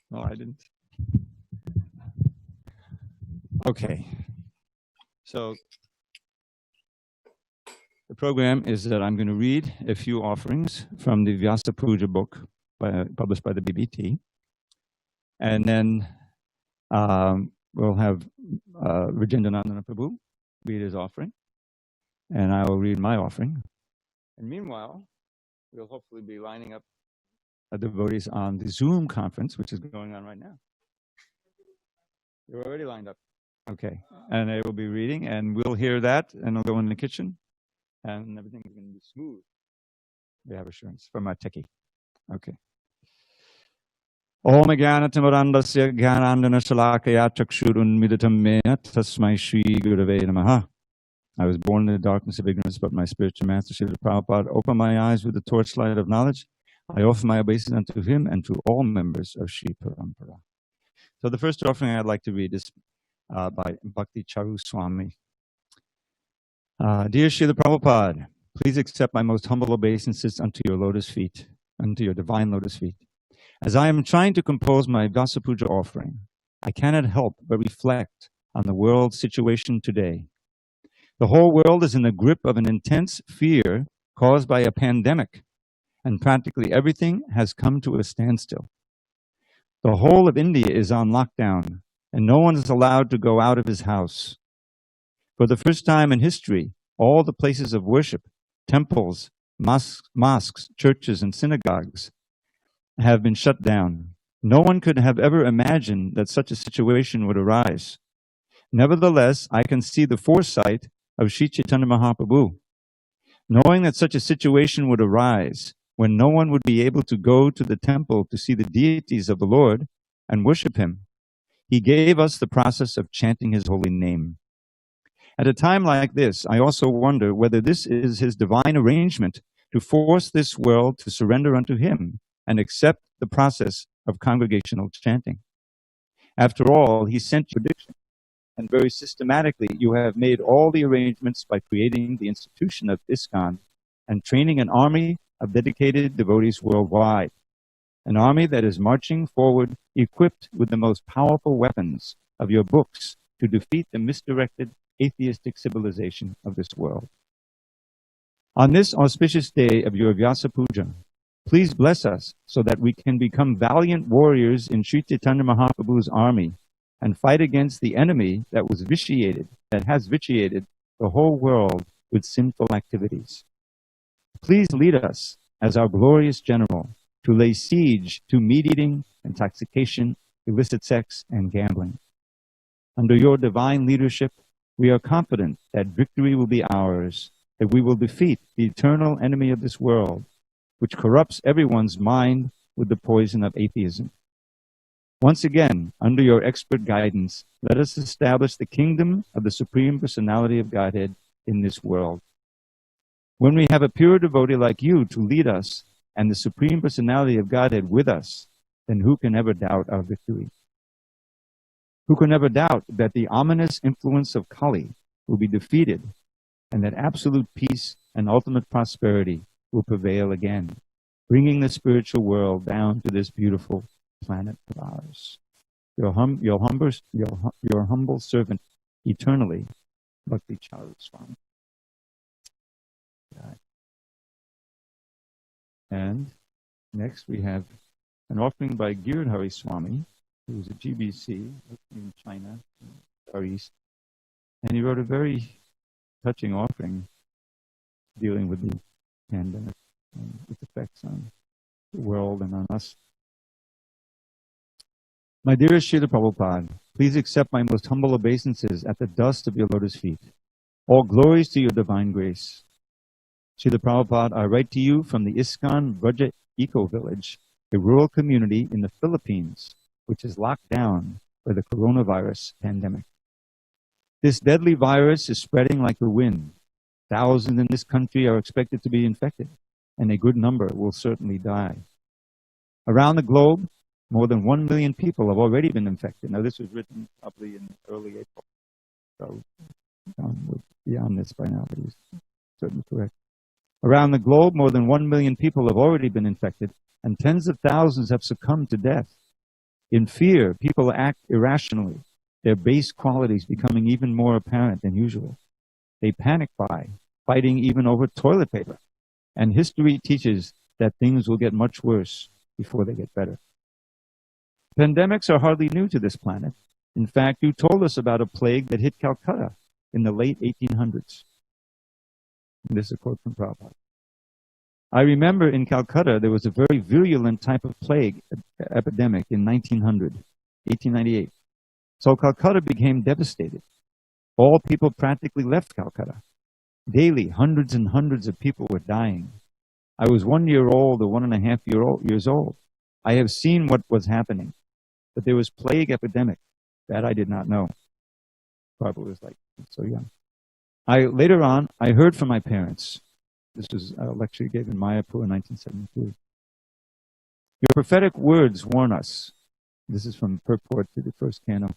No, I didn't. Okay. So the program is that I'm going to read a few offerings from the VyasaPuja book published by the BBT. And then we'll have Vijendranandana Prabhu read his offering. And I will read my offering. And meanwhile, we'll hopefully be lining up devotees on the Zoom conference, which is going on right now. You're already lined up. Okay. And they will be reading, and we'll hear that, and we'll go in the kitchen, and everything is going to be smooth. We have assurance from our techie. Okay. Om Jnanatimurandasya Jnanandana Shalakaya Chakshurunmidatam Mena Tasmai Shri Gurave Namaha. I was born in the darkness of ignorance, but my spiritual master, Srila Prabhupada, opened my eyes with the torchlight of knowledge. I offer my obeisance unto him and to all members of Sri Parampara. So the first offering I'd like to read is by Bhakti Charu Swami. Dear Srila Prabhupada, please accept my most humble obeisances unto your lotus feet, unto your divine lotus feet. As I am trying to compose my VyasaPuja offering, I cannot help but reflect on the world's situation today. The whole world is in the grip of an intense fear caused by a pandemic, and practically everything has come to a standstill. The whole of India is on lockdown, and no one is allowed to go out of his house. For the first time in history, all the places of worship, temples, mosques, churches, and synagogues have been shut down. No one could have ever imagined that such a situation would arise. Nevertheless, I can see the foresight of Sri Chaitanya Mahaprabhu. Knowing that such a situation would arise, when no one would be able to go to the temple to see the deities of the Lord and worship him, he gave us the process of chanting his holy name. At a time like this, I also wonder whether this is his divine arrangement to force this world to surrender unto him and accept the process of congregational chanting. After all, he sent your prediction, and very systematically you have made all the arrangements by creating the institution of ISKCON and training an army of dedicated devotees worldwide, an army that is marching forward equipped with the most powerful weapons of your books to defeat the misdirected atheistic civilization of this world. On this auspicious day of your VyasaPuja, please bless us so that we can become valiant warriors in Sri Chaitanya Mahaprabhu's army and fight against the enemy that has vitiated the whole world with sinful activities. Please lead us as our glorious general to lay siege to meat-eating, intoxication, illicit sex, and gambling. Under your divine leadership, we are confident that victory will be ours, that we will defeat the eternal enemy of this world, which corrupts everyone's mind with the poison of atheism. Once again, under your expert guidance, let us establish the kingdom of the Supreme Personality of Godhead in this world. When we have a pure devotee like you to lead us and the Supreme Personality of Godhead with us, then who can ever doubt our victory? Who can ever doubt that the ominous influence of Kali will be defeated and that absolute peace and ultimate prosperity will prevail again, bringing the spiritual world down to this beautiful planet of ours. Your humble servant, eternally, Bhakti Charu Swami. And next we have an offering by Girdhari Swami, who is a GBC in China, Far East. And he wrote a very touching offering dealing with the pandemic and its effects on the world and on us. My dearest Srila Prabhupada, please accept my most humble obeisances at the dust of your lotus feet. All glories to your divine grace. Srila Prabhupada, I write to you from the ISKCON Vraja Eco-Village, a rural community in the Philippines, which is locked down by the coronavirus pandemic. This deadly virus is spreading like the wind. Thousands in this country are expected to be infected, and a good number will certainly die. Around the globe, more than 1 million people have already been infected. Now, this was written probably in early April, so we're beyond this by now, but he's certainly correct. Around the globe, more than 1 million people have already been infected, and tens of thousands have succumbed to death. In fear, people act irrationally, their base qualities becoming even more apparent than usual. They panic buy, fighting even over toilet paper. And history teaches that things will get much worse before they get better. Pandemics are hardly new to this planet. In fact, you told us about a plague that hit Calcutta in the late 1800s. And this is a quote from Prabhupada. I remember in Calcutta there was a very virulent type of plague epidemic in 1898. So Calcutta became devastated. All people practically left Calcutta. Daily, hundreds and hundreds of people were dying. I was 1 year old or 1.5 years old. I have seen what was happening. But there was plague epidemic. That I did not know. Prabhupada was like so young. Later on, I heard from my parents. This was a lecture he gave in Mayapur in 1973. Your prophetic words warn us. This is from purport to the first canto.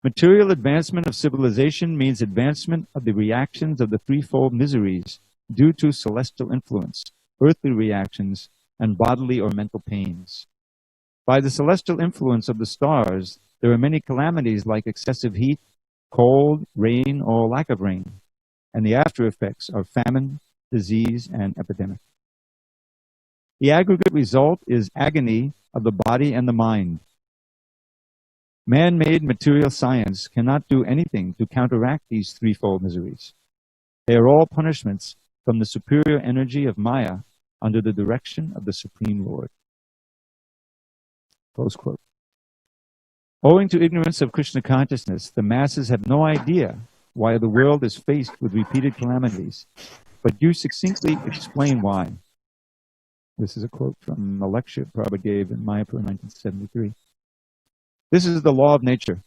Material advancement of civilization means advancement of the reactions of the threefold miseries due to celestial influence, earthly reactions, and bodily or mental pains. By the celestial influence of the stars, there are many calamities like excessive heat, cold, rain, or lack of rain, and the after effects are famine, disease, and epidemic. The aggregate result is agony of the body and the mind. Man-made material science cannot do anything to counteract these threefold miseries. They are all punishments from the superior energy of Maya under the direction of the Supreme Lord. Close quote. Owing to ignorance of Krishna consciousness, the masses have no idea why the world is faced with repeated calamities. But you succinctly explain why. This is a quote from a lecture Prabhupada gave in Mayapur in 1973. This is the law of nature.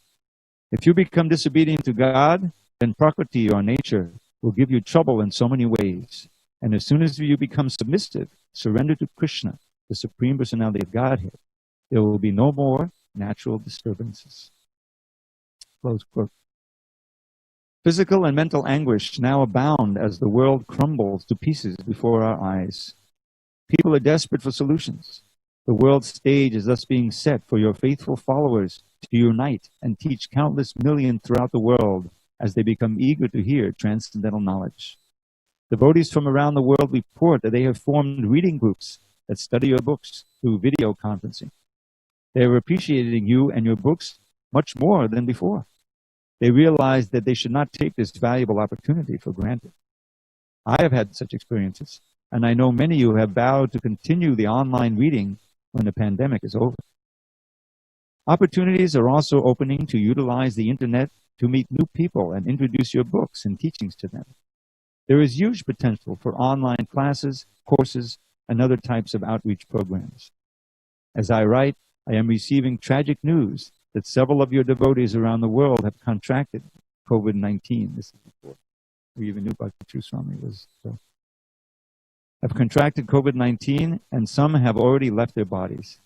If you become disobedient to God, then Prakriti, or nature, will give you trouble in so many ways. And as soon as you become submissive, surrender to Krishna, the Supreme Personality of Godhead, there will be no more natural disturbances. Close quote. Physical and mental anguish now abound as the world crumbles to pieces before our eyes. People are desperate for solutions. The world's stage is thus being set for your faithful followers to unite and teach countless millions throughout the world as they become eager to hear transcendental knowledge. Devotees from around the world report that they have formed reading groups that study your books through video conferencing. They are appreciating you and your books much more than before. They realize that they should not take this valuable opportunity for granted. I have had such experiences, and I know many of you have vowed to continue the online reading when the pandemic is over. Opportunities are also opening to utilize the internet to meet new people and introduce your books and teachings to them. There is huge potential for online classes, courses, and other types of outreach programs. As I write, I am receiving tragic news that several of your devotees around the world have contracted COVID-19. This is before we even knew Bhakti True Swami was so. Have contracted COVID-19, and some have already left their bodies.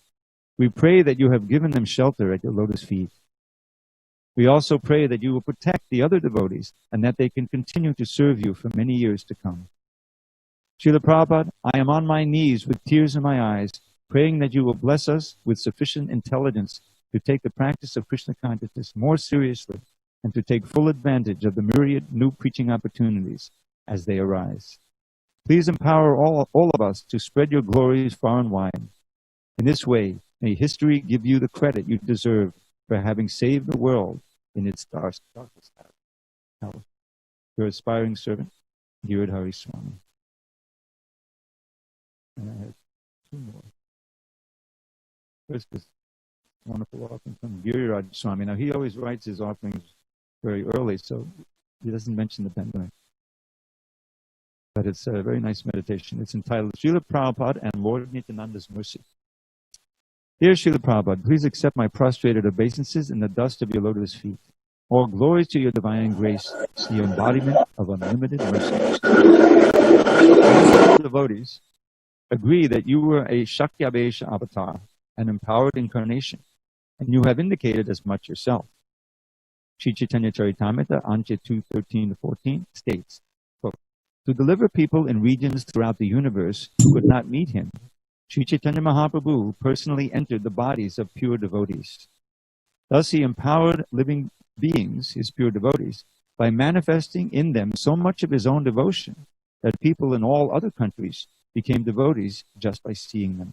We pray that you have given them shelter at your lotus feet. We also pray that you will protect the other devotees and that they can continue to serve you for many years to come. Srila Prabhupada, I am on my knees with tears in my eyes, praying that you will bless us with sufficient intelligence to take the practice of Krishna consciousness more seriously and to take full advantage of the myriad new preaching opportunities as they arise. Please empower all of us to spread your glories far and wide. In this way, may history give you the credit you deserve for having saved the world in its darkest hour. Your aspiring servant, Giridhari Swami. And I have two more. First is wonderful offering from Giriraj Swami. Now, he always writes his offerings very early, so he doesn't mention the pandemic. But it's a very nice meditation. It's entitled Srila Prabhupada and Lord Nityananda's Mercy. Dear Srila Prabhupada, please accept my prostrated obeisances in the dust of your lotus feet. All glories to your divine grace, the embodiment of unlimited mercy. Devotees agree that you were a Shakyabesha avatar, an empowered incarnation, and you have indicated as much yourself. Sri Chaitanya Charitamrita, Ancha 2:13-14 states, quote, to deliver people in regions throughout the universe who could not meet him, Sri Chaitanya Mahaprabhu personally entered the bodies of pure devotees. Thus he empowered living beings, his pure devotees, by manifesting in them so much of his own devotion that people in all other countries became devotees just by seeing them.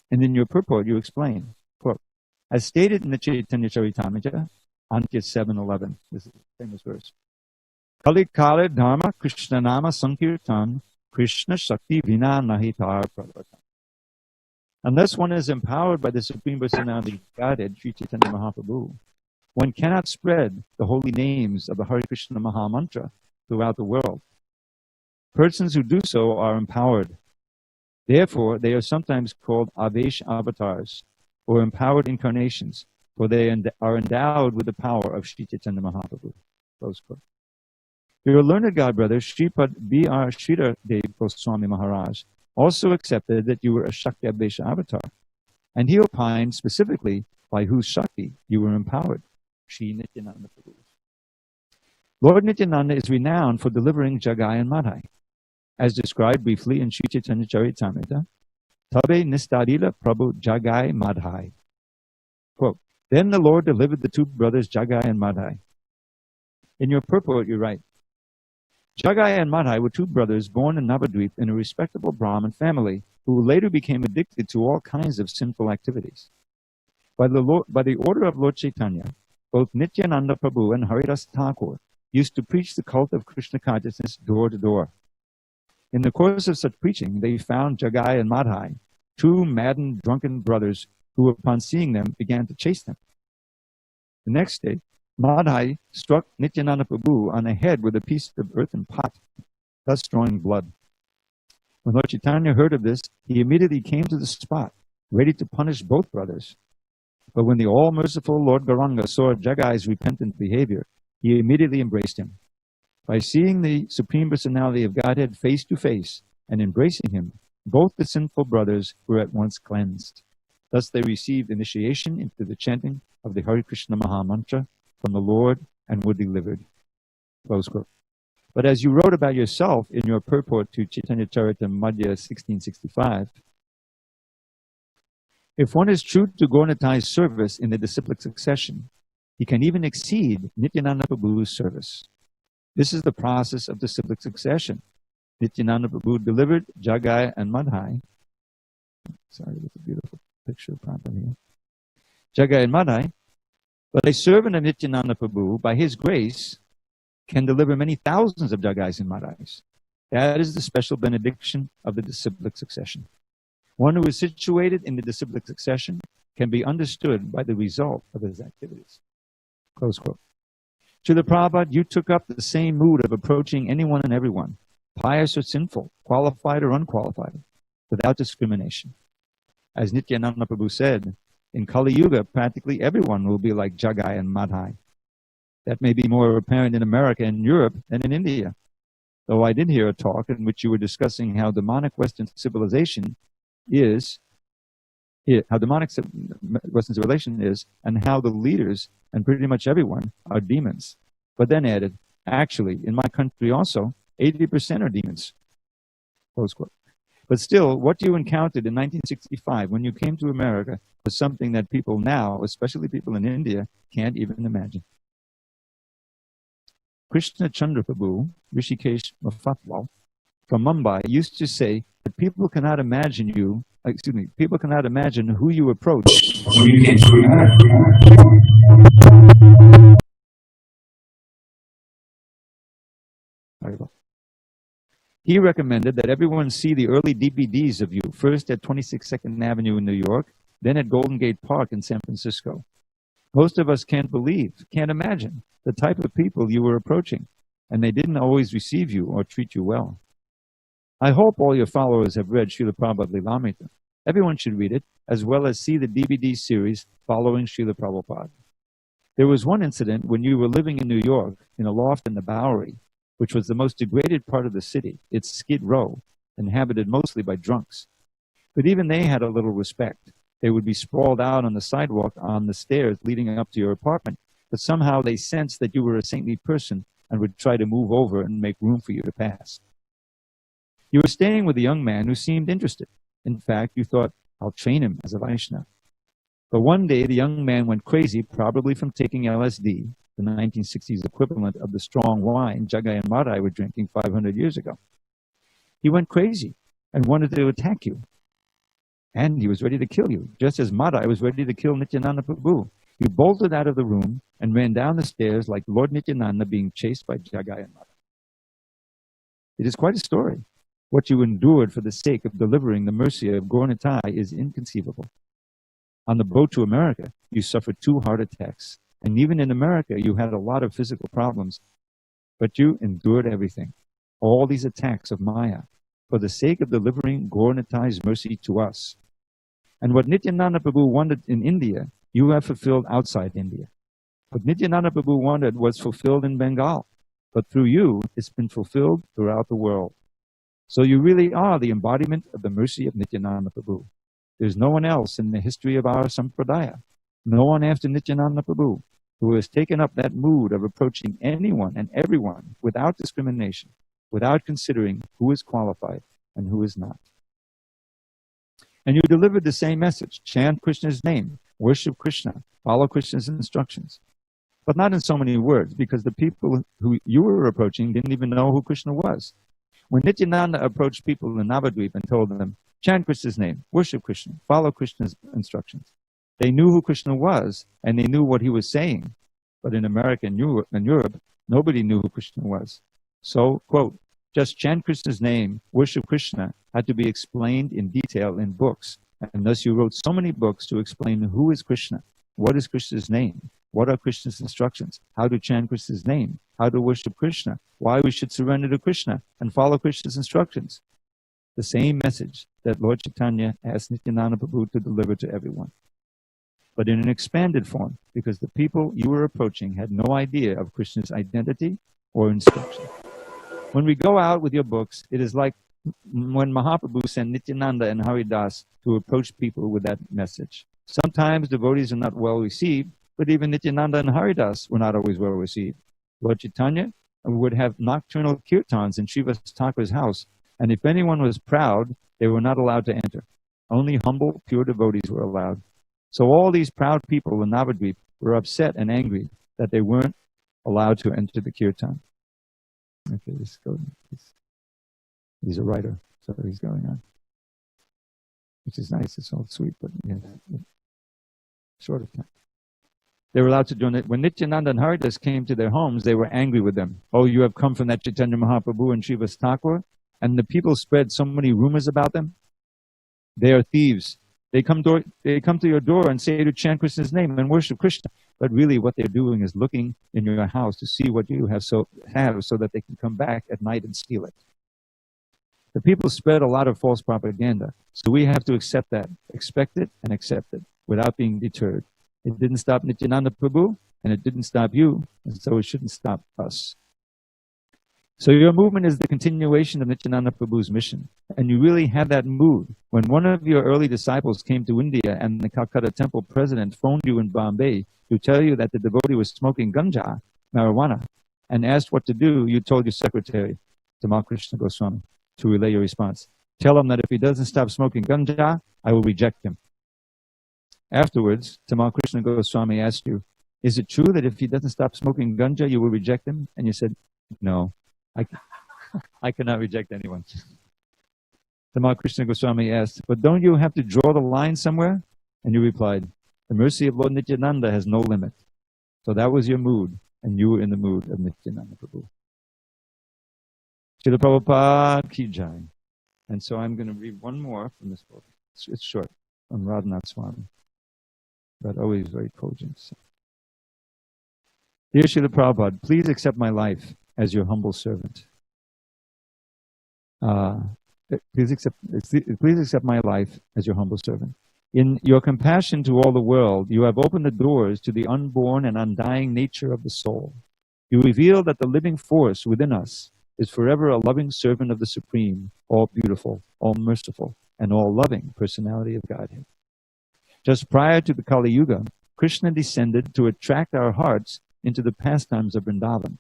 And in your purport you explain, quote, as stated in the Chaitanya Charitamrita, Antya 7:11, this is a famous verse, Kali Kala Dharma Krishna Nama Sankirtan Krishna Shakti Vina Nahitar Pravartan. Unless one is empowered by the Supreme Personality of Godhead, Sri Chaitanya Mahaprabhu, one cannot spread the holy names of the Hare Krishna Maha Mantra throughout the world. Persons who do so are empowered. Therefore, they are sometimes called Avesh avatars, or empowered incarnations, for they are endowed with the power of Sri Chaitanya Mahaprabhu. Close quote. Your learned godbrother, Sripad B.R. Sridhar Dev Goswami Maharaj, also accepted that you were a Shakti Abesha avatar, and he opined specifically by whose Shakti you were empowered, Sri Nityananda Prabhu. Lord Nityananda is renowned for delivering Jagai and Madhai, as described briefly in Sri Chaitanya Charitamrita, Tabe Nistadila Prabhu Jagai Madhai. Quote, then the Lord delivered the two brothers Jagai and Madhai. In your purport, you write, Jagai and Madhai were two brothers born in Navadvip in a respectable Brahmin family who later became addicted to all kinds of sinful activities. By the order of Lord Chaitanya, both Nityananda Prabhu and Haridas Thakur used to preach the cult of Krishna consciousness door to door. In the course of such preaching, they found Jagai and Madhai, two maddened, drunken brothers who, upon seeing them, began to chase them. The next day, Madhai struck Nityananda Prabhu on the head with a piece of earthen pot, thus drawing blood. When Lord Chaitanya heard of this, he immediately came to the spot, ready to punish both brothers. But when the all-merciful Lord Gauranga saw Jagai's repentant behavior, he immediately embraced him. By seeing the Supreme Personality of Godhead face to face and embracing him, both the sinful brothers were at once cleansed. Thus they received initiation into the chanting of the Hare Krishna Maha Mantra from the Lord and were delivered. Close quote. But as you wrote about yourself in your purport to Chaitanya Charitamrita 1665, if one is true to Gaurnitai service in the disciplic succession, he can even exceed Nityananda Prabhu's service. This is the process of disciplic succession. Nityananda Prabhu delivered Jagai and Madhai. Sorry, that's a beautiful picture of Prabhupada here. Jagai and Madhai. But a servant of Nityananda Prabhu, by his grace, can deliver many thousands of Jagais and Madhais. That is the special benediction of the disciplic succession. One who is situated in the disciplic succession can be understood by the result of his activities. Close quote. Srila Prabhupada, you took up the same mood of approaching anyone and everyone, pious or sinful, qualified or unqualified, without discrimination. As Nityananda Prabhu said, in Kali Yuga, practically everyone will be like Jagai and Madhai. That may be more apparent in America and Europe than in India. Though I did hear a talk in which you were discussing how demonic Western civilization is, and how the leaders and pretty much everyone are demons. But then added, actually, in my country also, 80% are demons. Close quote. But still, what you encountered in 1965 when you came to America was something that people now, especially people in India, can't even imagine. Krishna Chandra Prabhu, Rishikesh Mafatwal, from Mumbai, used to say that people cannot imagine who you approach when you came to America. He recommended that everyone see the early DVDs of you, first at 22nd Avenue in New York, then at Golden Gate Park in San Francisco. Most of us can't imagine the type of people you were approaching, and they didn't always receive you or treat you well. I hope all your followers have read Srila Prabhupada Lilamrita. Everyone should read it, as well as see the DVD series following Srila Prabhupada. There was one incident when you were living in New York in a loft in the Bowery, which was the most degraded part of the city. It's Skid Row, inhabited mostly by drunks. But even they had a little respect. They would be sprawled out on the sidewalk on the stairs leading up to your apartment, but somehow they sensed that you were a saintly person and would try to move over and make room for you to pass. You were staying with a young man who seemed interested. In fact, you thought, I'll train him as a Vaishnava. But one day, the young man went crazy, probably from taking LSD, the 1960s equivalent of the strong wine Jagai and Madai were drinking 500 years ago. He went crazy and wanted to attack you. And he was ready to kill you, just as Madai was ready to kill Nityananda Prabhu. You bolted out of the room and ran down the stairs like Lord Nityananda being chased by Jagai and Madai. It is quite a story. What you endured for the sake of delivering the mercy of Gaur Nitai is inconceivable. On the boat to America, you suffered 2 heart attacks. And even in America, you had a lot of physical problems. But you endured everything. All these attacks of Maya, for the sake of delivering Gaur Nitai's mercy to us. And what Nityananda Prabhu wanted in India, you have fulfilled outside India. What Nityananda Prabhu wanted was fulfilled in Bengal. But through you, it's been fulfilled throughout the world. So you really are the embodiment of the mercy of Nityananda Prabhu. There's no one else in the history of our sampradaya, no one after Nityananda Prabhu, who has taken up that mood of approaching anyone and everyone without discrimination, without considering who is qualified and who is not. And you delivered the same message: chant Krishna's name, worship Krishna, follow Krishna's instructions. But not in so many words, because the people who you were approaching didn't even know who Krishna was. When Nityananda approached people in Navadvip and told them, chant Krishna's name, worship Krishna, follow Krishna's instructions, they knew who Krishna was, and they knew what he was saying. But in America and Europe, nobody knew who Krishna was. So, quote, just chant Krishna's name, worship Krishna, had to be explained in detail in books. And thus you wrote so many books to explain who is Krishna, what is Krishna's name, what are Krishna's instructions, how to chant Krishna's name, how to worship Krishna, why we should surrender to Krishna and follow Krishna's instructions. The same message that Lord Chaitanya asked Nityananda Prabhu to deliver to everyone, but in an expanded form, because the people you were approaching had no idea of Krishna's identity or instruction. When we go out with your books, it is like when Mahaprabhu sent Nityananda and Haridas to approach people with that message. Sometimes devotees are not well received, but even Nityananda and Haridas were not always well received. Lord Chaitanya would have nocturnal kirtans in Srivas Thakur's house, and if anyone was proud, they were not allowed to enter. Only humble, pure devotees were allowed. So all these proud people in Navadvip were upset and angry that they weren't allowed to enter the kirtan. Okay, let's go. He's a writer, so he's going on. Which is nice, it's all sweet, but yeah, short of time. They were allowed to join it. When Nityananda and Haridas came to their homes, they were angry with them. Oh, you have come from that Chaitanya Mahaprabhu and Srivas Thakur? And the people spread so many rumors about them. They are thieves. They come to your door and say to chant Krishna's name and worship Krishna. But really what they're doing is looking in your house to see what you have so that they can come back at night and steal it. The people spread a lot of false propaganda. So we have to accept that, expect it and accept it without being deterred. It didn't stop Nityananda Prabhu and it didn't stop you, and so it shouldn't stop us. So your movement is the continuation of Nityananda Prabhu's mission. And you really have that mood. When one of your early disciples came to India and the Calcutta temple president phoned you in Bombay to tell you that the devotee was smoking ganja, marijuana, and asked what to do, you told your secretary, Tamal Krishna Goswami, to relay your response. Tell him that if he doesn't stop smoking ganja, I will reject him. Afterwards, Tamal Krishna Goswami asked you, is it true that if he doesn't stop smoking ganja, you will reject him? And you said, no. I cannot reject anyone. Tamal Krishna Goswami asked, but don't you have to draw the line somewhere? And you replied, the mercy of Lord Nityananda has no limit. So that was your mood, and you were in the mood of Nityananda Prabhu. Srila Prabhupada ki jai. And so I'm going to read one more from this book. It's short, from Radhanath Swami, but always very cogent. So. Dear Srila Prabhupada, please accept my life as your humble servant. Please accept my life as your humble servant. In your compassion to all the world, you have opened the doors to the unborn and undying nature of the soul. You reveal that the living force within us is forever a loving servant of the Supreme, all beautiful, all merciful, and all loving personality of Godhead. Just prior to the Kali Yuga, Krishna descended to attract our hearts into the pastimes of Vrindavan.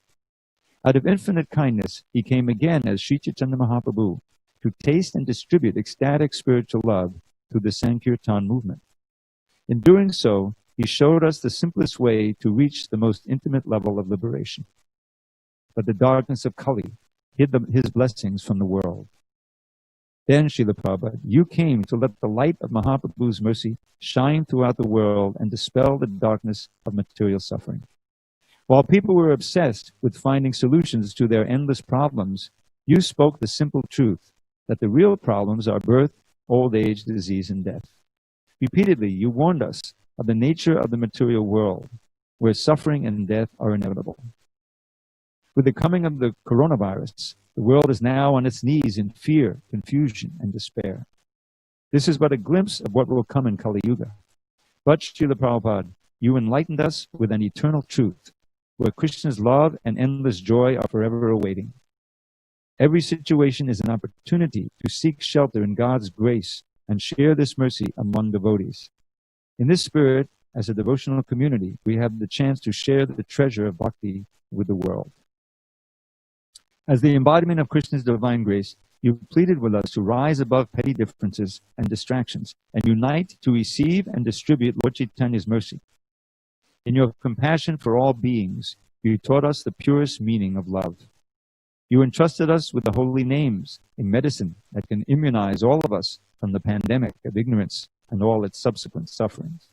Out of infinite kindness, he came again as Sri Chaitanya Mahaprabhu to taste and distribute ecstatic spiritual love through the Sankirtan movement. In doing so, he showed us the simplest way to reach the most intimate level of liberation. But the darkness of Kali hid his blessings from the world. Then, Srila Prabhupada, you came to let the light of Mahaprabhu's mercy shine throughout the world and dispel the darkness of material suffering. While people were obsessed with finding solutions to their endless problems, you spoke the simple truth that the real problems are birth, old age, disease, and death. Repeatedly, you warned us of the nature of the material world, where suffering and death are inevitable. With the coming of the coronavirus, the world is now on its knees in fear, confusion, and despair. This is but a glimpse of what will come in Kali Yuga. But, Srila Prabhupada, you enlightened us with an eternal truth, where Krishna's love and endless joy are forever awaiting. Every situation is an opportunity to seek shelter in God's grace and share this mercy among devotees. In this spirit, as a devotional community, we have the chance to share the treasure of bhakti with the world. As the embodiment of Krishna's divine grace, you pleaded with us to rise above petty differences and distractions and unite to receive and distribute Lord Chaitanya's mercy. In your compassion for all beings, you taught us the purest meaning of love. You entrusted us with the holy names, a medicine that can immunize all of us from the pandemic of ignorance and all its subsequent sufferings.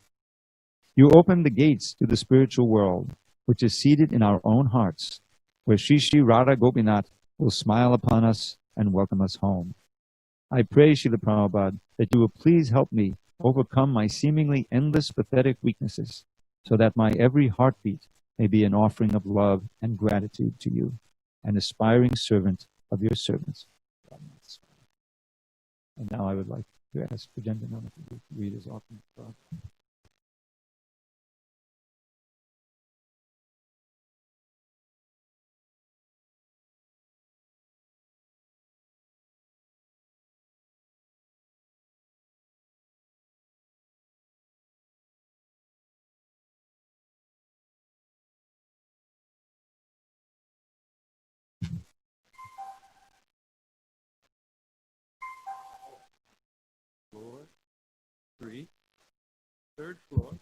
You opened the gates to the spiritual world, which is seated in our own hearts, where Shri Shri Radha Gopinath will smile upon us and welcome us home. I pray, Srila Prabhupada, that you will please help me overcome my seemingly endless pathetic weaknesses, so that my every heartbeat may be an offering of love and gratitude to you, an aspiring servant of your servants. And now I would like to ask Prajendananda to read his offering. Floor, 3, 3rd floor.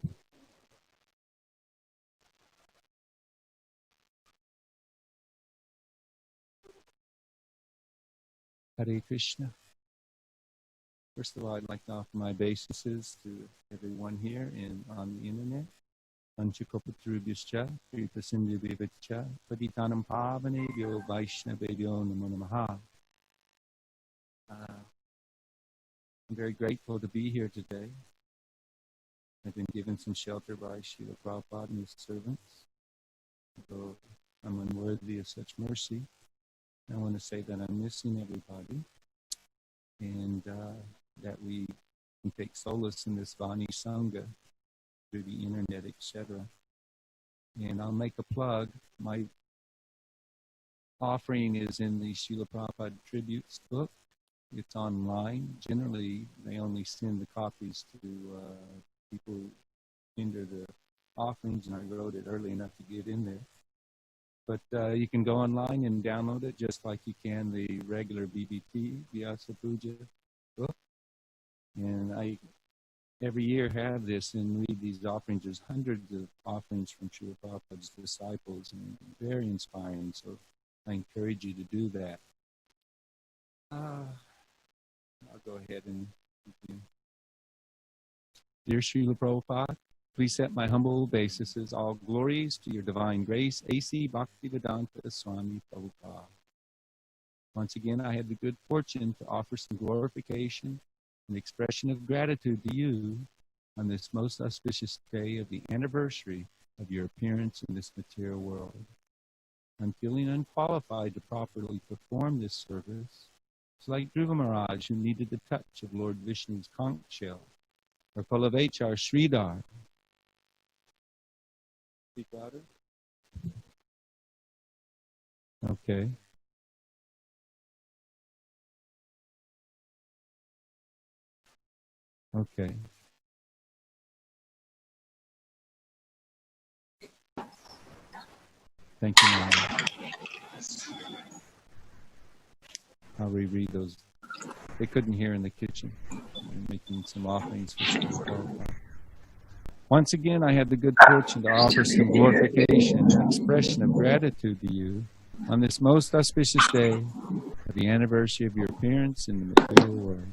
Hare Krishna. First of all, I'd like to offer my obeisances to everyone here and on the internet. Anchukopatrubhyascha, Kritasindhubhyavaccha, Patitanam Pavanebhyo Vaishnavebhyo Namo Namaha. I'm very grateful to be here today. I've been given some shelter by Srila Prabhupada and his servants. Though I'm unworthy of such mercy, I want to say that I'm missing everybody, and that we can take solace in this Vani Sangha through the internet, etc. And I'll make a plug. My offering is in the Srila Prabhupada Tributes book. It's online. Generally, they only send the copies to people who enter the offerings, and I wrote it early enough to get in there. But you can go online and download it just like you can the regular BBT, VyasaPuja book. And I, every year, have this and read these offerings. There's hundreds of offerings from Srila Prabhupada's disciples, and very inspiring. So I encourage you to do that. I'll go ahead and begin. Dear Srila Prabhupada, please set my humble obeisances. All glories to your divine grace, A.C. Bhaktivedanta Swami Prabhupada. Once again, I had the good fortune to offer some glorification and expression of gratitude to you on this most auspicious day of the anniversary of your appearance in this material world. I'm feeling unqualified to properly perform this service. It's like Dhruva Maharaj, who needed the touch of Lord Vishnu's conch shell, or Palavechar Sridhar. Speak louder. Okay. Okay. Thank you, Mama. I'll reread those they couldn't hear in the kitchen. They're making some offerings for Srila Prabhupada. Once again, I had the good fortune to offer some glorification and expression of gratitude to you on this most auspicious day of the anniversary of your appearance in the material world.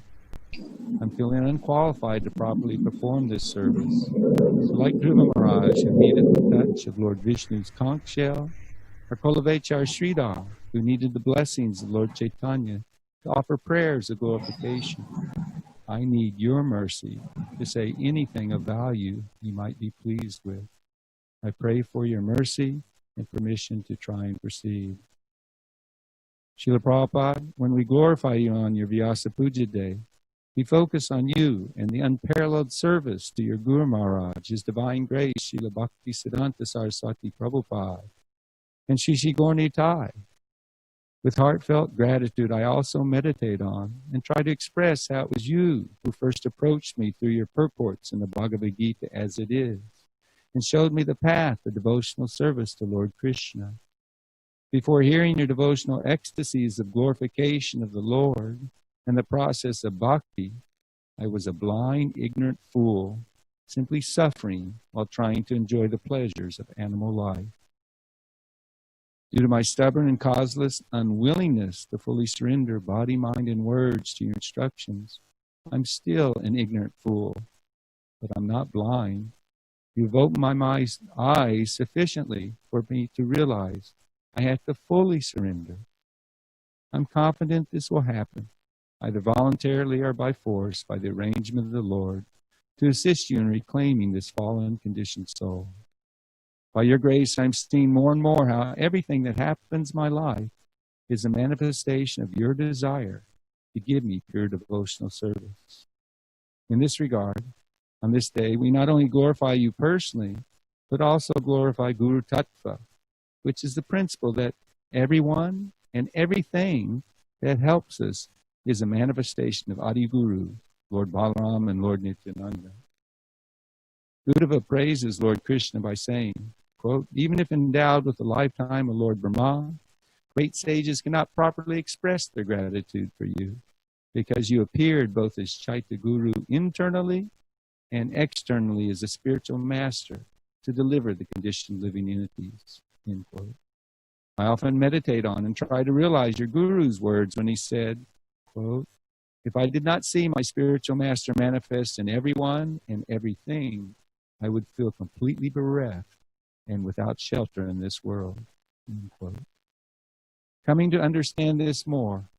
I'm feeling unqualified to properly perform this service. So like Dhruva Maharaj, who needed the touch of Lord Vishnu's conch shell, or Kulavechar Sridhar, who needed the blessings of Lord Chaitanya to offer prayers of glorification, I need your mercy to say anything of value you might be pleased with. I pray for your mercy and permission to try and proceed. Srila Prabhupada, when we glorify you on your VyasaPuja day, we focus on you and the unparalleled service to your Guru Maharaj, His Divine Grace, Srila Bhakti Siddhanta Saraswati Prabhupada, and Shri Shri Gaur Nitai. With heartfelt gratitude, I also meditate on and try to express how it was you who first approached me through your purports in the Bhagavad Gita as it is, and showed me the path of devotional service to Lord Krishna. Before hearing your devotional ecstasies of glorification of the Lord and the process of bhakti, I was a blind, ignorant fool, simply suffering while trying to enjoy the pleasures of animal life. Due to my stubborn and causeless unwillingness to fully surrender body, mind, and words to your instructions, I'm still an ignorant fool, but I'm not blind. You've opened my eyes sufficiently for me to realize I have to fully surrender. I'm confident this will happen, either voluntarily or by force, by the arrangement of the Lord, to assist you in reclaiming this fallen, conditioned soul. By your grace, I'm seeing more and more how everything that happens in my life is a manifestation of your desire to give me pure devotional service. In this regard, on this day, we not only glorify you personally, but also glorify Guru Tattva, which is the principle that everyone and everything that helps us is a manifestation of Adi Guru, Lord Balaram and Lord Nityananda. Uddhava praises Lord Krishna by saying, quote, even if endowed with the lifetime of Lord Brahma, great sages cannot properly express their gratitude for you, because you appeared both as Chaitya Guru internally and externally as a spiritual master to deliver the conditioned living entities, end quote. I often meditate on and try to realize your Guru's words when he said, quote, if I did not see my spiritual master manifest in everyone and everything, I would feel completely bereft and without shelter in this world, end quote. Coming to understand this more,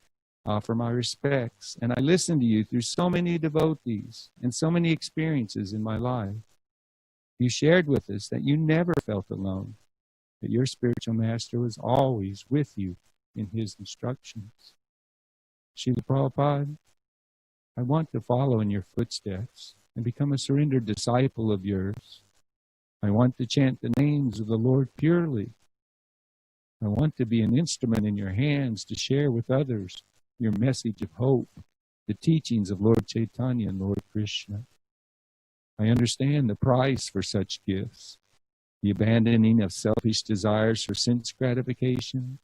offer my respects, and I listen to you through so many devotees and so many experiences in my life. You shared with us that you never felt alone, that your spiritual master was always with you in his instructions. Srila Prabhupada, I want to follow in your footsteps and become a surrendered disciple of yours. I want to chant the names of the Lord purely. I want to be an instrument in your hands to share with others your message of hope, the teachings of Lord Chaitanya and Lord Krishna. I understand the price for such gifts, the abandoning of selfish desires for sense gratification,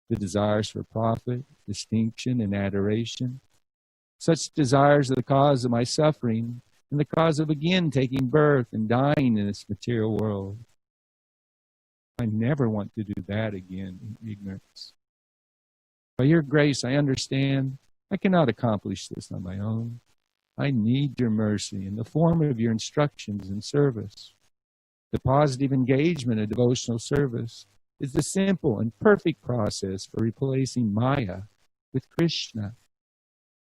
the desires for profit, distinction, and adoration. Such desires are the cause of my suffering and the cause of again taking birth and dying in this material world. I never want to do that again in ignorance. By your grace, I understand I cannot accomplish this on my own. I need your mercy in the form of your instructions and service. The positive engagement of devotional service is the simple and perfect process for replacing Maya with Krishna.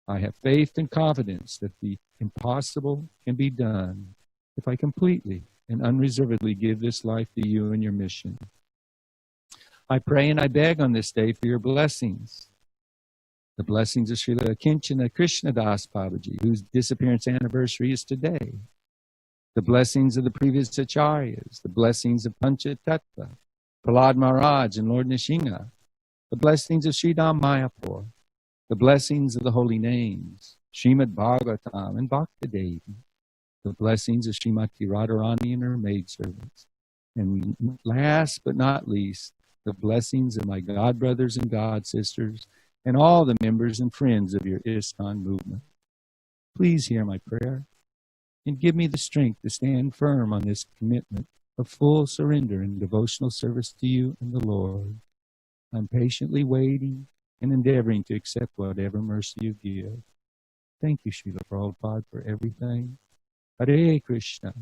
I have faith and confidence that the impossible can be done if I completely and unreservedly give this life to you and your mission. I pray and I beg on this day for your blessings. The blessings of Srila Kinchana Krishnadas Babaji, whose disappearance anniversary is today. The blessings of the previous acharyas, the blessings of Panchatattva, Prahlad Maharaj and Lord Nishinga, the blessings of Sridham Mayapur, the blessings of the holy names, Srimad Bhagavatam and Bhaktidevi, the blessings of Srimati Radharani and her maidservants, and last but not least, the blessings of my God brothers and God sisters and all the members and friends of your ISKCON movement. Please hear my prayer and give me the strength to stand firm on this commitment of full surrender and devotional service to you and the Lord. I'm patiently waiting and endeavoring to accept whatever mercy you give. Thank you, Srila Prabhupada, for everything. Hare Krishna,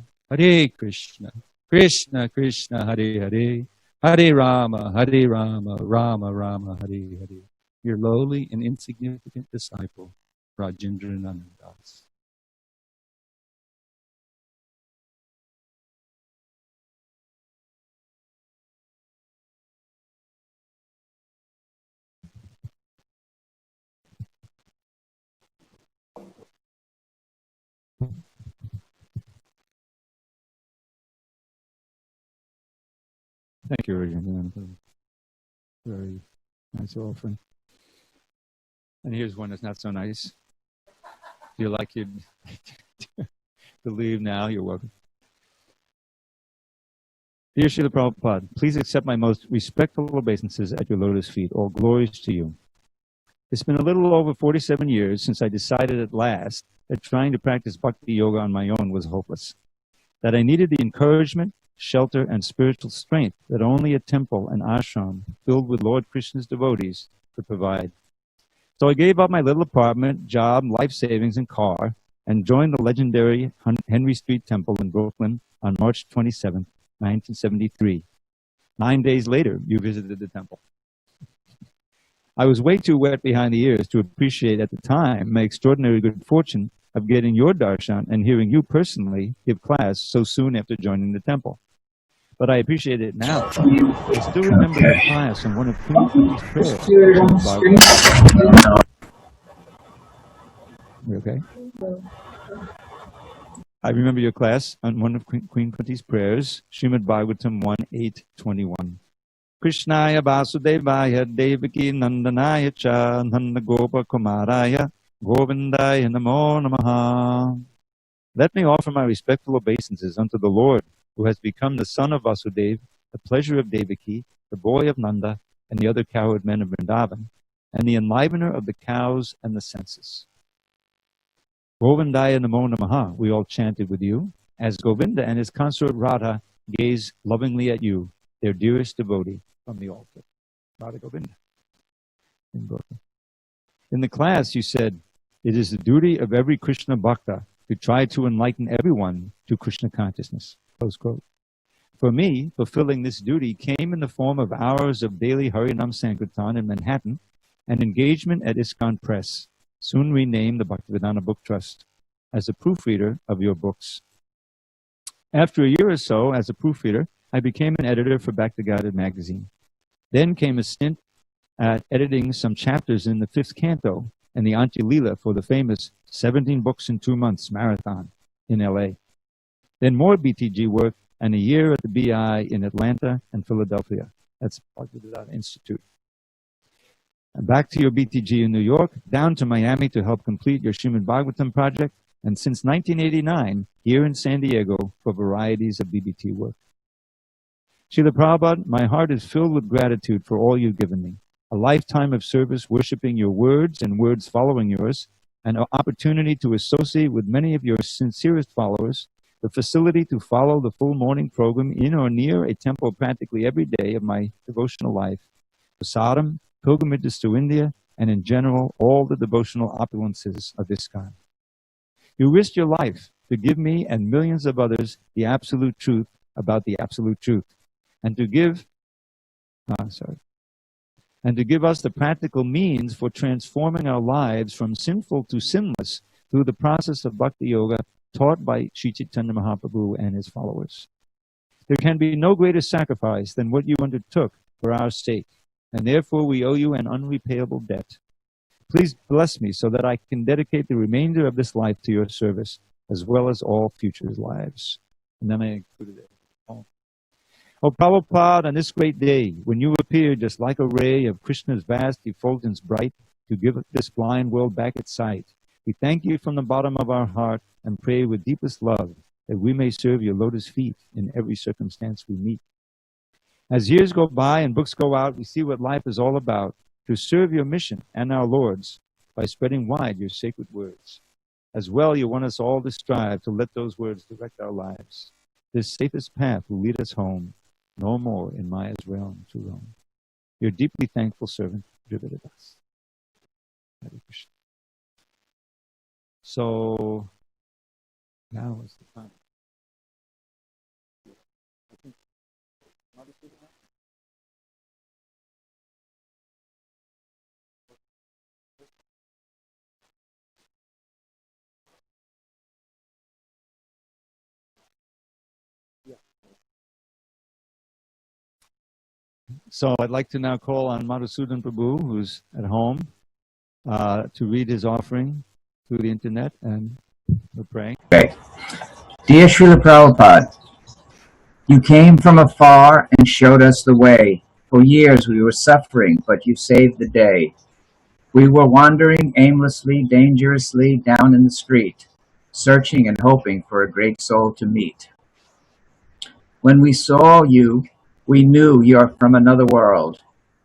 Krishna Krishna, Hare Hare, Hare Rama, Rama Rama, Hare Hare. Your lowly and insignificant disciple, Rajendra Nanandas. Thank you, Rajendra, for a very nice offering. And here's one that's not so nice. If you like you'd to leave now, you're welcome. Dear Srila Prabhupada, please accept my most respectful obeisances at your lotus feet. All glories to you. It's been a little over 47 years since I decided at last that trying to practice bhakti yoga on my own was hopeless, that I needed the encouragement, shelter, and spiritual strength that only a temple and ashram filled with Lord Krishna's devotees could provide. So I gave up my little apartment, job, life savings, and car, and joined the legendary Henry Street Temple in Brooklyn on March 27, 1973. 9 days later, you visited the temple. I was way too wet behind the ears to appreciate at the time my extraordinary good fortune of getting your darshan and hearing you personally give class so soon after joining the temple. But I appreciate it now. I still remember your class on one of Queen prayers. You okay? I remember your class on one of Queen Kunti's prayers, Srimad Bhagavatam 1:8-21. Krishnaya Vasudevaya Devaki Nandanaya Cha Nanda Gopa Kumaraya Govindaya Namo Namaha. Let me offer my respectful obeisances unto the Lord, who has become the son of Vasudeva, the pleasure of Devaki, the boy of Nanda, and the other cowherd men of Vrindavan, and the enlivener of the cows and the senses. Govindaya Namo Namaha, we all chanted with you, as Govinda and his consort Radha gaze lovingly at you, their dearest devotee, from the altar. Radha Govinda. In the class, you said, it is the duty of every Krishna Bhakta to try to enlighten everyone to Krishna consciousness. Close quote. For me, fulfilling this duty came in the form of hours of daily Harinam Sankirtan in Manhattan and engagement at ISKCON Press, soon renamed the Bhaktivedanta Book Trust, as a proofreader of your books. After a year or so as a proofreader, I became an editor for Back to Guided magazine. Then came a stint at editing some chapters in the 5th canto and the Antya-lila for the famous 17 books in 2 months marathon in LA. Then more BTG work and a year at the BI in Atlanta and Philadelphia. That's Bhaktivedanta Institute. And back to your BTG in New York, down to Miami to help complete your Srimad Bhagavatam project, and since 1989, here in San Diego for varieties of BBT work. Srila Prabhupada, my heart is filled with gratitude for all you've given me. A lifetime of service worshiping your words and words following yours, an opportunity to associate with many of your sincerest followers, the facility to follow the full morning program in or near a temple practically every day of my devotional life, prasadam, pilgrimages to India, and in general, all the devotional opulences of ISKCON. You risked your life to give me and millions of others the absolute truth about the absolute truth, and to give us the practical means for transforming our lives from sinful to sinless through the process of bhakti yoga taught by Sri Chaitanya Mahaprabhu and his followers. There can be no greater sacrifice than what you undertook for our sake, and therefore we owe you an unrepayable debt. Please bless me so that I can dedicate the remainder of this life to your service, as well as all future lives. And then I included it. Oh, Prabhupada, on this great day, when you appear just like a ray of Krishna's vast effulgence bright to give this blind world back its sight, we thank you from the bottom of our heart and pray with deepest love that we may serve your lotus feet in every circumstance we meet. As years go by and books go out, we see what life is all about, to serve your mission and our Lord's by spreading wide your sacred words. As well, you want us all to strive to let those words direct our lives. This safest path will lead us home, no more in Maya's realm to roam. Your deeply thankful servant, Devotees. Hare Krishna. So, now is the time. So I'd like to now call on Madhusudan Prabhu, who's at home, to read his offering through the internet, and we're praying. Okay. Dear Srila Prabhupada, you came from afar and showed us the way. For years we were suffering, but you saved the day. We were wandering aimlessly, dangerously down in the street, searching and hoping for a great soul to meet. When we saw you, we knew you're from another world.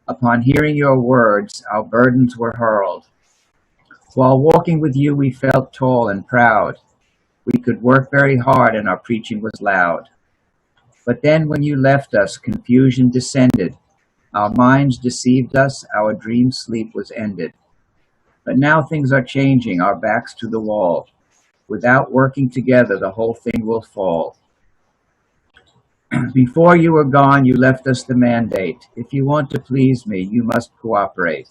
Upon hearing your words, our burdens were hurled. While walking with you, we felt tall and proud. We could work very hard and our preaching was loud. But then when you left us, confusion descended. Our minds deceived us, our dream sleep was ended. But now things are changing, our backs to the wall. Without working together, the whole thing will fall. Before you were gone, you left us the mandate. If you want to please me, you must cooperate.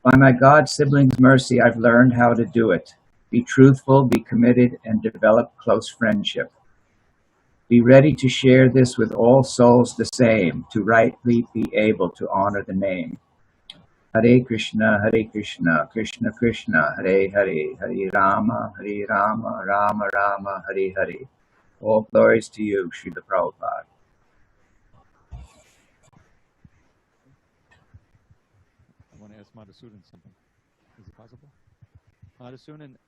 By my God sibling's mercy, I've learned how to do it. Be truthful, be committed, and develop close friendship. Be ready to share this with all souls the same, to rightly be able to honor the name. Hare Krishna, Krishna Krishna, Hare Hare, Hare Rama, Rama Rama, Hare Hare. All glories to you, Srila Prabhupada. I want to ask Madhusudan something. Is it possible? Madhusudan,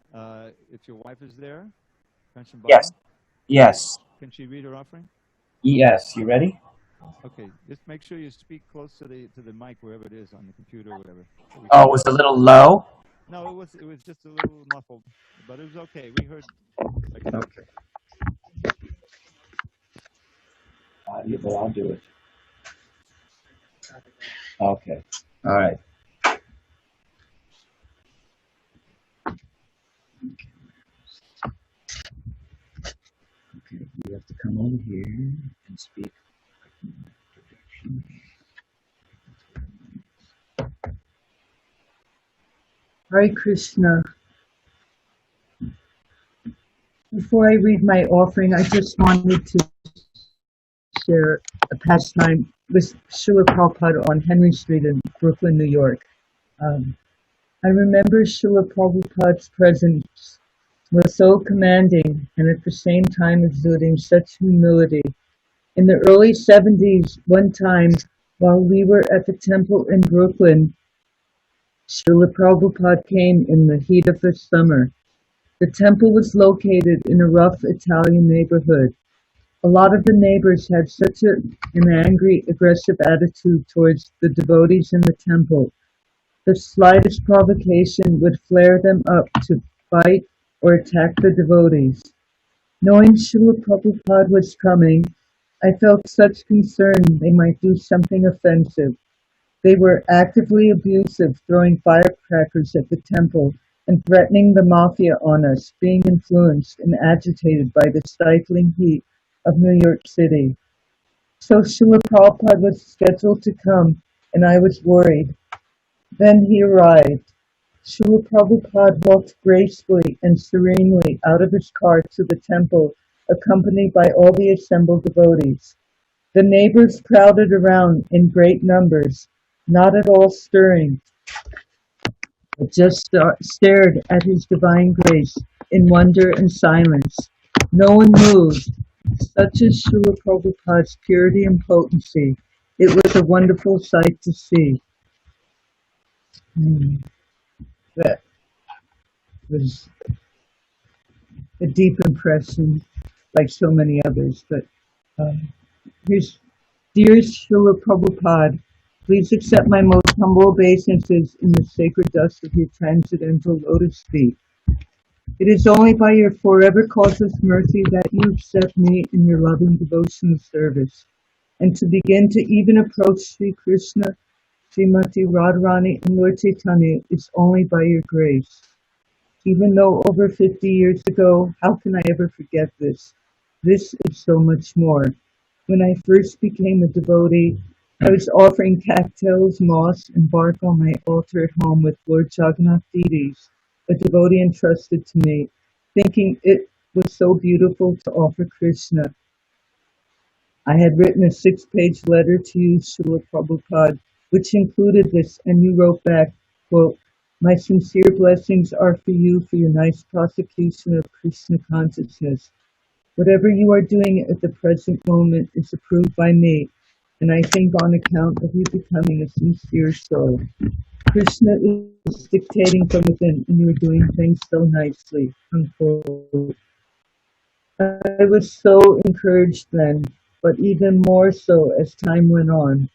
if your wife is there, Kanchan Baba, Yes. Yes. can she read her offering? Yes. You ready? Okay, just make sure you speak close to the mic, wherever it is, on the computer or whatever. Oh, it was a little low? No, it was just a little muffled, but it was okay. We heard. Okay. Well, I'll do it. Okay. All right. Okay, you have to come over here and speak. Hare Krishna. Before I read my offering, I just wanted to share a pastime with Srila Prabhupada on Henry Street in Brooklyn, New York. I remember Srila Prabhupada's presence was so commanding and at the same time exuding such humility. In the early 70s, one time, while we were at the temple in Brooklyn, Srila Prabhupada came in the heat of the summer. The temple was located in a rough Italian neighborhood. A lot of the neighbors had such an angry, aggressive attitude towards the devotees in the temple. The slightest provocation would flare them up to fight or attack the devotees. Knowing Srila Prabhupada was coming, I felt such concern they might do something offensive. They were actively abusive, throwing firecrackers at the temple and threatening the mafia on us, being influenced and agitated by the stifling heat of New York City. So Srila Prabhupada was scheduled to come, and I was worried. Then he arrived. Srila Prabhupada walked gracefully and serenely out of his car to the temple, accompanied by all the assembled devotees. The neighbors crowded around in great numbers, not at all stirring, but just stared at his divine grace in wonder and silence. No one moved. Such is Srila Prabhupada's purity and potency. It was a wonderful sight to see. That was a deep impression, like so many others. But here's Dear Srila Prabhupada, Please accept my most humble obeisances in the sacred dust of your transcendental lotus feet. It is only by your forever causeless mercy that you accept me in your loving devotional service. And to begin to even approach Sri Krishna, Srimati Radharani, and Lord Chaitanya is only by your grace. Even though over 50 years ago, how can I ever forget this? This is so much more. When I first became a devotee, I was offering cattails, moss, and bark on my altar at home with Lord Jagannath Deities, a devotee entrusted to me, thinking it was so beautiful to offer Krishna. I had written a 6-page letter to you, Srila Prabhupada, which included this, and you wrote back, quote, "My sincere blessings are for you for your nice prosecution of Krishna consciousness. Whatever you are doing at the present moment is approved by me, and I think on account of you becoming a sincere soul. Krishna is dictating from within, and you are doing things so nicely." Unquote. I was so encouraged then, but even more so as time went on.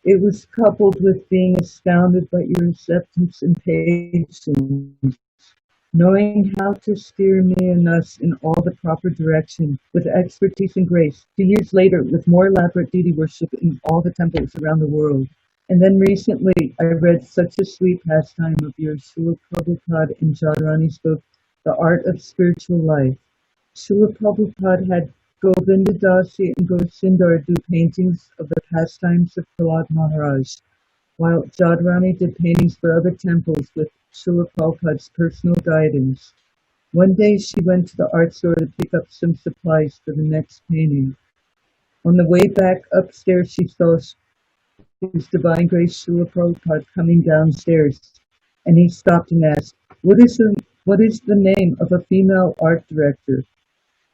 It was coupled with being astounded by your acceptance and patience, knowing how to steer me and us in all the proper direction with expertise and grace. 2 years later, with more elaborate deity worship in all the temples around the world. And then recently, I read such a sweet pastime of yours, Srila Prabhupada in Jadharani's book, The Art of Spiritual Life. Srila Prabhupada had Govinda Dasi and Gosindar do paintings of the pastimes of Prahlad Maharaj, while Jadharani did paintings for other temples with Srila Prabhupada's personal guidance. One day she went to the art store to pick up some supplies for the next painting. On the way back upstairs, she saw His Divine Grace Srila Prabhupada coming downstairs, and he stopped and asked, what is the name of a female art director?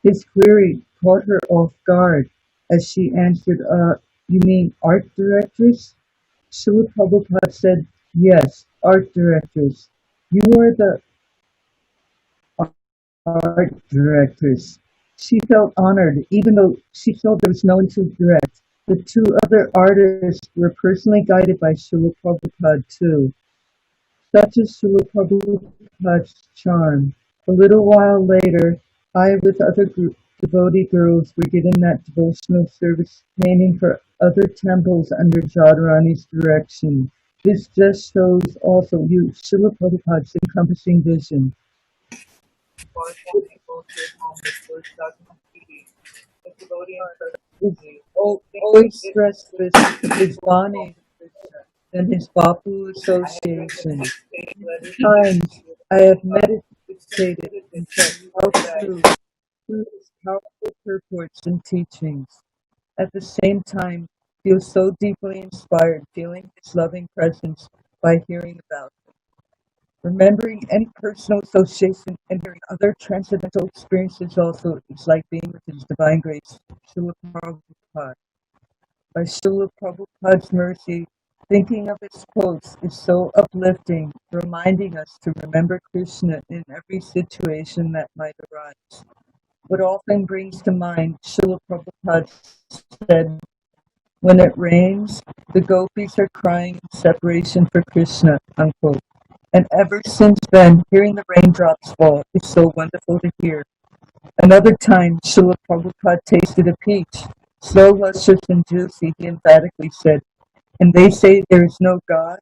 His query caught her off guard as she answered, you mean art directress? Srila Prabhupada said, yes, art directress. You are the art directress. She felt honored, even though she felt there was no one to direct. The 2 other artists were personally guided by Srila Prabhupada too. Such is Srila Prabhupada's charm. A little while later, I, with other devotee girls, were given that devotional service painting for other temples under Jadharani's direction. This just shows also you, Srila Prabhupada's encompassing vision. Always stressed this, his Vani and his Bapu association. Many times I have meditated and felt how true his powerful purports and teachings. At the same time, feel so deeply inspired, feeling his loving presence by hearing about him. Remembering any personal association and hearing other transcendental experiences also is like being with His Divine Grace, Srila Prabhupada. By Srila Prabhupada's mercy, thinking of his quotes is so uplifting, reminding us to remember Krishna in every situation that might arise. What often brings to mind, Srila Prabhupada said, when it rains, the gopis are crying in separation for Krishna, unquote. And ever since then, hearing the raindrops fall is so wonderful to hear. Another time, Srila Prabhupada tasted a peach. So luscious and juicy, he emphatically said, and they say there is no God?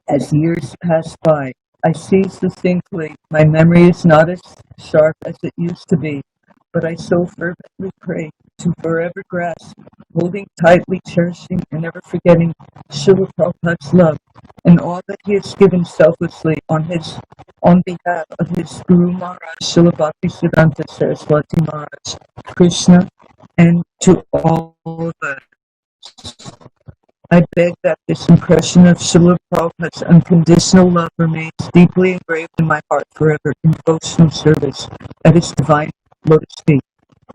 As years pass by, I see succinctly, my memory is not as sharp as it used to be, but I so fervently pray to forever grasp, holding tightly, cherishing, and never forgetting Srila Prabhupada's love and all that he has given selflessly on behalf of his Guru Maharaj, Srila Bhaktisiddhanta Saraswati Maharaj, Krishna, and to all of us. I beg that this impression of Srila Prabhupada's unconditional love remains deeply engraved in my heart forever in devotional service at His divine lotus feet.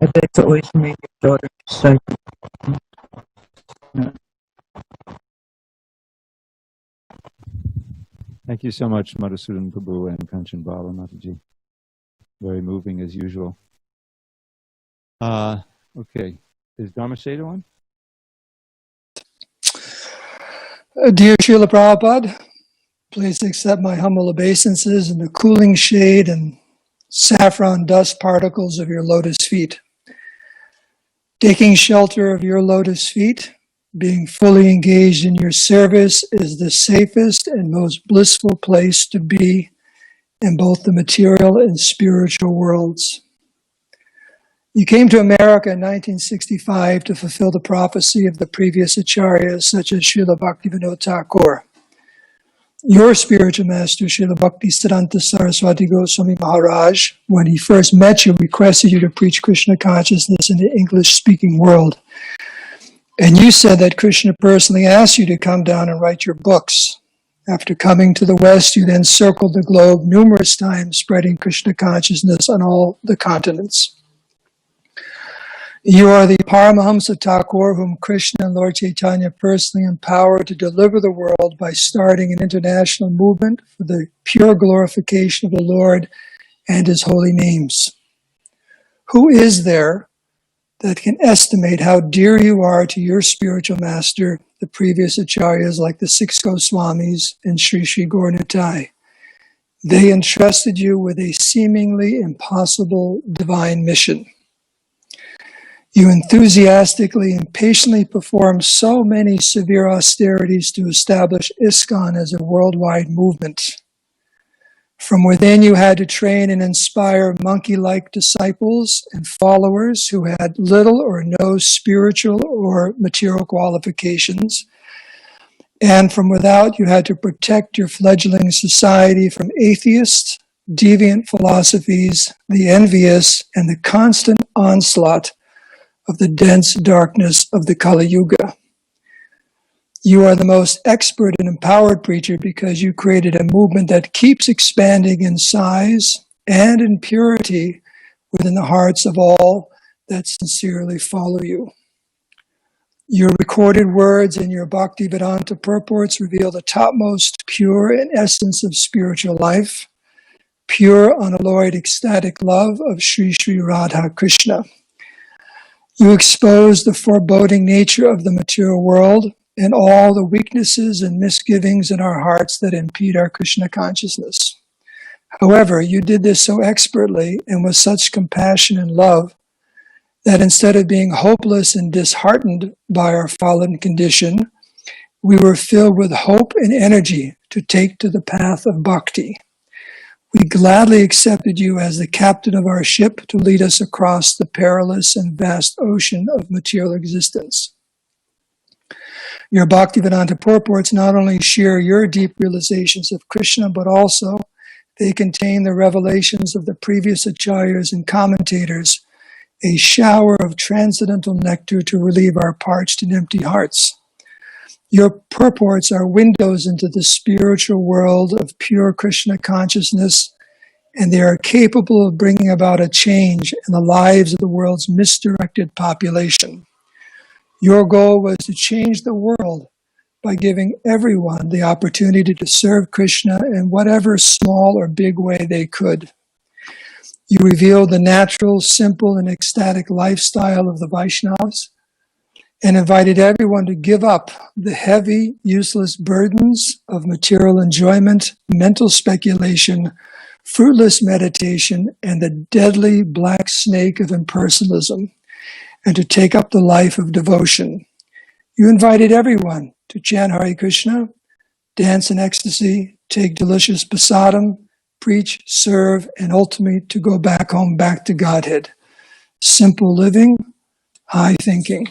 I beg to always remain your daughter and disciple. Thank you so much, Madhusudan Prabhu and Kanchan Baba Mataji. Very moving as usual. Okay, is Dharma Seda on? Dear Srila Prabhupada, please accept my humble obeisances in the cooling shade and saffron dust particles of your lotus feet. Taking shelter of your lotus feet, being fully engaged in your service is the safest and most blissful place to be in both the material and spiritual worlds. You came to America in 1965 to fulfill the prophecy of the previous acharyas such as Srila Bhaktivinoda Thakur. Your spiritual master, Srila Bhaktisiddhanta Saraswati Goswami Maharaj, when he first met you, requested you to preach Krishna consciousness in the English-speaking world. And you said that Krishna personally asked you to come down and write your books. After coming to the West, you then circled the globe numerous times, spreading Krishna consciousness on all the continents. You are the Paramahamsa Thakur whom Krishna and Lord Chaitanya personally empowered to deliver the world by starting an international movement for the pure glorification of the Lord and His holy names. Who is there that can estimate how dear you are to your spiritual master, the previous acharyas like the six Goswamis and Sri Sri Gaura-Nitai? They entrusted you with a seemingly impossible divine mission. You enthusiastically and patiently performed so many severe austerities to establish ISKCON as a worldwide movement. From within, you had to train and inspire monkey-like disciples and followers who had little or no spiritual or material qualifications. And from without, you had to protect your fledgling society from atheists, deviant philosophies, the envious, and the constant onslaught of the dense darkness of the Kali Yuga. You are the most expert and empowered preacher because you created a movement that keeps expanding in size and in purity within the hearts of all that sincerely follow you. Your recorded words and your Bhaktivedanta purports reveal the topmost pure and essence of spiritual life, pure unalloyed ecstatic love of Sri Sri Radha Krishna. You expose the foreboding nature of the material world and all the weaknesses and misgivings in our hearts that impede our Krishna consciousness. However, you did this so expertly and with such compassion and love that instead of being hopeless and disheartened by our fallen condition, we were filled with hope and energy to take to the path of bhakti. We gladly accepted you as the captain of our ship to lead us across the perilous and vast ocean of material existence. Your Bhaktivedanta purports not only share your deep realizations of Krishna, but also they contain the revelations of the previous acharyas and commentators, a shower of transcendental nectar to relieve our parched and empty hearts. Your purports are windows into the spiritual world of pure Krishna consciousness, and they are capable of bringing about a change in the lives of the world's misdirected population. Your goal was to change the world by giving everyone the opportunity to serve Krishna in whatever small or big way they could. You revealed the natural, simple, and ecstatic lifestyle of the Vaishnavas, and invited everyone to give up the heavy, useless burdens of material enjoyment, mental speculation, fruitless meditation, and the deadly black snake of impersonalism, and to take up the life of devotion. You invited everyone to chant Hare Krishna, dance in ecstasy, take delicious prasadam, preach, serve, and ultimately to go back home, back to Godhead. Simple living, high thinking.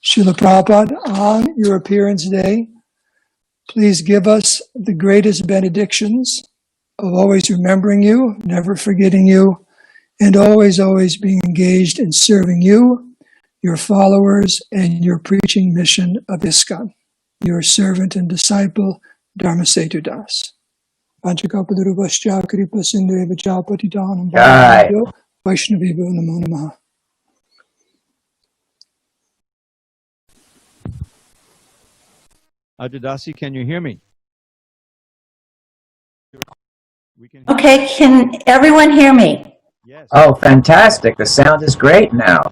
Srila Prabhupada, on your appearance day, please give us the greatest benedictions of always remembering you, never forgetting you, and always being engaged in serving you, your followers, and your preaching mission of ISKCON. Your servant and disciple, Dharmasetu Das. Panchakapaduruvascha kripa sindhu vachapatidanam bhagavato Vaishnavivo namo namaha. Ajadasi, can you hear me? We can hear Okay, can everyone hear me? Yes. Oh, fantastic. The sound is great now.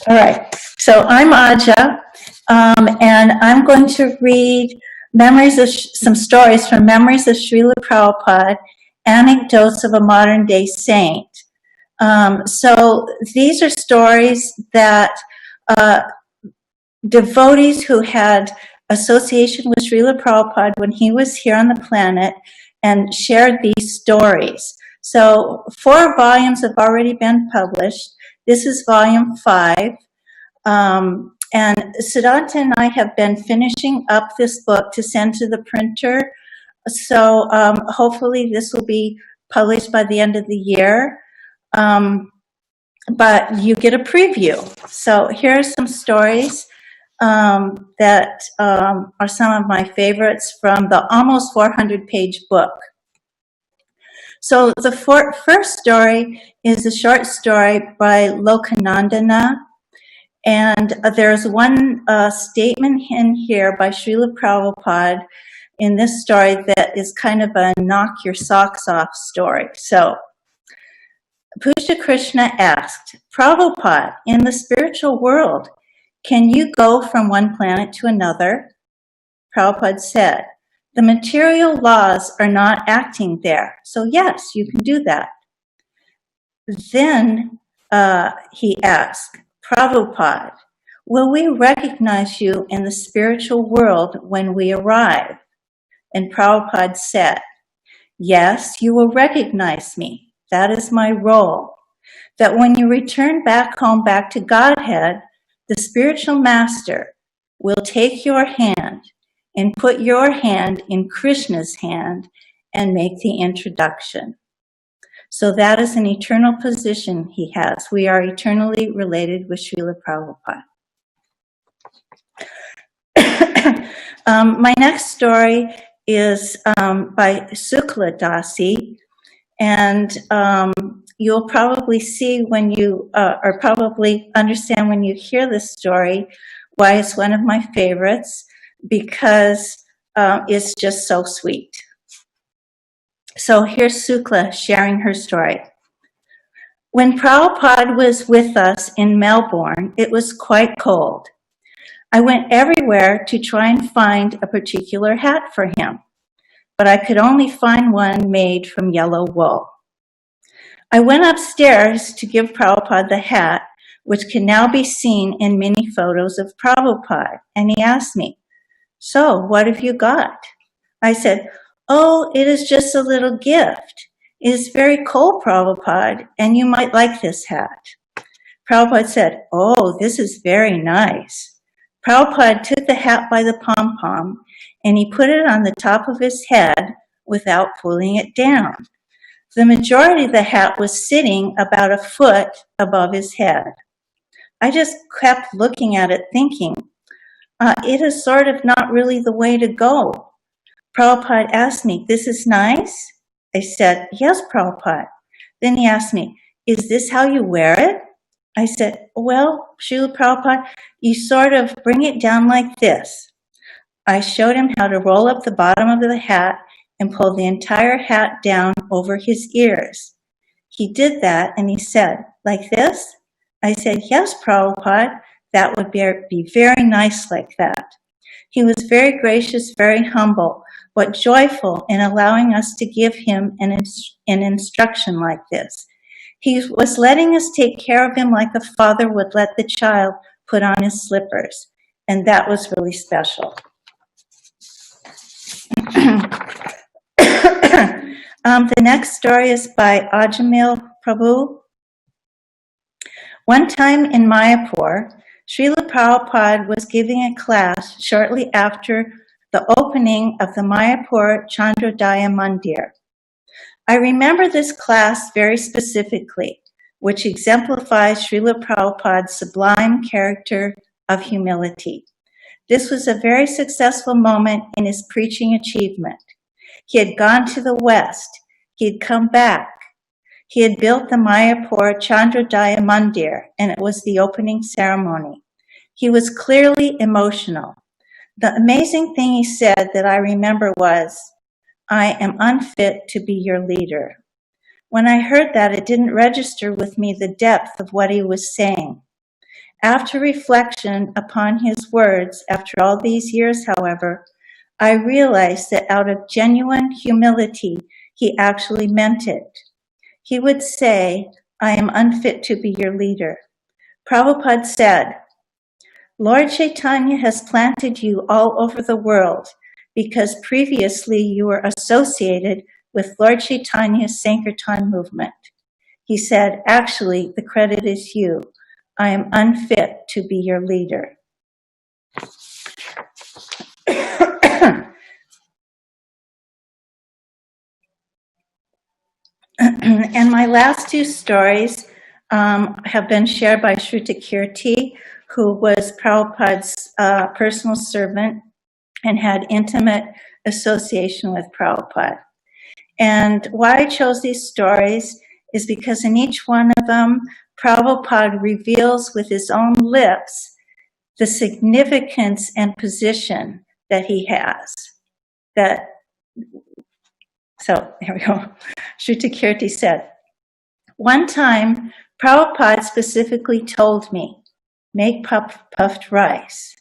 All right, so I'm Aja, And I'm going to read some stories from Memories of Srila Prabhupada, Anecdotes of a Modern Day Saint. So these are stories that devotees who had association with Srila Prabhupada when he was here on the planet and shared these stories. So 4 volumes have already been published. This is volume 5. And Siddhanta and I have been finishing up this book to send to the printer. So hopefully this will be published by the end of the year. But you get a preview. So here are some stories that are some of my favorites from the almost 400-page book. So the first story is a short story by Lokanandana. And there's one statement in here by Srila Prabhupada in this story that is kind of a knock your socks off story. So Puja Krishna asked, Prabhupada, in the spiritual world, can you go from one planet to another? Prabhupada said, the material laws are not acting there. So yes, you can do that. Then he asked, Prabhupada, will we recognize you in the spiritual world when we arrive? And Prabhupada said, yes, you will recognize me. That is my role. That when you return back home, back to Godhead, the spiritual master will take your hand and put your hand in Krishna's hand and make the introduction. So that is an eternal position he has. We are eternally related with Srila Prabhupada. My next story is by Sukla Dasi, and you'll probably see when you, or probably understand when you hear this story, why it's one of my favorites, because it's just so sweet. So here's Sukla sharing her story. When Prabhupada was with us in Melbourne, it was quite cold. I went everywhere to try and find a particular hat for him, but I could only find one made from yellow wool. I went upstairs to give Prabhupada the hat, which can now be seen in many photos of Prabhupada, and he asked me, so what have you got? I said, oh, it is just a little gift. It is very cold, Prabhupada, and you might like this hat. Prabhupada said, oh, this is very nice. Prabhupada took the hat by the pom-pom, and he put it on the top of his head without pulling it down. The majority of the hat was sitting about a foot above his head. I just kept looking at it thinking, it is sort of not really the way to go. Prabhupada asked me, this is nice? I said, yes, Prabhupada. Then he asked me, is this how you wear it? I said, well, Srila Prabhupada, you sort of bring it down like this. I showed him how to roll up the bottom of the hat and pull the entire hat down over his ears. He did that and he said, like this? I said, yes, Prabhupada, that would be very nice like that. He was very gracious, very humble, but joyful in allowing us to give him an instruction like this. He was letting us take care of him like a father would let the child put on his slippers, and that was really special. The next story is by Ajamil Prabhu. One time in Mayapur, Srila Prabhupada was giving a class shortly after the opening of the Mayapur Chandrodaya Mandir. I remember this class very specifically, which exemplifies Srila Prabhupada's sublime character of humility. This was a very successful moment in his preaching achievement. He had gone to the West. He had come back. He had built the Mayapur Chandrodaya Mandir, and it was the opening ceremony. He was clearly emotional. The amazing thing he said that I remember was, I am unfit to be your leader. When I heard that, it didn't register with me the depth of what he was saying. After reflection upon his words, after all these years, however, I realized that out of genuine humility, he actually meant it. He would say, I am unfit to be your leader. Prabhupada said, Lord Chaitanya has planted you all over the world because previously you were associated with Lord Chaitanya's Sankirtan movement. He said, actually, the credit is you. I am unfit to be your leader. And my last two stories have been shared by Srila Kirti, who was Prabhupada's personal servant and had intimate association with Prabhupada. And why I chose these stories is because in each one of them, Prabhupada reveals with his own lips the significance and position that he has. So here we go. Srila Kirti said, one time, Prabhupada specifically told me, make puffed rice.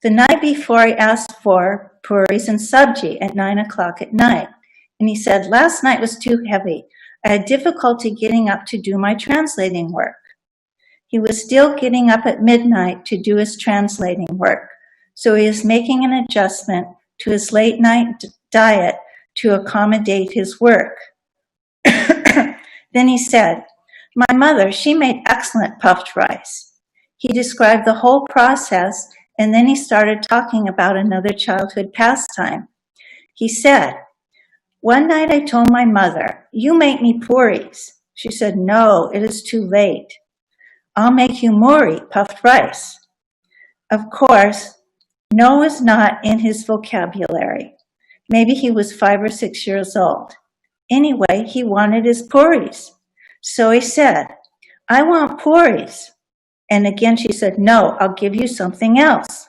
The night before, I asked for puris and sabji at 9 o'clock at night. And he said, last night was too heavy. I had difficulty getting up to do my translating work. He was still getting up at midnight to do his translating work. So he is making an adjustment to his late night diet to accommodate his work. Then he said, my mother, she made excellent puffed rice. He described the whole process, and then he started talking about another childhood pastime. He said, one night I told my mother, you make me puris. She said, no, it is too late. I'll make you muri, puffed rice. Of course, no is not in his vocabulary. Maybe he was 5 or 6 years old. Anyway, he wanted his puris. So he said, I want puris. And again, she said, no, I'll give you something else.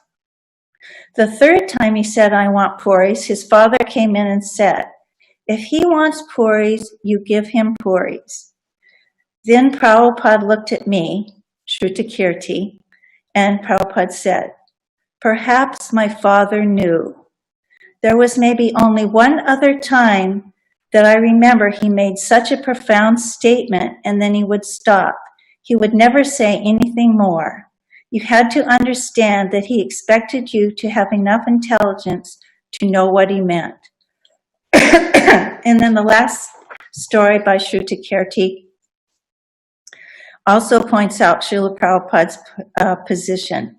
The third time he said, I want puris, his father came in and said, if he wants puris, you give him puris. Then Prabhupada looked at me, Srila Kirti, and Prabhupada said, perhaps my father knew. There was maybe only one other time that I remember he made such a profound statement and then he would stop. He would never say anything more. You had to understand that he expected you to have enough intelligence to know what he meant. And then the last story by Srila Kirti also points out Srila Prabhupada's position.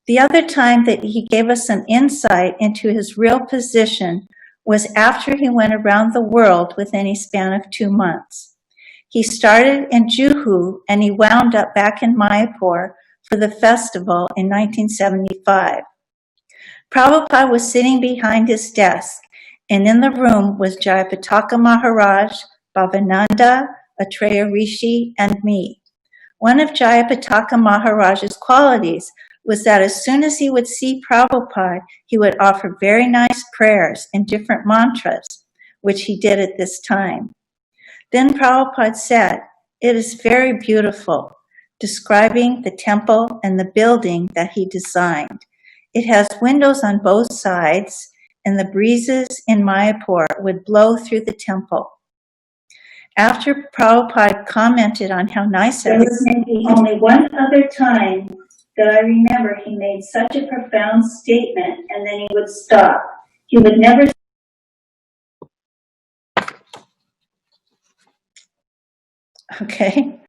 The other time that he gave us some insight into his real position was after he went around the world within a span of 2 months. He started in Juhu and he wound up back in Mayapur for the festival in 1975. Prabhupada was sitting behind his desk, and in the room was Jayapataka Maharaj, Bhavananda, Atreya Rishi, and me. One of Jayapataka Maharaj's qualities was that as soon as he would see Prabhupada, he would offer very nice prayers and different mantras, which he did at this time. Then Prabhupada said, it is very beautiful, describing the temple and the building that he designed. It has windows on both sides, and the breezes in Mayapur would blow through the temple. After Prabhupada commented on how nice it was, there was maybe only one other time that I remember he made such a profound statement and then he would stop. He would never. Okay.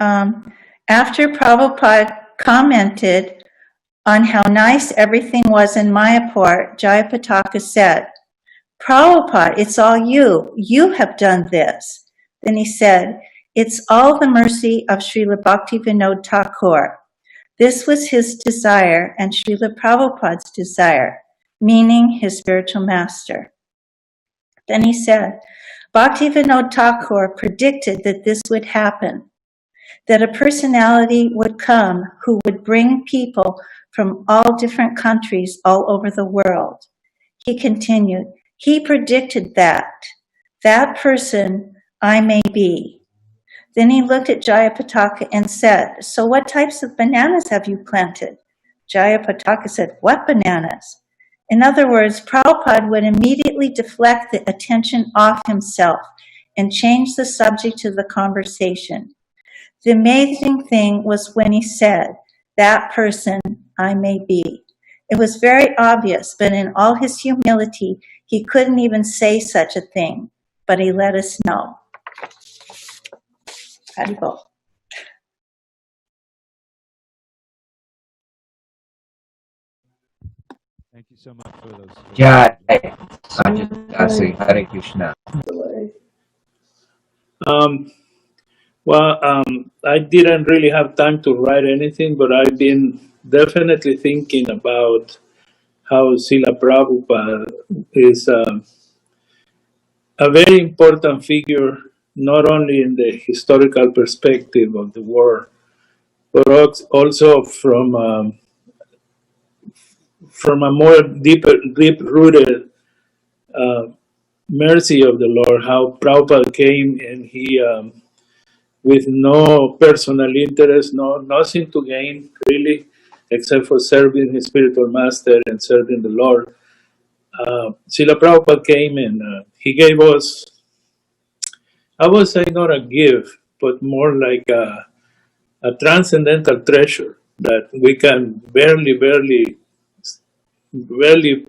After Prabhupada commented on how nice everything was in Mayapur, Jayapataka said, Prabhupada, it's all you. You have done this. Then he said, it's all the mercy of Srila Bhaktivinoda Thakur. This was his desire and Srila Prabhupada's desire, meaning his spiritual master. Then he said, Bhaktivinoda Thakur predicted that this would happen, that a personality would come who would bring people from all different countries all over the world. He continued, he predicted that person I may be. Then he looked at Jayapataka and said, "So what types of bananas have you planted?" Jayapataka said, "What bananas?" In other words, Prabhupada would immediately deflect the attention off himself and change the subject to the conversation. The amazing thing was when he said, "That person I may be." It was very obvious, but in all his humility, he couldn't even say such a thing, but he let us know. Haribol. Thank you so much for those. Jai Sajidasi, Hare Krishna. I didn't really have time to write anything, but I've been definitely thinking about how Srila Prabhupada is a very important figure, not only in the historical perspective of the world, but also from a more deep-rooted mercy of the Lord. How Prabhupada came and he, with no personal interest, nothing to gain really, except for serving his spiritual master and serving the Lord. Srila Prabhupada came and he gave us, I would say not a gift, but more like a transcendental treasure that we can barely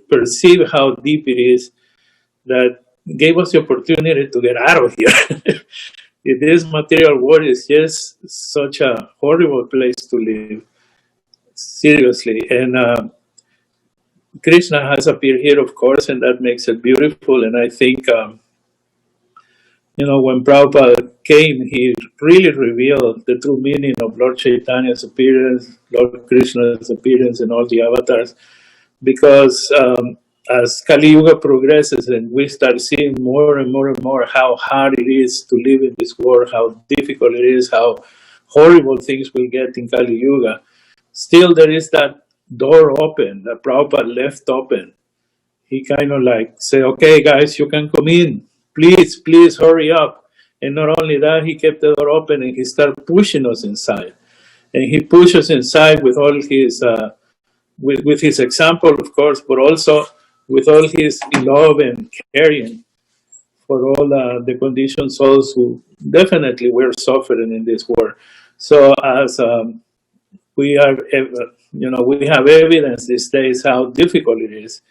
perceive how deep it is, that gave us the opportunity to get out of here. This material world is just such a horrible place to live, seriously. And Krishna has appeared here, of course, and that makes it beautiful. And I think, when Prabhupada came, he really revealed the true meaning of Lord Chaitanya's appearance, Lord Krishna's appearance, and all the avatars. Because as Kali Yuga progresses and we start seeing more and more how hard it is to live in this world, how difficult it is, how horrible things will get in Kali Yuga, still there is that door open that Prabhupada left open. He kind of like say, "Okay guys, you can come in. Please hurry up." And not only that, he kept the door open and he started pushing us inside. And he pushed us inside with all his with his example, of course, but also with all his love and caring for all the conditioned souls who definitely were suffering in this world. So as we are, we have evidence these days how difficult it is.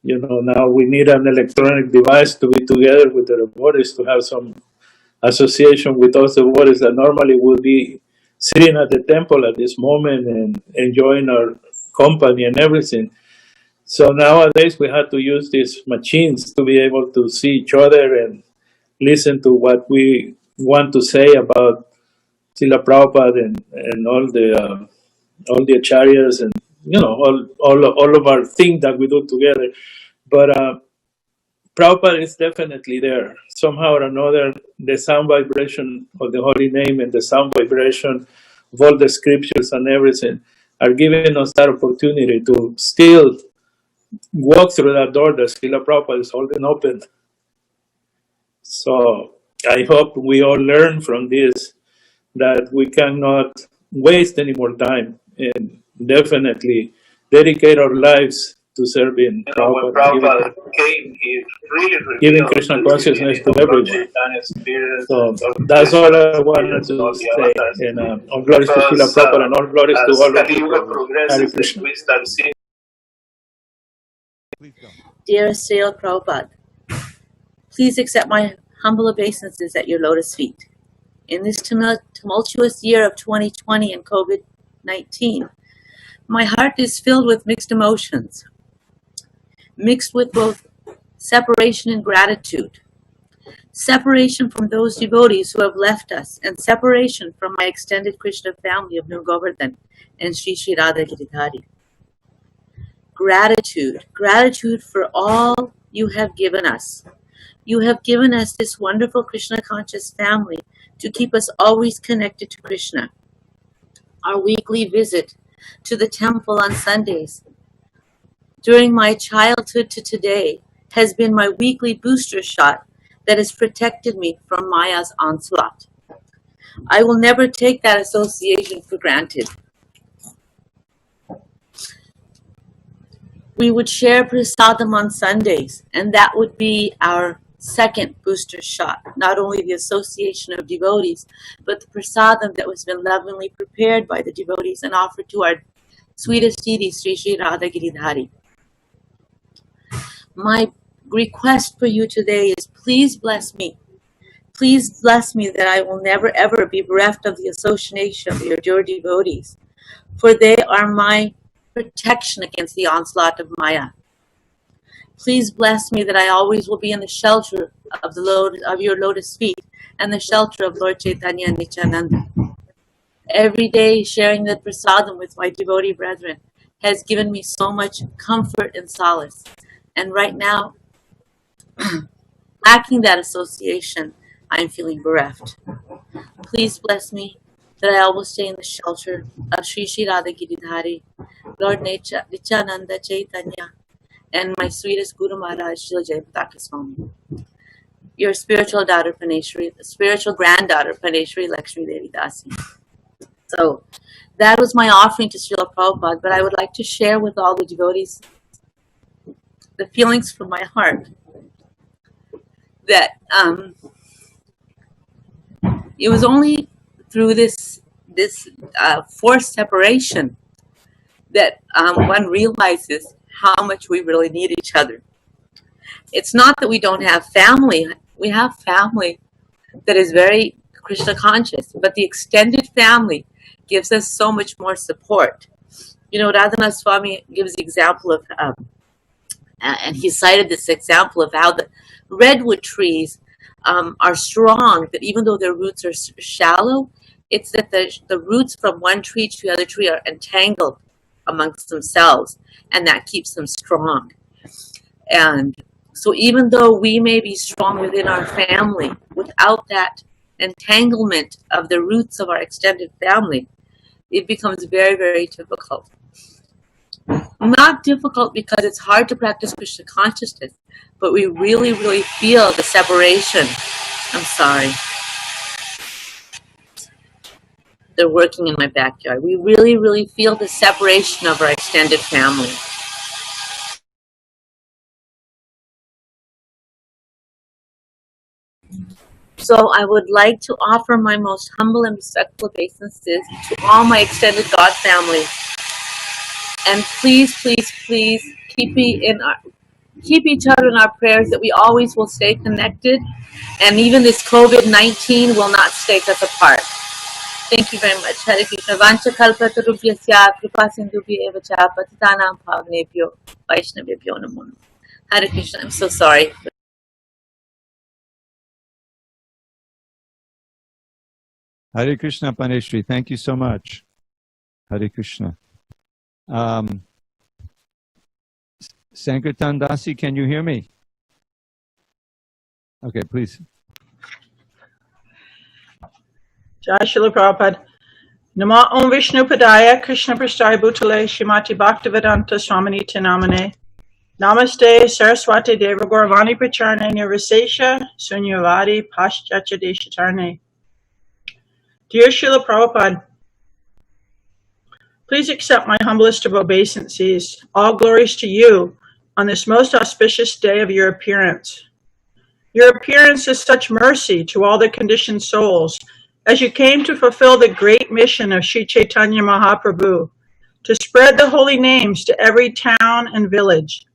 Now we need an electronic device to be together with the devotees, to have some association with those devotees that normally would be sitting at the temple at this moment and enjoying our company and everything. So nowadays we have to use these machines to be able to see each other and listen to what we want to say about Srila Prabhupada and all the acharyas and all of our things that we do together. But Prabhupada is definitely there. Somehow or another, the sound vibration of the holy name and the sound vibration of all the scriptures and everything are giving us that opportunity to still walk through that door that Srila Prabhupada is holding open. So I hope we all learn from this that we cannot waste any more time and definitely dedicate our lives to serving Prabhupada, giving Krishna consciousness to everyone. So that's all I wanted to say. And all glories to Srila Prabhupada and all glories to all of you. Hare Krishna. Dear Srila Prabhupada, please accept my humble obeisances at your lotus feet. In this tumultuous year of 2020 and COVID-19, my heart is filled with mixed emotions, mixed with both separation and gratitude. Separation from those devotees who have left us, and separation from my extended Krishna family of New Govardhan and Sri Sri Radha Giridhari. Gratitude for all you have given us. You have given us this wonderful Krishna conscious family to keep us always connected to Krishna. Our weekly visit to the temple on Sundays during my childhood to today has been my weekly booster shot that has protected me from Maya's onslaught. I will never take that association for granted. We would share prasadam on Sundays, and that would be our second booster shot. Not only the association of devotees, but the prasadam that was been lovingly prepared by the devotees and offered to our sweetest deity, Sri Sri Radha Giridhari. My request for you today is please bless me. Please bless me that I will never ever be bereft of the association of your dear devotees, for they are my protection against the onslaught of Maya. Please bless me that I always will be in the shelter of your lotus feet and the shelter of Lord Chaitanya and Nityananda. Every day sharing the prasadam with my devotee brethren has given me so much comfort and solace. And right now, lacking that association, I'm feeling bereft. Please bless me that I always stay in the shelter of Sri Sri Radha Giridhari, Lord Nityananda Chaitanya, and my sweetest Guru Maharaj, Srila Jayapataka Swami. Your spiritual daughter, Paneshwari, spiritual granddaughter, Paneshwari Lakshmi Devi Dasi. So that was my offering to Srila Prabhupada, but I would like to share with all the devotees the feelings from my heart that it was only through this forced separation that one realizes how much we really need each other. It's not that we don't have family. We have family that is very Krishna conscious, but the extended family gives us so much more support. You know, Radhanath Swami gives the example of, and he cited this example of how the redwood trees are strong, that even though their roots are shallow, it's that the roots from one tree to the other tree are entangled amongst themselves, and that keeps them strong. And so even though we may be strong within our family, without that entanglement of the roots of our extended family, it becomes very, very difficult. Not difficult because it's hard to practice Krishna consciousness, but we really, really feel the separation. I'm sorry. They're working in my backyard. We really, really feel the separation of our extended family. So I would like to offer my most humble and respectful obeisances to all my extended God family. And please, please, please keep each other in our prayers, that we always will stay connected, and even this COVID-19 will not stake us apart. Thank you very much. Hare Krishna. Vancha kalpatarubhyasya kripa sindhubhya eva cha patitanam pavanebhyo vaishnavebhyo namo namaha. Hare Krishna. I'm so sorry. Hare Krishna, Paneshri. Thank you so much. Hare Krishna. Sankirtan Dasi, can you hear me? Okay, please. Jai Srila Prabhupada. Nama Om Vishnu Padaya Krishna Prasthaya Bhutale Shrimati Bhaktivedanta Swaminiti Namane Namaste Saraswati Deva Gauravani Pracharne Nirvisesha Sunyavadi Paschatya Deshatarne. Dear Srila Prabhupada, please accept my humblest of obeisances. All glories to you on this most auspicious day of your appearance. Your appearance is such mercy to all the conditioned souls, as you came to fulfill the great mission of Sri Chaitanya Mahaprabhu, to spread the holy names to every town and village.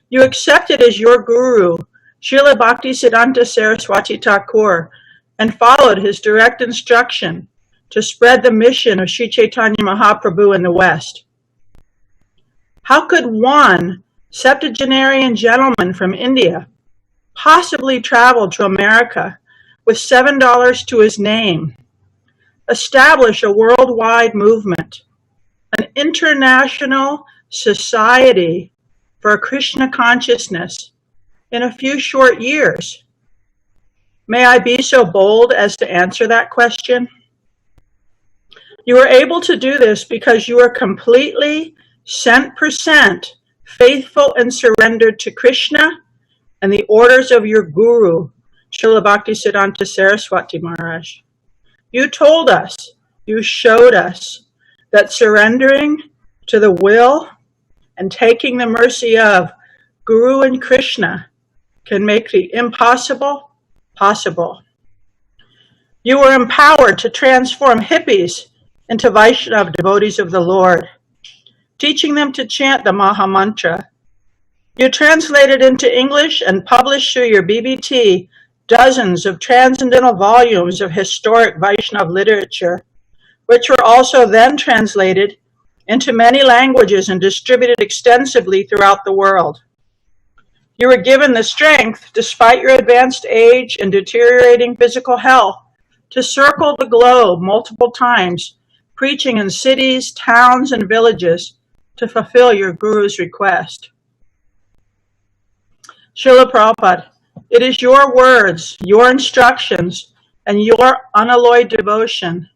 You accepted as your guru Srila Bhaktisiddhanta Saraswati Thakur and followed his direct instruction to spread the mission of Sri Chaitanya Mahaprabhu in the West. How could one septuagenarian gentleman from India possibly travel to America with $7 to his name, establish a worldwide movement, an international society for Krishna consciousness in a few short years? May I be so bold as to answer that question? You were able to do this because you are completely, 100% faithful and surrendered to Krishna and the orders of your guru, Srila Bhaktisiddhanta Saraswati Maharaj. You told us, you showed us that surrendering to the will and taking the mercy of Guru and Krishna can make the impossible possible. You were empowered to transform hippies into Vaishnava devotees of the Lord, teaching them to chant the Maha Mantra. You translated into English and published through your BBT dozens of transcendental volumes of historic Vaishnava literature, which were also then translated into many languages and distributed extensively throughout the world. You were given the strength, despite your advanced age and deteriorating physical health, to circle the globe multiple times, preaching in cities, towns, and villages to fulfill your Guru's request. Srila Prabhupada, it is your words, your instructions, and your unalloyed devotion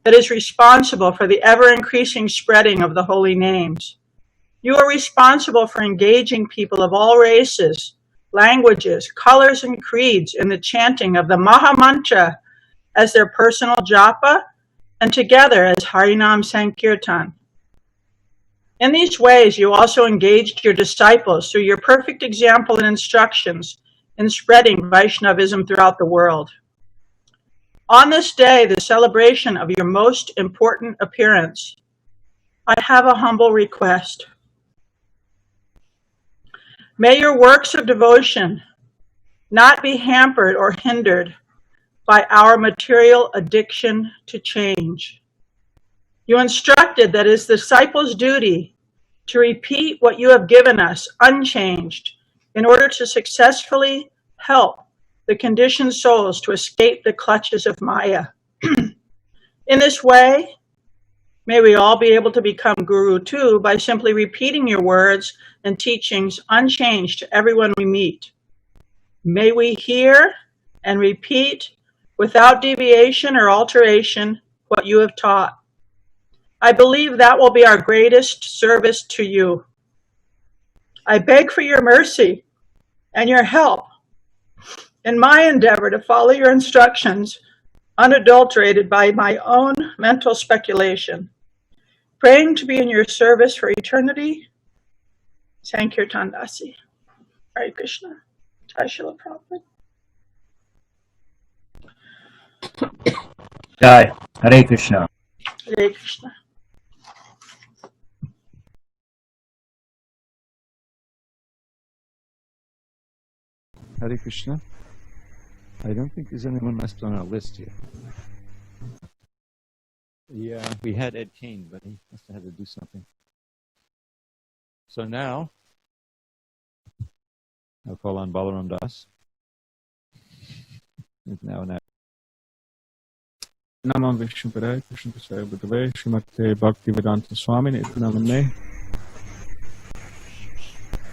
that is responsible for the ever-increasing spreading of the holy names. You are responsible for engaging people of all races, languages, colors, and creeds in the chanting of the Maha Mantra as their personal japa and together as Harinam Sankirtan. In these ways, you also engaged your disciples through your perfect example and instructions in spreading Vaishnavism throughout the world. On this day, the celebration of your most important appearance, I have a humble request. May your works of devotion not be hampered or hindered by our material addiction to change. You instructed that it is the disciples' duty to repeat what you have given us unchanged in order to successfully help the conditioned souls to escape the clutches of Maya. In this way, may we all be able to become Guru too by simply repeating your words and teachings unchanged to everyone we meet. May we hear and repeat without deviation or alteration what you have taught. I believe that will be our greatest service to you. I beg for your mercy and your help in my endeavor to follow your instructions unadulterated by my own mental speculation, praying to be in your service for eternity. Sankirtan Dasi. Hare Krishna. Jai Srila Prabhupada. Jai. Hare Krishna. Hare Krishna. Hare Krishna. I don't think there's anyone left on our list here. Yeah, we had Ed Kane, but he must have had to do something. So now, I'll call on Balaram Das. Now, Namam Vishnu Padaya, Krishna Prasaya Bhagave, Srimate Bhaktivedanta Swami, Nityanamane.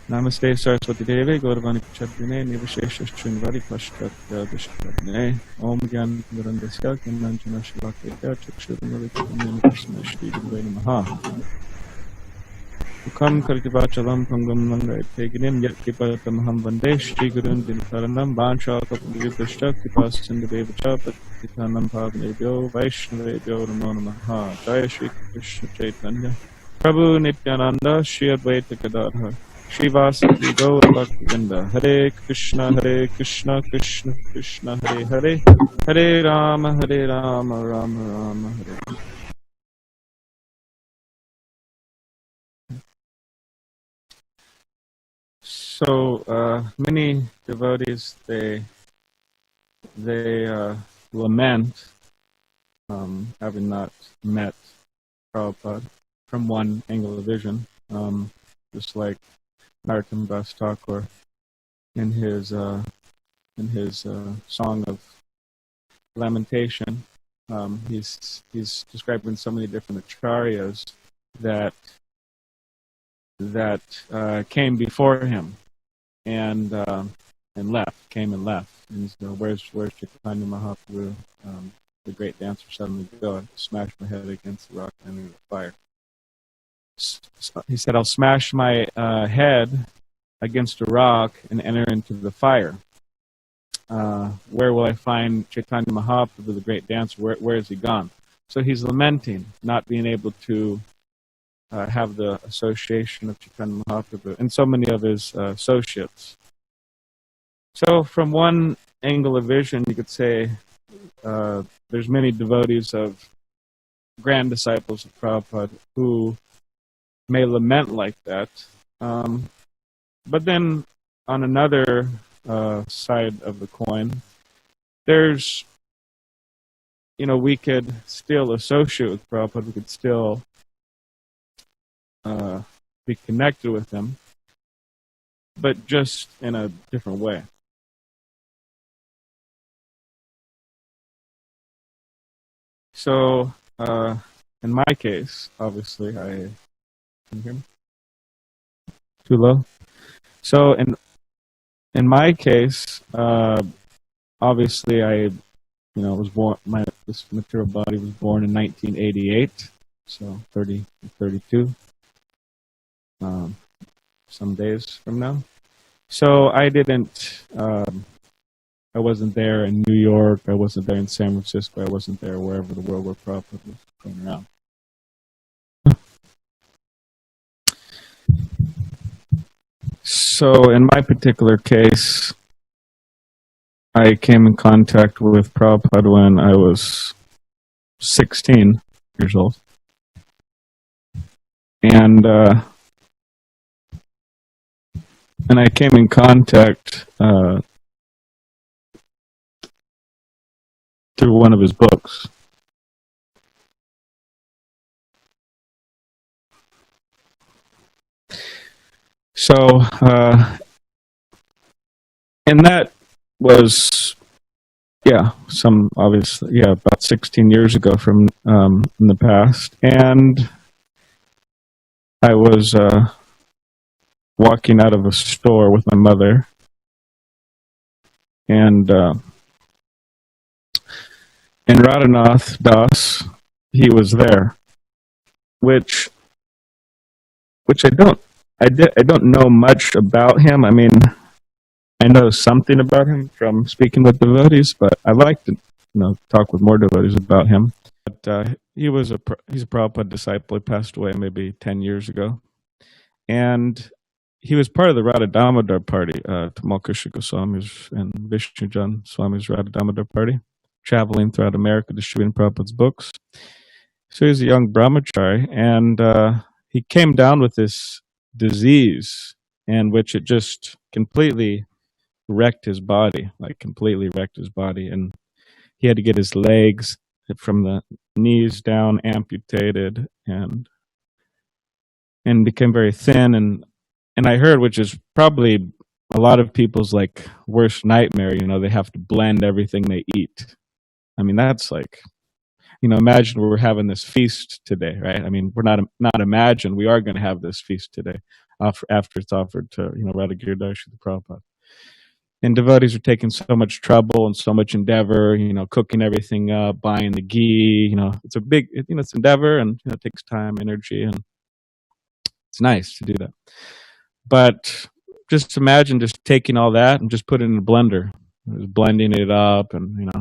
Namaste Saraswati Devi, Gauravani Pachadvine, Nivashesha Srinvari Pashtatya Vishkadne, Om Gyan Murandasya, Kinanjana Shivakya, Chakshurunavitya, Krishna Shri Guru Namaha. Ukam Kartivachalam Pangam Langa Teginim, Yatkipatam Ham Vande, Shri Gurun Dinkaranam, Bansha Kapurivishta, Kipas Sindhavevacha, Patitanam Pavnebhyo, Vaishnavebhyo Namo Namaha. Jaya Shri Krishna Chaitanya, Prabhu Nityananda, Shri Advaita Gadadhar. Shri Vyasa Bhaktivinoda. Hare Krishna, Krishna Krishna, Hare Hare, Hare Rama, Rama Rama, Hare. So many devotees they lament having not met Prabhupada from one angle of vision, just like Narottam Das Thakur in his song of lamentation. He's describing so many different acharyas that came before him and came and left. And so where's Chaitanya Mahaprabhu, the great dancer, suddenly go? I smashed my head against the rock and into the fire. He said, I'll smash my head against a rock and enter into the fire. where will I find Chaitanya Mahaprabhu, the great dancer? Where has he gone? So he's lamenting not being able to have the association of Chaitanya Mahaprabhu and so many of his associates. So from one angle of vision, you could say there's many devotees of grand disciples of Prabhupada who may lament like that. But then on another side of the coin, there's, we could still associate with Prabhupada, we could still be connected with him, but just in a different way. So, in my case, obviously, can you hear me? Too low? So, in my case, obviously, I was born. This material body was born in 1988, so 32, some days from now. So I didn't. I wasn't there in New York. I wasn't there in San Francisco. I wasn't there wherever the world where Prabhupada was going around. So in my particular case, I came in contact with Prabhupada when I was 16 years old. And I came in contact through one of his books. So, and that was, about 16 years ago from in the past. And I was walking out of a store with my mother, and Radhanath Das, he was there, which I don't know much about him. I mean, I know something about him from speaking with devotees, but I'd like to talk with more devotees about him. But he's a Prabhupada disciple. He passed away maybe 10 years ago, and he was part of the Radha Damodar party, Tamal Krishna Goswami's and Vishnujan Swami's Radha Damodar party, traveling throughout America distributing Prabhupada's books. So he's a young brahmachari, and he came down with this disease, and which it just completely wrecked his body, and he had to get his legs from the knees down amputated, and became very thin, and I heard, which is probably a lot of people's worst nightmare, they have to blend everything they eat. I mean, that's imagine we're having this feast today, right? I mean, we're not imagine, we are going to have this feast today after it's offered to, Radha Girdashi, the Prabhupada. And devotees are taking so much trouble and so much endeavor, cooking everything up, buying the ghee, it's a big, it's endeavor, and it takes time, energy, and it's nice to do that. But just imagine just taking all that and just putting it in a blender, just blending it up, and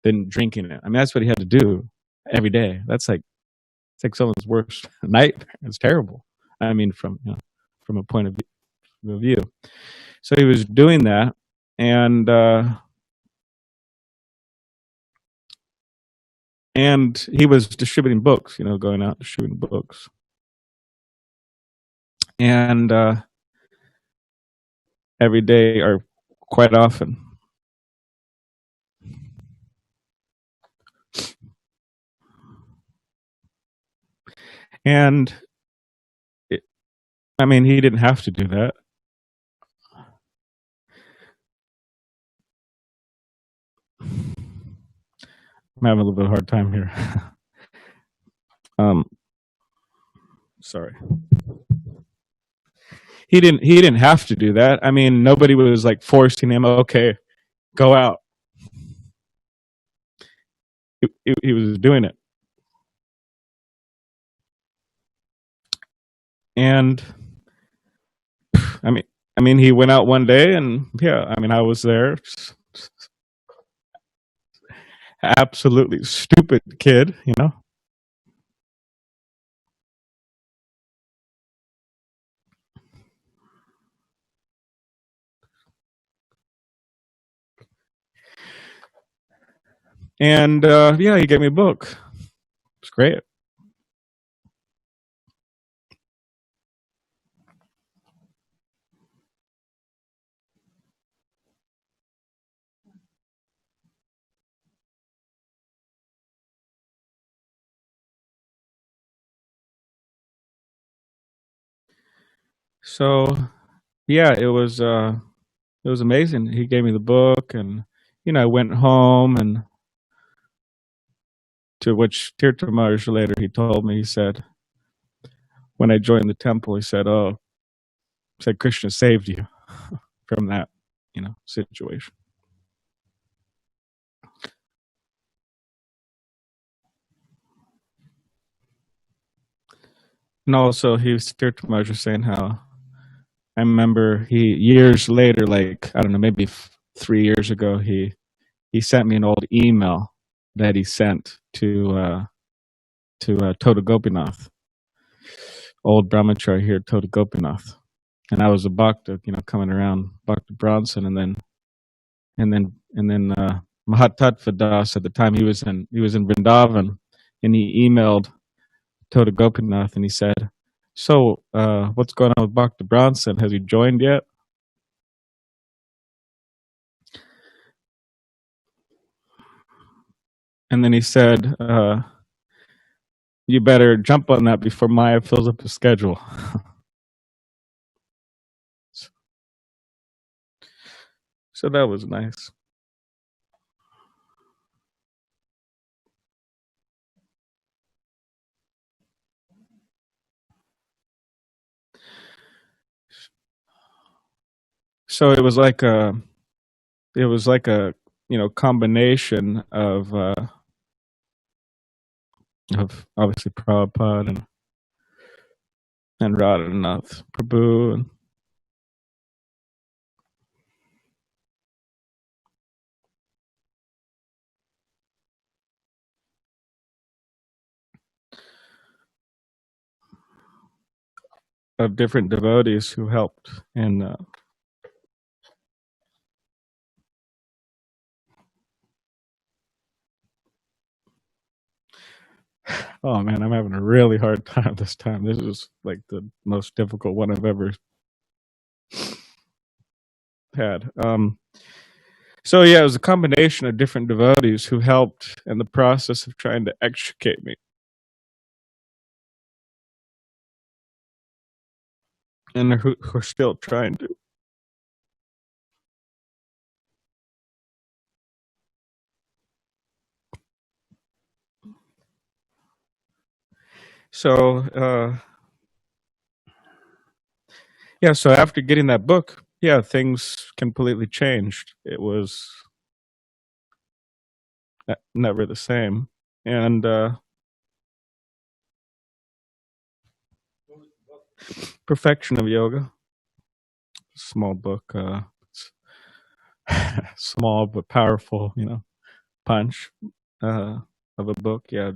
then drinking it. I mean, that's what he had to do every day. It's like someone's worst nightmare. It's terrible. I mean, from a point of view. So he was doing that, and he was distributing books. Going out distributing books, and every day, or quite often. And he didn't have to do that. I'm having a little bit of a hard time here. Sorry. He didn't have to do that. I mean, nobody was forcing him, okay, go out. He was doing it. And I mean, he went out one day, and I was there. absolutely stupid kid, you know. And yeah, he gave me a book. It's great. So yeah, it was amazing. He gave me the book, and you know, I went home, and to which Tirtha Maharaj later he told me, he said, when I joined the temple, he said, "Oh, he said Krishna saved you from that, you know, situation." And also, he was Tirtha Maharaj was saying how I remember he years later, like I don't know, maybe 3 years ago, he sent me an old email that he sent to Tota Gopinath, old brahmachari here, Tota Gopinath, and I was a bhakta, you know, coming around Bhakta Bronson, and then Mahatattva Das at the time he was in Vrindavan, and he emailed Tota Gopinath and he said, "So, what's going on with Bhakta Bronson? Has he joined yet?" And then he said, "You better jump on that before Maya fills up his schedule." So that was nice. So it was like a you know, combination of obviously Prabhupada and Radhanath Prabhu, and of different devotees who helped. And oh man, I'm having a really hard time this time. This is like the most difficult one I've ever had. So yeah, it was a combination of different devotees who helped in the process of trying to extricate me, and who are still trying to. So yeah, so after getting that book, yeah, things completely changed. It was never the same. And Perfection of Yoga, small book, it's small but powerful, you know, punch of a book. Yeah.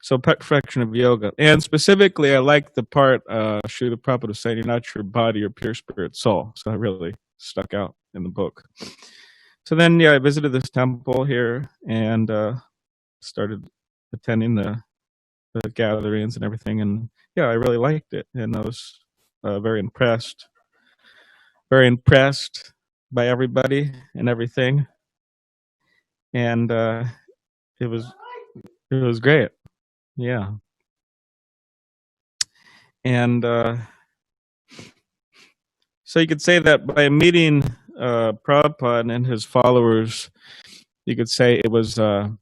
So Perfection of Yoga, and specifically, I like the part Srila Prabhupada was saying, "You're not your body, your pure spirit soul." So that really stuck out in the book. So then, yeah, I visited this temple here and started attending the gatherings and everything, and yeah, I really liked it, and I was very impressed by everybody and everything, and it was great. Yeah. And so you could say that by meeting Prabhupada and his followers, you could say it was an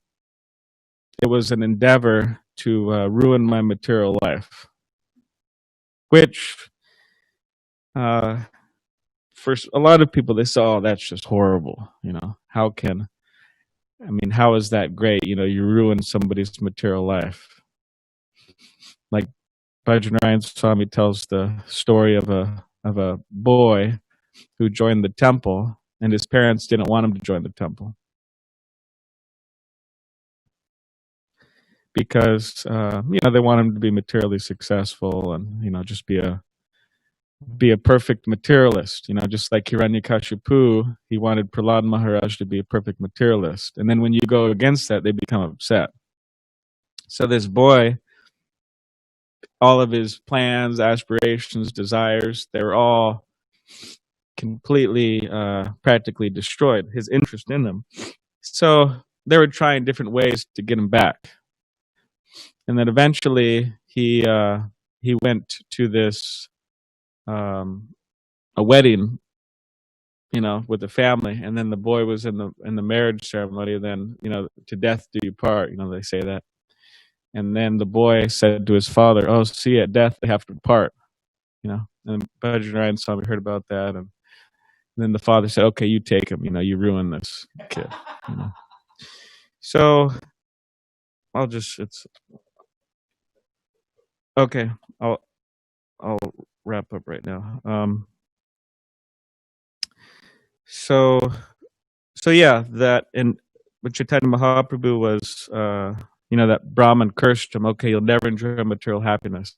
endeavor to ruin my material life, which for a lot of people, they say, "Oh, that's just horrible." You know, how is that great? You know, you ruin somebody's material life. Like Bhajan Swami tells the story of a boy who joined the temple, and his parents didn't want him to join the temple. because they want him to be materially successful and just be a perfect materialist. Just like Hiranyakashipu, he wanted Prahlad Maharaj to be a perfect materialist, and then when you go against that, they become upset. So this boy, all of his plans, aspirations, desires, they're all completely practically destroyed, his interest in them. So they were trying different ways to get him back. And then eventually he went to this a wedding, with the family, and then the boy was in the marriage ceremony, and then to death do you part, they say that. And then the boy said to his father, "Oh, see, at death they have to part." And Bhajan Swami heard about that, and then the father said, "Okay, you take him. You ruin this kid." So it's okay. I'll wrap up right now. So yeah, that when Chaitanya Mahaprabhu was that Brahman cursed him. Okay, you'll never enjoy material happiness.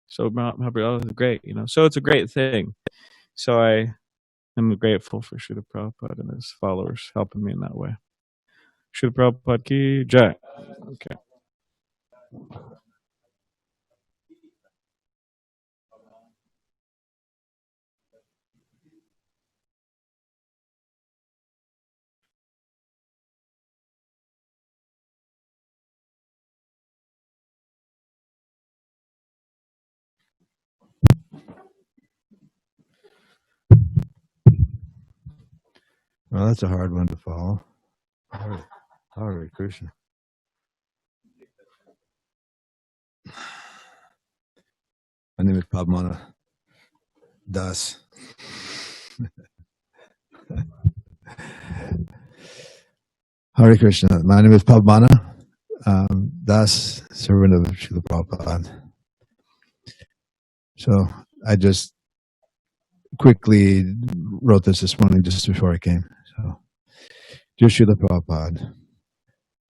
So Mahaprabhu, oh, great, So it's a great thing. So I am grateful for Srila Prabhupada and his followers helping me in that way. Srila Prabhupada ki jai. Okay. Well, that's a hard one to follow. Hare Krishna. My name is Padmana Das. Hare Krishna. My name is Padmana Das, servant of Srila Prabhupada. So I just quickly wrote this morning just before I came. So, dear Srila Prabhupada,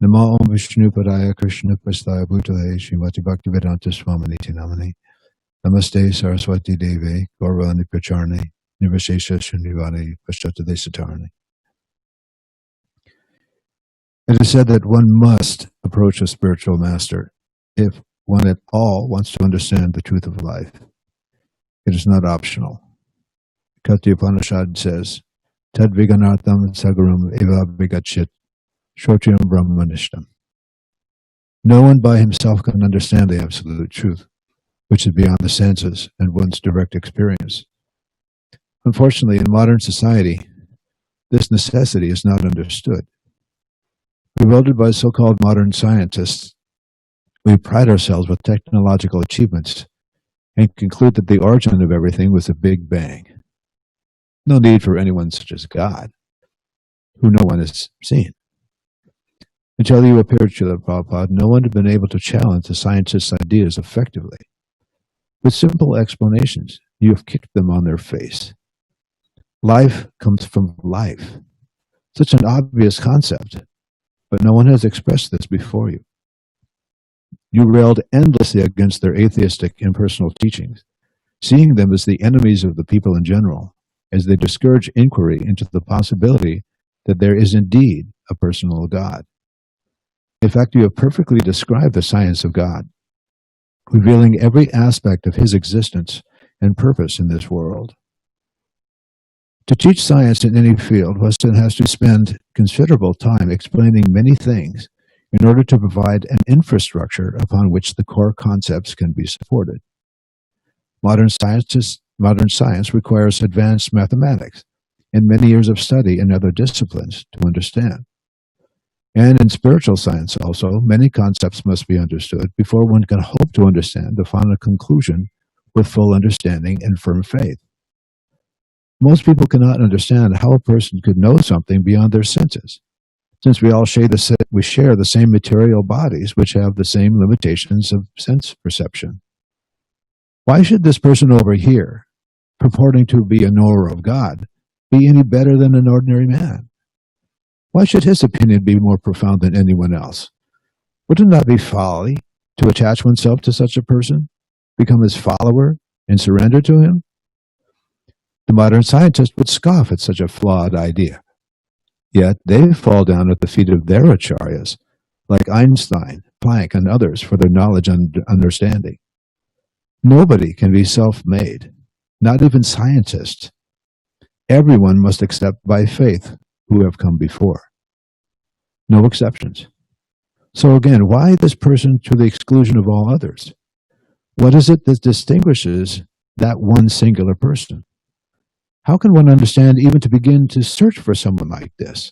Namo Om Vishnu Padaya Krishna Prastaya Bhutale Srimati Bhaktivedanta Swaminiti Namani Namaste Saraswati Deve Gaurvani Pracharne Nirvashesha Shrivani Paschatade Satarne. It is said that one must approach a spiritual master if one at all wants to understand the truth of life. It is not optional. Katya Upanishad says, Tad Viganartham Sagaram Eva Vigachit Shrotriam Brahmanishtam. No one by himself can understand the absolute truth, which is beyond the senses and one's direct experience. Unfortunately, in modern society, this necessity is not understood. Bewildered by so-called modern scientists, we pride ourselves with technological achievements and conclude that the origin of everything was a Big Bang. No need for anyone such as God, who no one has seen. Until you appeared, Srila Prabhupada, no one had been able to challenge the scientists' ideas effectively. With simple explanations, you have kicked them on their face. Life comes from life. Such an obvious concept, but no one has expressed this before you. You railed endlessly against their atheistic impersonal teachings, seeing them as the enemies of the people in general, as they discourage inquiry into the possibility that there is indeed a personal God. In fact, you have perfectly described the science of God, revealing every aspect of his existence and purpose in this world. To teach science in any field, one has to spend considerable time explaining many things in order to provide an infrastructure upon which the core concepts can be supported. Modern science requires advanced mathematics and many years of study in other disciplines to understand. And in spiritual science also, many concepts must be understood before one can hope to understand the final conclusion with full understanding and firm faith. Most people cannot understand how a person could know something beyond their senses, since we all share the same material bodies which have the same limitations of sense perception. Why should this person over here, purporting to be a knower of God, be any better than an ordinary man? Why should his opinion be more profound than anyone else? Would it not be folly to attach oneself to such a person, become his follower, and surrender to him? The modern scientist would scoff at such a flawed idea. Yet they fall down at the feet of their acharyas, like Einstein, Planck, and others, for their knowledge and understanding. Nobody can be self-made, not even scientists. Everyone must accept by faith who have come before. No exceptions. So again, why this person to the exclusion of all others? What is it that distinguishes that one singular person? How can one understand even to begin to search for someone like this?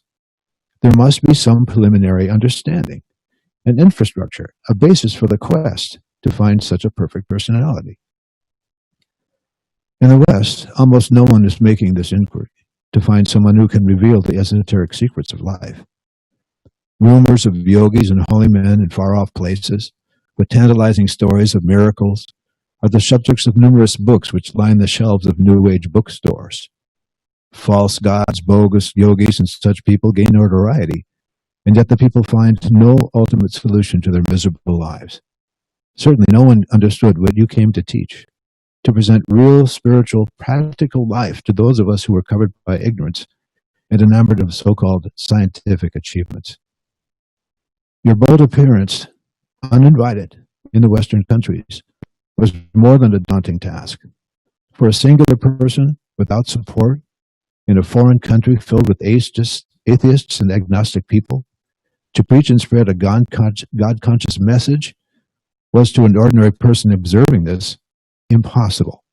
There must be some preliminary understanding, an infrastructure, a basis for the quest to find such a perfect personality. In the West, almost no one is making this inquiry to find someone who can reveal the esoteric secrets of life. Rumors of yogis and holy men in far-off places, with tantalizing stories of miracles, are the subjects of numerous books which line the shelves of New Age bookstores. False gods, bogus yogis, and such people gain notoriety, and yet the people find no ultimate solution to their miserable lives. Certainly no one understood what you came to teach, to present real, spiritual, practical life to those of us who were covered by ignorance and enamored of so-called scientific achievements. Your bold appearance, uninvited, in the Western countries was more than a daunting task. For a singular person without support in a foreign country filled with atheists and agnostic people, to preach and spread a God-conscious message was, to an ordinary person observing this, impossible.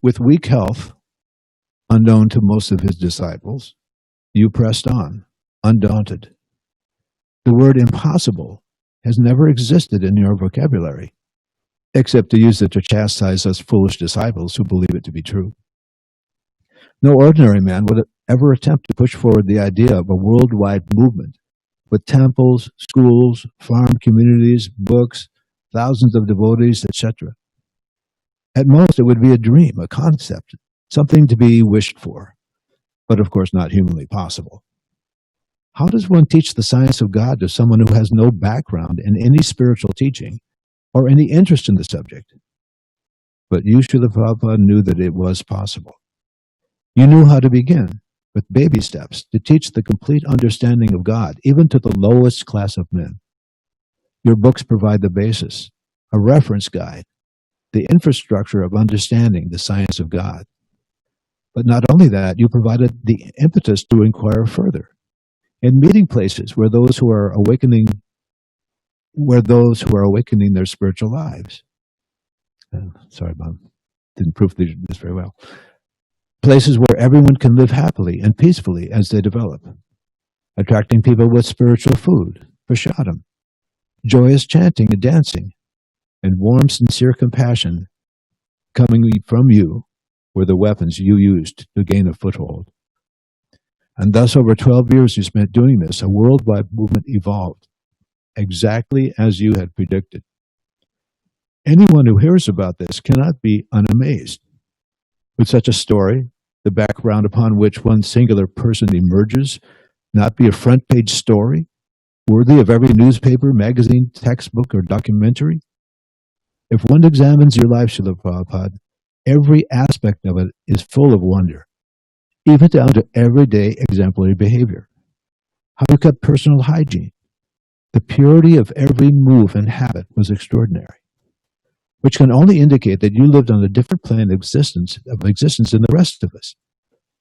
With weak health, unknown to most of his disciples, you pressed on, undaunted. The word impossible has never existed in your vocabulary, except to use it to chastise us foolish disciples who believe it to be true. No ordinary man would ever attempt to push forward the idea of a worldwide movement with temples, schools, farm communities, books, thousands of devotees, etc. At most, it would be a dream, a concept, something to be wished for, but of course not humanly possible. How does one teach the science of God to someone who has no background in any spiritual teaching or any interest in the subject? But you, Srila Prabhupada, knew that it was possible. You knew how to begin, with baby steps, to teach the complete understanding of God, even to the lowest class of men. Your books provide the basis, a reference guide, the infrastructure of understanding the science of God. But not only that, you provided the impetus to inquire further. In meeting places where those who are awakening their spiritual lives. Sorry, Mom, didn't proof this very well. Places where everyone can live happily and peacefully as they develop. Attracting people with spiritual food, prasadam, joyous chanting and dancing, and warm, sincere compassion coming from you were the weapons you used to gain a foothold. And thus, over 12 years you spent doing this, a worldwide movement evolved, exactly as you had predicted. Anyone who hears about this cannot be unamazed. Would such a story, the background upon which one singular person emerges, not be a front-page story, worthy of every newspaper, magazine, textbook, or documentary? If one examines your life, Srila Prabhupada, every aspect of it is full of wonder, even down to everyday exemplary behavior. How you kept personal hygiene. The purity of every move and habit was extraordinary, which can only indicate that you lived on a different plane of existence than the rest of us.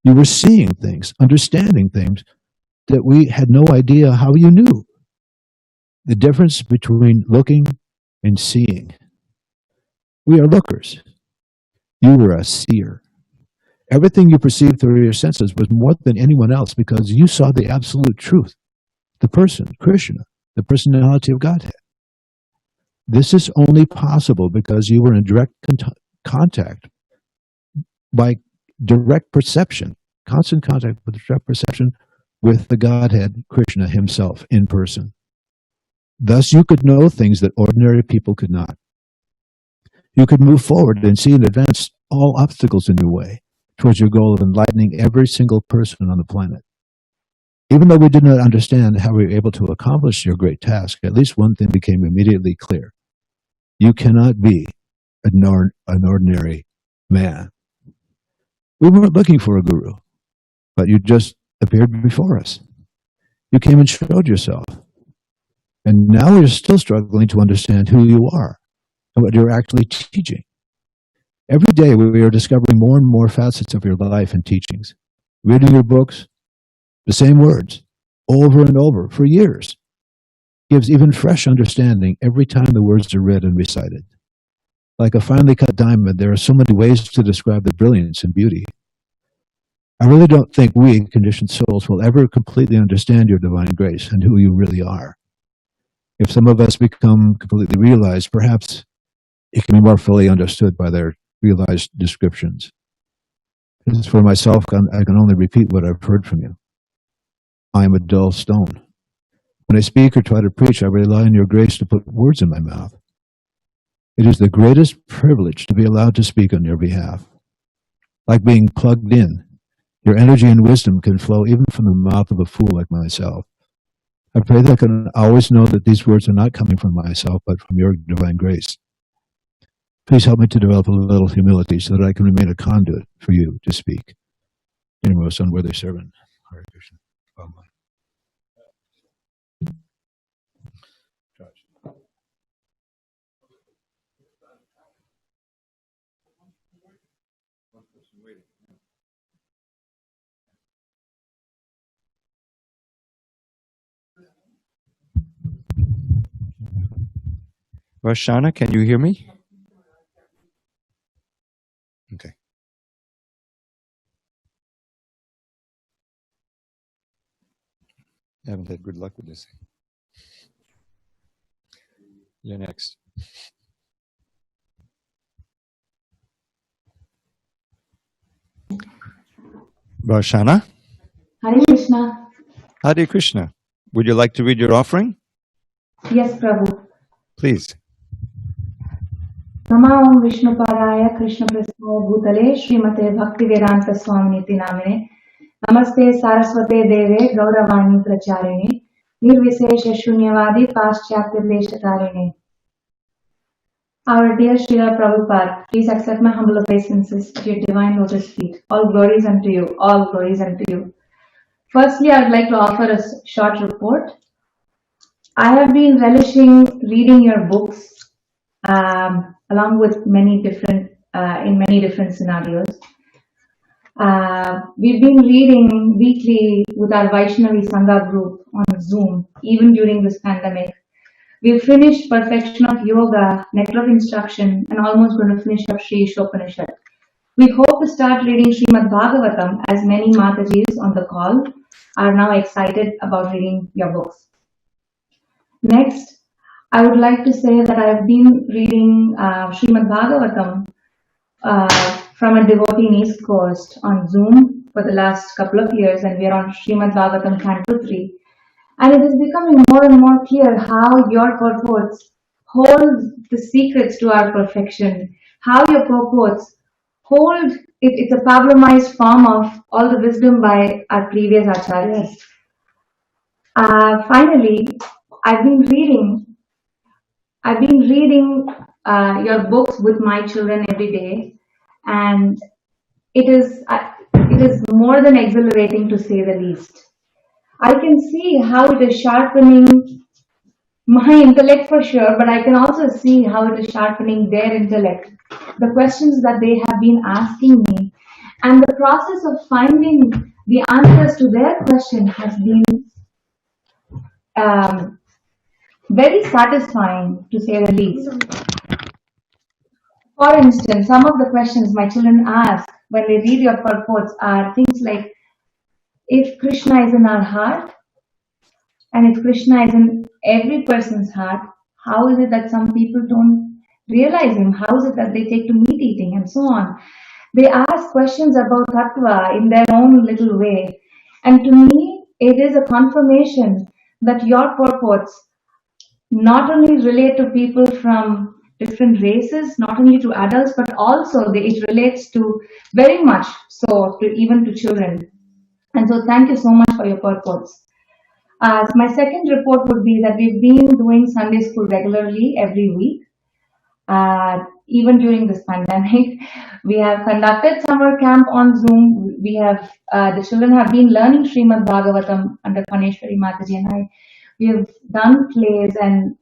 You were seeing things, understanding things that we had no idea how you knew. The difference between looking and seeing. We are lookers. You were a seer. Everything you perceived through your senses was more than anyone else because you saw the absolute truth, the person, Krishna, the personality of Godhead. This is only possible because you were in direct contact by direct perception, constant contact with direct perception with the Godhead, Krishna himself in person. Thus you could know things that ordinary people could not. you could move forward and see in advance all obstacles in your way towards your goal of enlightening every single person on the planet. Even though we did not understand how we were able to accomplish your great task, at least one thing became immediately clear. You cannot be an ordinary man. We weren't looking for a guru, but you just appeared before us. You came and showed yourself. And now we're still struggling to understand who you are and what you're actually teaching. Every day we are discovering more and more facets of your life and teachings. Reading your books, the same words, over and over for years, gives even fresh understanding every time the words are read and recited. Like a finely cut diamond, there are so many ways to describe the brilliance and beauty. I really don't think we, conditioned souls, will ever completely understand your divine grace and who you really are. If some of us become completely realized, perhaps it can be more fully understood by their realized descriptions. As for myself, I can only repeat what I've heard from you. I am a dull stone. When I speak or try to preach, I rely on your grace to put words in my mouth. It is the greatest privilege to be allowed to speak on your behalf. Like being plugged in, your energy and wisdom can flow even from the mouth of a fool like myself. I pray that I can always know that these words are not coming from myself, but from your divine grace. Please help me to develop a little humility so that I can remain a conduit for you to speak. In your most unworthy servant. Hare Krishna. Amen. Roshana, can you hear me? Okay. I haven't had good luck with this. You're next. Roshana? Hare Krishna. Hare Krishna. Would you like to read your offering? Yes, Prabhu. Please. Namo Vishnupadaya Krishna Prasthaya Bhutale Srimate Bhaktivedanta Swaminiti Namine Namaste Saraswate Deve Gauravani Pracharine Nirvisesha Shunyavadi Paschatya Deshatarine. Our dear Srila Prabhupada, please accept my humble obeisances at your divine lotus feet. All glories unto you, all glories unto you. Firstly, I would like to offer a short report. I have been relishing reading your books along with many different, in many different scenarios. We've been reading weekly with our Vaishnavi Sangha group on Zoom, even during this pandemic. We've finished Perfection of Yoga, Nectar of Instruction, and almost going to finish up Sri Ishopanishad. We hope to start reading Srimad Bhagavatam, as many Matajis on the call are now excited about reading your books. Next, I would like to say that I've been reading Srimad Bhagavatam from a devotee in East Coast on Zoom for the last couple of years, and we are on Srimad Bhagavatam Canto 3. And it is becoming more and more clear how your purports hold the secrets to our perfection, how your purports hold, it's a Pavlomized form of all the wisdom by our previous acharyas. Finally, I've been reading your books with my children every day, and it is more than exhilarating, to say the least. I can see how it is sharpening my intellect for sure, but I can also see how it is sharpening their intellect. The questions that they have been asking me, and the process of finding the answers to their question has been very satisfying, to say the least. For instance, some of the questions my children ask when they read your purports are things like, if Krishna is in our heart, and if Krishna is in every person's heart, how is it that some people don't realize him? How is it that they take to meat eating, and so on? They ask questions about Tattva in their own little way. And to me, it is a confirmation that your purports not only relate to people from different races, not only to adults, but also it relates to very much so to even to children. And so thank you so much for your purpose. My second report would be that we've been doing Sunday school regularly every week. Even during this pandemic, we have conducted summer camp on Zoom. We have the children have been learning Srimad Bhagavatam under Kaneshwari Mataji and I. We have done plays, and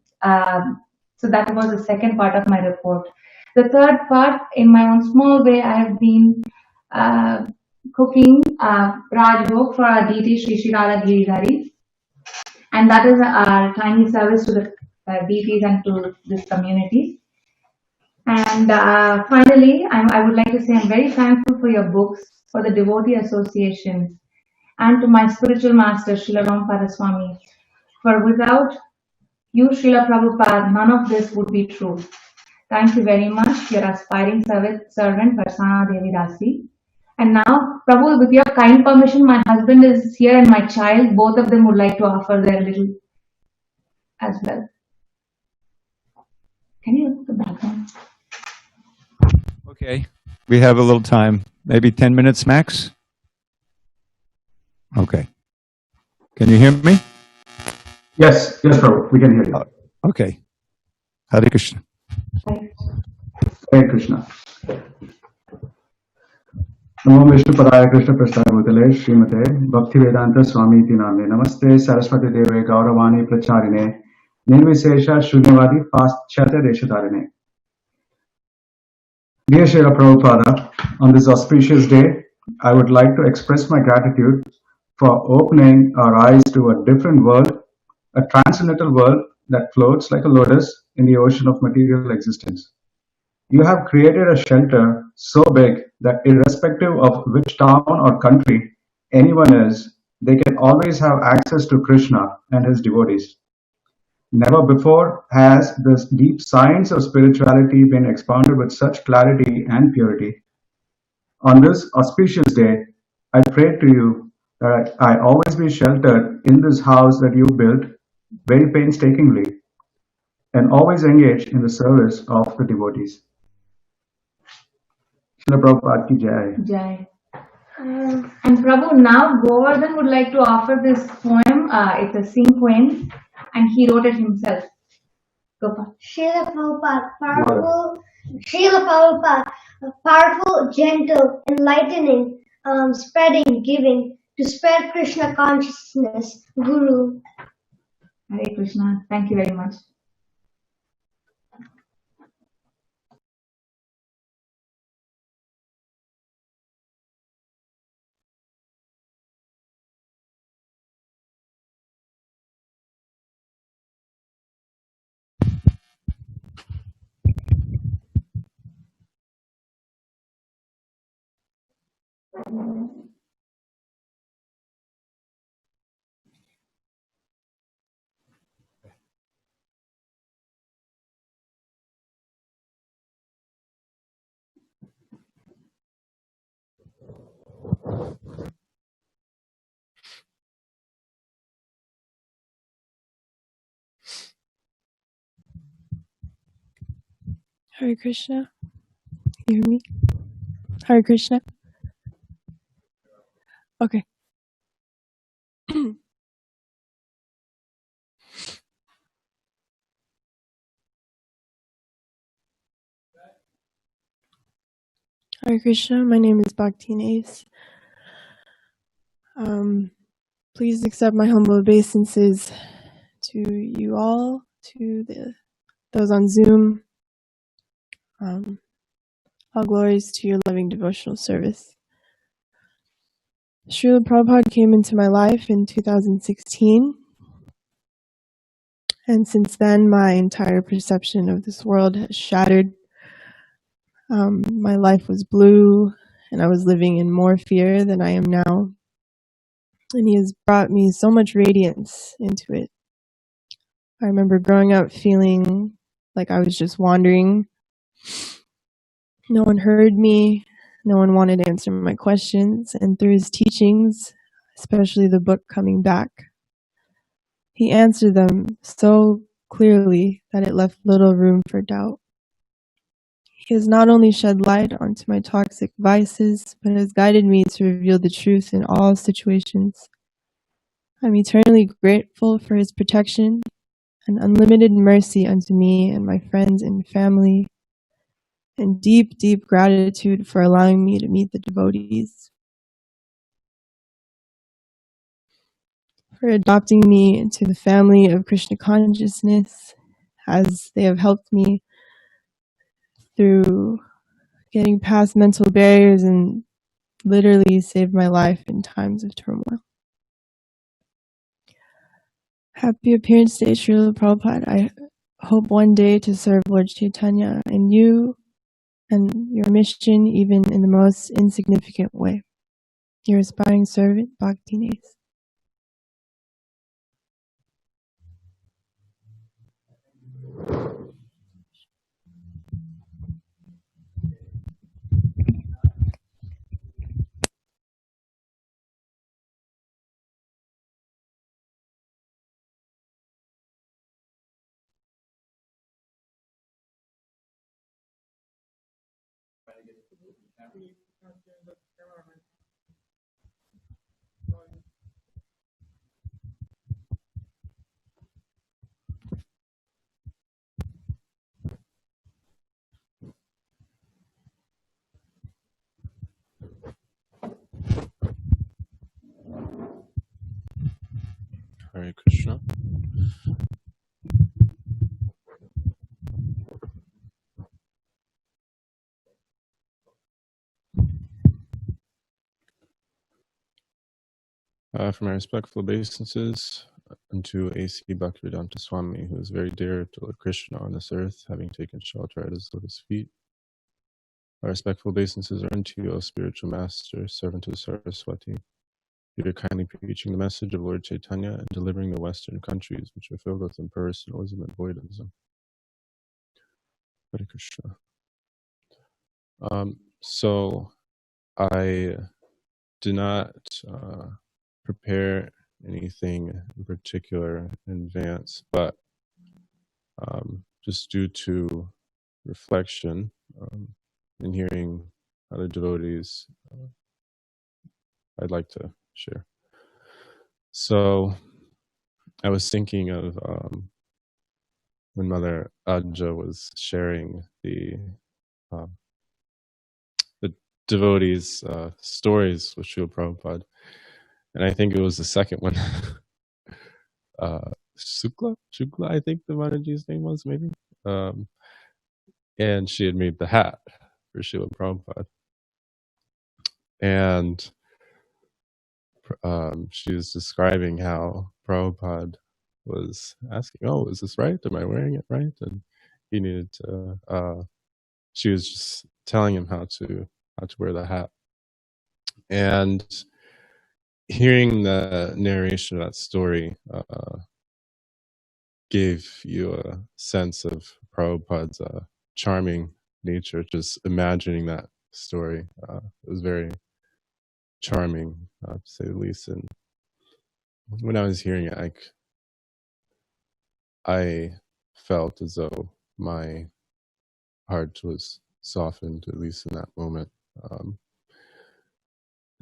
so that was the second part of my report. The third part, in my own small way, I have been cooking Rajbhog for our deity Sri Sri Radha Giridhari, and that is our tiny service to the deities and to this community. And finally, I would like to say I'm very thankful for your books, for the Devotee Association, and to my spiritual master, Srila Prabhupada Swami. For without you, Srila Prabhupada, none of this would be true. Thank you very much, your aspiring servant, Varsana Devi Dasi. And now, Prabhu, with your kind permission, my husband is here and my child, both of them would like to offer their little as well. Can you look at the background? Okay, we have a little time, maybe 10 minutes max. Okay. Can you hear me? Yes, Prabhu, we can hear you. Okay. Hare Krishna. Hare Krishna. Namo Vishnu Padaya Krishna Prasthaya Bhutale Srimate Bhaktivedanta Swami Iti Name Namaste Saraswati Deve Gauravani Pracharine Nirvisesha Shunyavadi Paschatya Deshatarine. Dear Srila Prabhupada, on this auspicious day, I would like to express my gratitude for opening our eyes to a different world, a transcendental world that floats like a lotus in the ocean of material existence. You have created a shelter so big that irrespective of which town or country anyone is, they can always have access to Krishna and his devotees. Never before has this deep science of spirituality been expounded with such clarity and purity. On this auspicious day, I pray to you that I always be sheltered in this house that you built very painstakingly and always engage in the service of the devotees. Srila Prabhupada ki jai. Jai. And Prabhu, now Govardhan would like to offer this poem. It's a sing poem, and he wrote it himself. Gopal. Srila Prabhupada, powerful, gentle, enlightening, spreading, giving, to spread Krishna consciousness, Guru. Hare Krishna. Thank you very much. Hare Krishna. You hear me? Hare Krishna. Okay. Hare Krishna. My name is Bhakti-Nace. Please accept my humble obeisances to you all, to those on Zoom. All glories to your loving devotional service. Srila Prabhupada came into my life in 2016, and since then my entire perception of this world has shattered. My life was blue, and I was living in more fear than I am now, and he has brought me so much radiance into it. I remember growing up feeling like I was just wandering. No one heard me. No one wanted to answer my questions. And through his teachings, especially the book Coming Back, he answered them so clearly that it left little room for doubt. He has not only shed light onto my toxic vices, but has guided me to reveal the truth in all situations. I'm eternally grateful for his protection and unlimited mercy unto me and my friends and family, and deep, deep gratitude for allowing me to meet the devotees, for adopting me into the family of Krishna consciousness, as they have helped me through getting past mental barriers and literally saved my life in times of turmoil. Happy Appearance Day, Srila Prabhupada. I hope one day to serve Lord Chaitanya and you and your mission even in the most insignificant way. Your aspiring servant, Bhakti Nace. Hare Krishna. For my respectful obeisances unto A.C. Bhaktivedanta Swami, who is very dear to Lord Krishna on this earth, having taken shelter at his lotus feet. My respectful obeisances are unto you, O spiritual master, servant of Saraswati. You are kindly preaching the message of Lord Chaitanya and delivering the Western countries which are filled with impersonalism and voidism. Hare Krishna. So I did not prepare anything in particular in advance, but just due to reflection and hearing other devotees, I'd like to share. So I was thinking of when Mother Aja was sharing the devotees' stories with Srila Prabhupada, and I think it was the second one. Shukla, I think the Mataji's name was, maybe. And she had made the hat for Srila Prabhupada. And she was describing how Prabhupada was asking, oh, is this right? Am I wearing it right? And he needed to, she was just telling him how to wear the hat. And hearing the narration of that story gave you a sense of Prabhupada's charming nature. Just imagining that story, it was very charming, to say the least. And when I was hearing it, I felt as though my heart was softened, at least in that moment.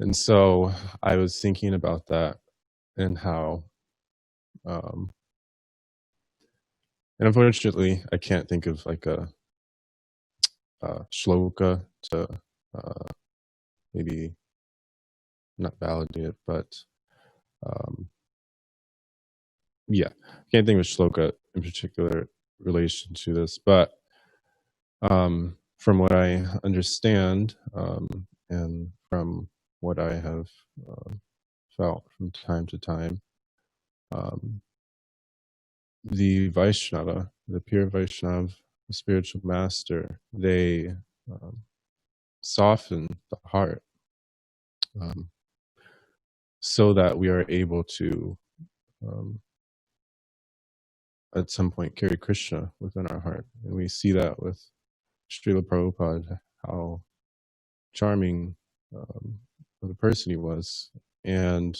And so I was thinking about that and how, and unfortunately, I can't think of like a shloka to maybe not validate it, but yeah, can't think of a shloka in particular relation to this, but from what I understand and from what I have felt from time to time, the Vaishnava, the pure Vaishnava, the spiritual master, they soften the heart so that we are able to at some point carry Krishna within our heart. And we see that with Srila Prabhupada, how charming of a person he was. And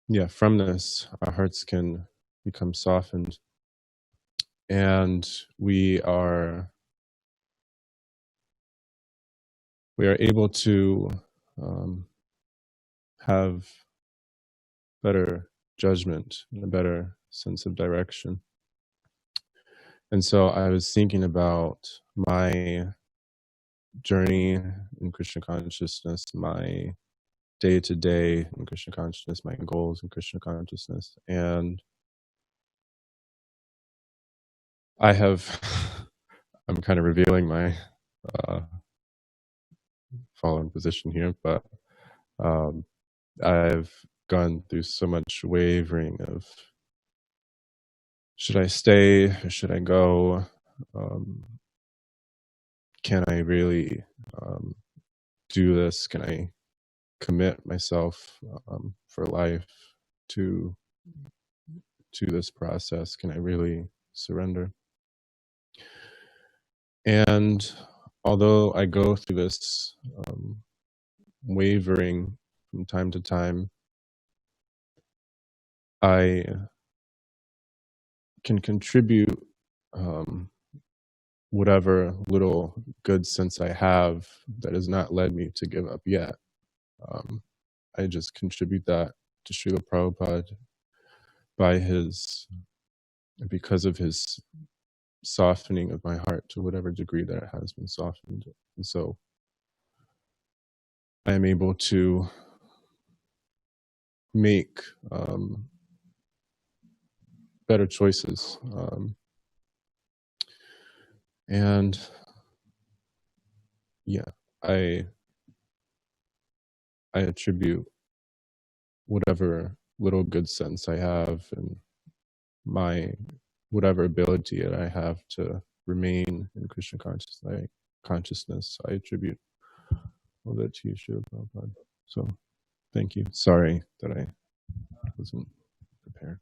yeah, from this, our hearts can become softened and we are able to have better judgment and a better sense of direction. And so I was thinking about my journey in Krishna consciousness, my day-to-day in Krishna consciousness, my goals in Krishna consciousness. And I'm kind of revealing my fallen position here, but I've gone through so much wavering of, should I stay or should I go? Can I really do this? Can I commit myself for life to this process? Can I really surrender? And although I go through this wavering from time to time, I can contribute whatever little good sense I have that has not led me to give up yet. I just contribute that to Srila Prabhupada because of his softening of my heart to whatever degree that it has been softened. And so I am able to make better choices. And yeah, I attribute whatever little good sense I have and whatever ability that I have to remain in Krishna consciousness, I attribute all that to you, Srila Prabhupada. So thank you. Sorry that I wasn't prepared.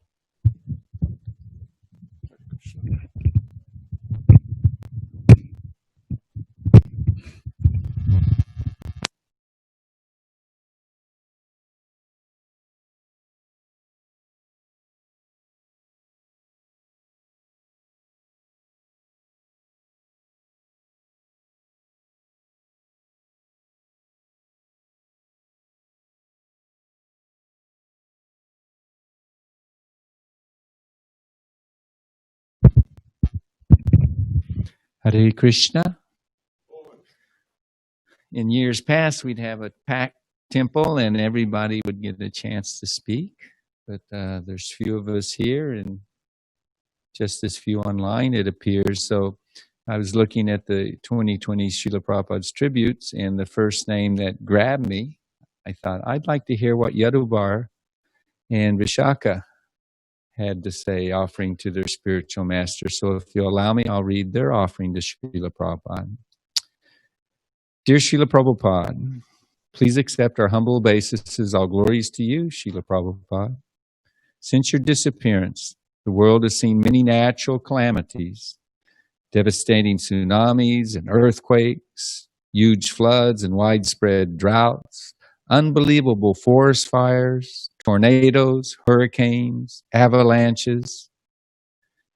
Hare Krishna. In years past, we'd have a packed temple and everybody would get a chance to speak. But there's few of us here and just as few online, it appears. So I was looking at the 2020 Srila Prabhupada's tributes, and the first name that grabbed me, I thought, I'd like to hear what Yadubar and Vishaka had to say, offering to their spiritual master. So if you'll allow me, I'll read their offering to Srila Prabhupada. Dear Srila Prabhupada, please accept our humble obeisances. All glories to you, Srila Prabhupada. Since your disappearance, the world has seen many natural calamities, devastating tsunamis and earthquakes, huge floods and widespread droughts, unbelievable forest fires, tornadoes, hurricanes, avalanches.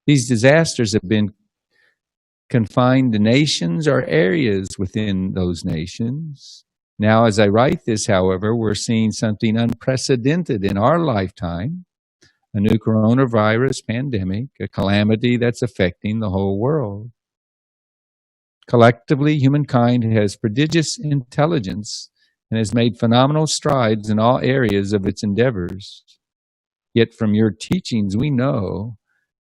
These disasters have been confined to nations or areas within those nations. Now, as I write this, however, we're seeing something unprecedented in our lifetime, a new coronavirus pandemic, a calamity that's affecting the whole world. Collectively, humankind has prodigious intelligence and has made phenomenal strides in all areas of its endeavors. Yet from your teachings, we know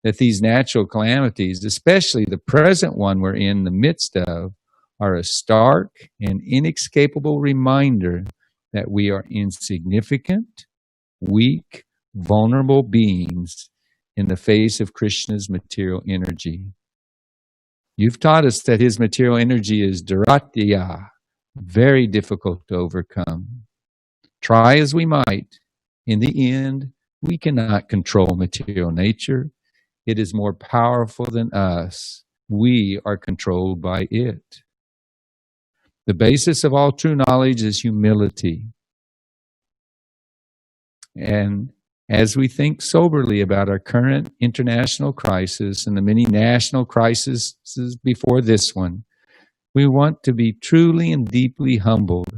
that these natural calamities, especially the present one we're in the midst of, are a stark and inescapable reminder that we are insignificant, weak, vulnerable beings in the face of Krishna's material energy. You've taught us that his material energy is duratya, very difficult to overcome. Try as we might, in the end, we cannot control material nature. It is more powerful than us. We are controlled by it. The basis of all true knowledge is humility. And As we think soberly about our current international crisis and the many national crises before this one, we want to be truly and deeply humbled.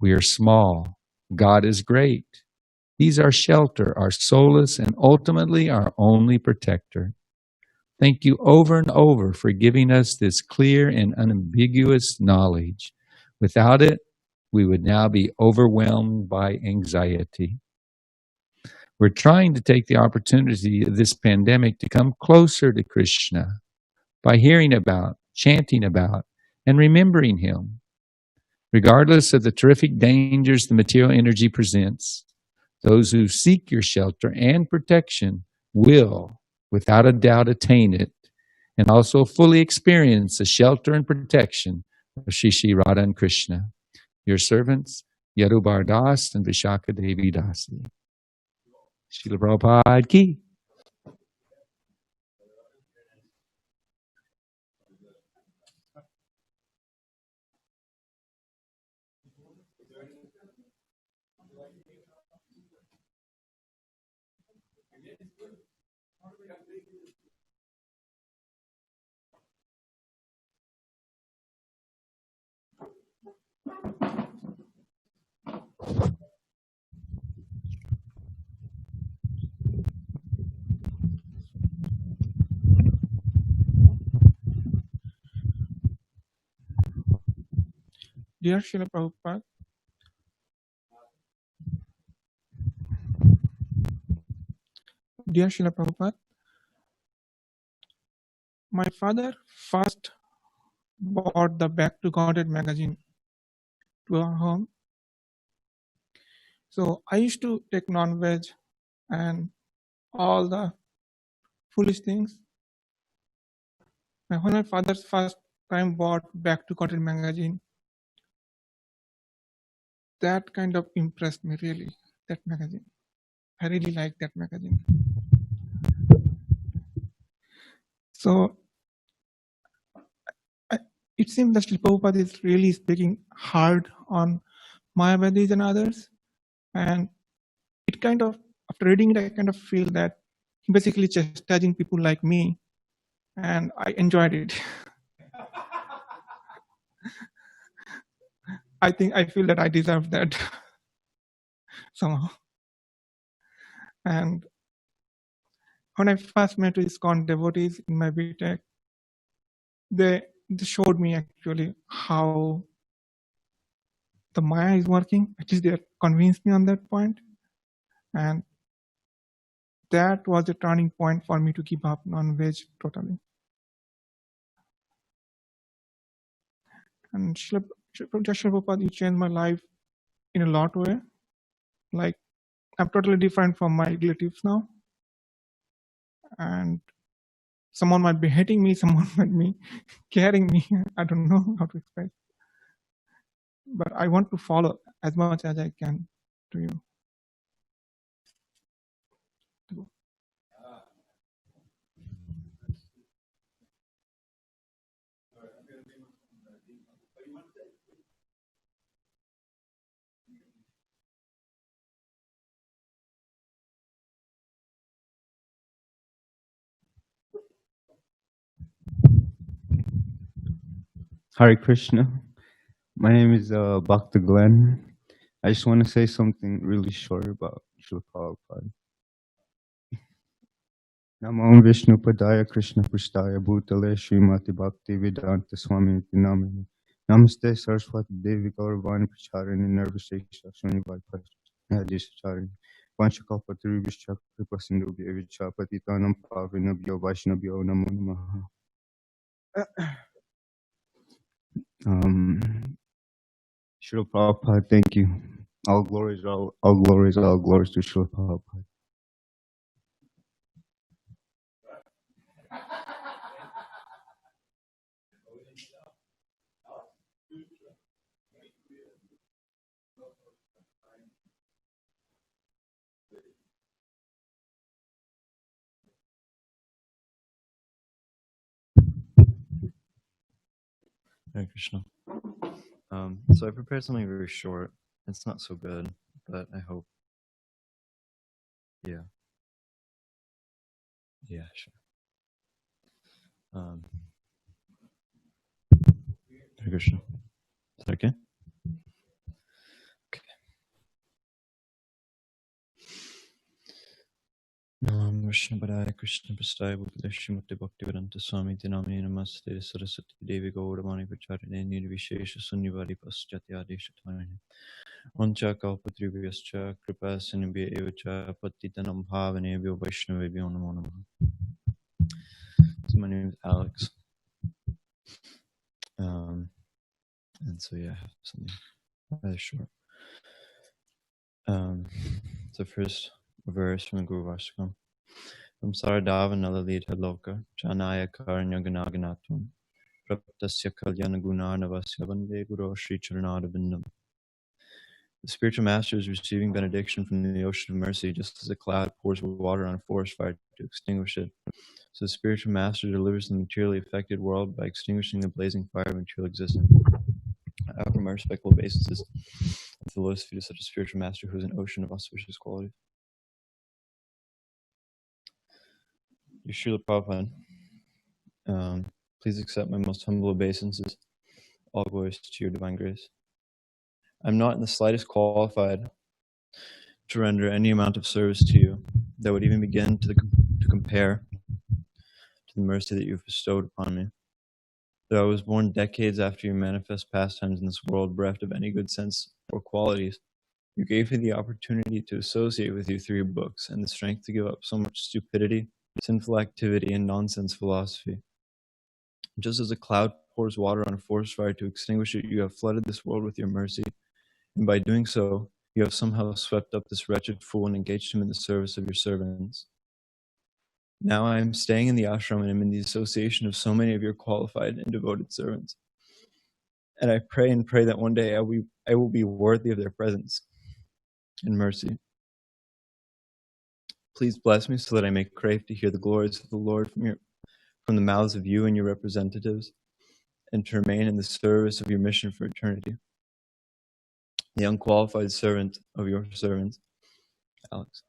We are small. God is great. He's our shelter, our solace, and ultimately our only protector. Thank you over and over for giving us this clear and unambiguous knowledge. Without it, we would now be overwhelmed by anxiety. We're trying to take the opportunity of this pandemic to come closer to Krishna by hearing about, chanting about, and remembering him. Regardless of the terrific dangers the material energy presents, those who seek your shelter and protection will, without a doubt, attain it and also fully experience the shelter and protection of Shri Shri Radha and Krishna. Your servants, Yadubar Das and Vishaka Devi Dasi. Srila Prabhupada ki. Dear Srila Prabhupada, Dear Srila Prabhupada, my father first bought the Back to Godhead magazine to our home. So I used to take non-veg and all the foolish things. And when my father's first time bought Back to Godhead magazine, that kind of impressed me really, that magazine. I really liked that magazine. So it seems that Srila Prabhupada is really speaking hard on Mayavadis and others. And it kind of, after reading it, I kind of feel that he basically chastising people like me. And I enjoyed it. I feel that I deserve that somehow. And when I first met ISKCON devotees in my BTech, they showed me actually how the Maya is working. At least they convinced me on that point. And that was a turning point for me to give up non-veg totally. And Srila Prabhupada, you changed my life in a lot of ways. Like, I'm totally different from my relatives now. And someone might be hating me, someone might be caring me. I don't know how to explain. But I want to follow as much as I can to you. Hare Krishna. My name is Bhakta Glenn. I just want to say something really short about Srila Prabhupada. Namo Vishnu Padaya Krishna Prasthaya Bhutale Srimati Bhakti Vedanta Swami Namini. Namaste Saraswati Devi Gauravani Pracharini Nirvishesha Shunivai Prasthaya Vanchakalpatari Vishya Kripasindu Bhyavicha Patitanam Pavinabhyo Vaishnavyo Namo Namaha. Srila Prabhupada, thank you. All glories to Srila Prabhupada. Hare Krishna. So I prepared something very short. It's not so good, but I hope Yeah. Yeah, sure. Hare Krishna. Is that okay? Okay. Nam Vishnu Padaya Krishna Prastaya Bhutale Srimati Bhaktivedanta Swami Dinamini Namaste Saraswati Devi Gauravani Pacharine Nirvishesha Sunnivari Paschatya Deshatani Vancha Kalpatrivyascha Kripa Sinibhya Evacha Patitanam Bhavanebhyo Vaishnavebhyo Namo Namaha. So my name is Alex. And so yeah, I have something rather short. So first verse from the Guru Vashakam. Samsara Nalalita Loka Chanaya Karanya Ganaganatum Praptasya Kalyana Gunarnavasya Vande Guru Shri Charanadavindam. The spiritual master is receiving benediction from the ocean of mercy, just as a cloud pours water on a forest fire to extinguish it. So the spiritual master delivers the materially affected world by extinguishing the blazing fire of material existence. From our respectable basis, the philosophy of such a spiritual master who is an ocean of auspicious qualities. Srila Prabhupada, please accept my most humble obeisances. All glories to your divine grace. I'm not in the slightest qualified to render any amount of service to you that would even begin to compare to the mercy that you've bestowed upon me. Though I was born decades after your manifest pastimes in this world, bereft of any good sense or qualities, you gave me the opportunity to associate with you through your books and the strength to give up so much stupidity, sinful activity, and nonsense philosophy. Just as a cloud pours water on a forest fire to extinguish it, you have flooded this world with your mercy, and by doing so, you have somehow swept up this wretched fool and engaged him in the service of your servants. Now I am staying in the ashram and am in the association of so many of your qualified and devoted servants. And I pray that one day I will be worthy of their presence and mercy. Please bless me so that I may crave to hear the glories of the Lord from the mouths of you and your representatives, and to remain in the service of your mission for eternity. The unqualified servant of your servants, Alex.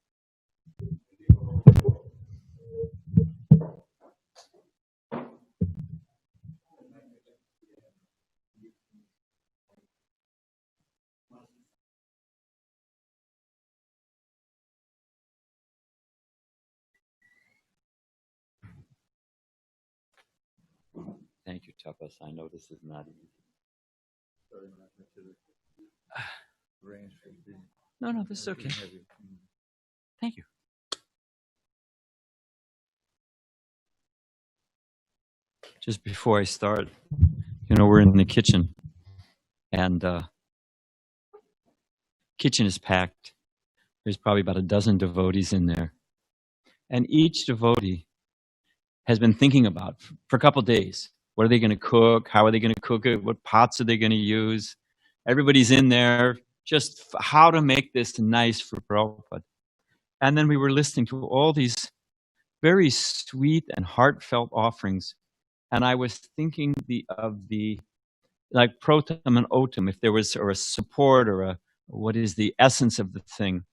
Thank you, Tapas. I know this is not easy. No, this is okay. Thank you. Just before I start, we're in the kitchen, and kitchen is packed. There's probably about a dozen devotees in there, and each devotee has been thinking about for a couple of days. What are they going to cook? How are they going to cook it? What pots are they going to use? Everybody's in there, just how to make this nice for Prabhupada. And then we were listening to all these very sweet and heartfelt offerings. And I was thinking of the like protam and otam, if there was or a support or what is the essence of the thing,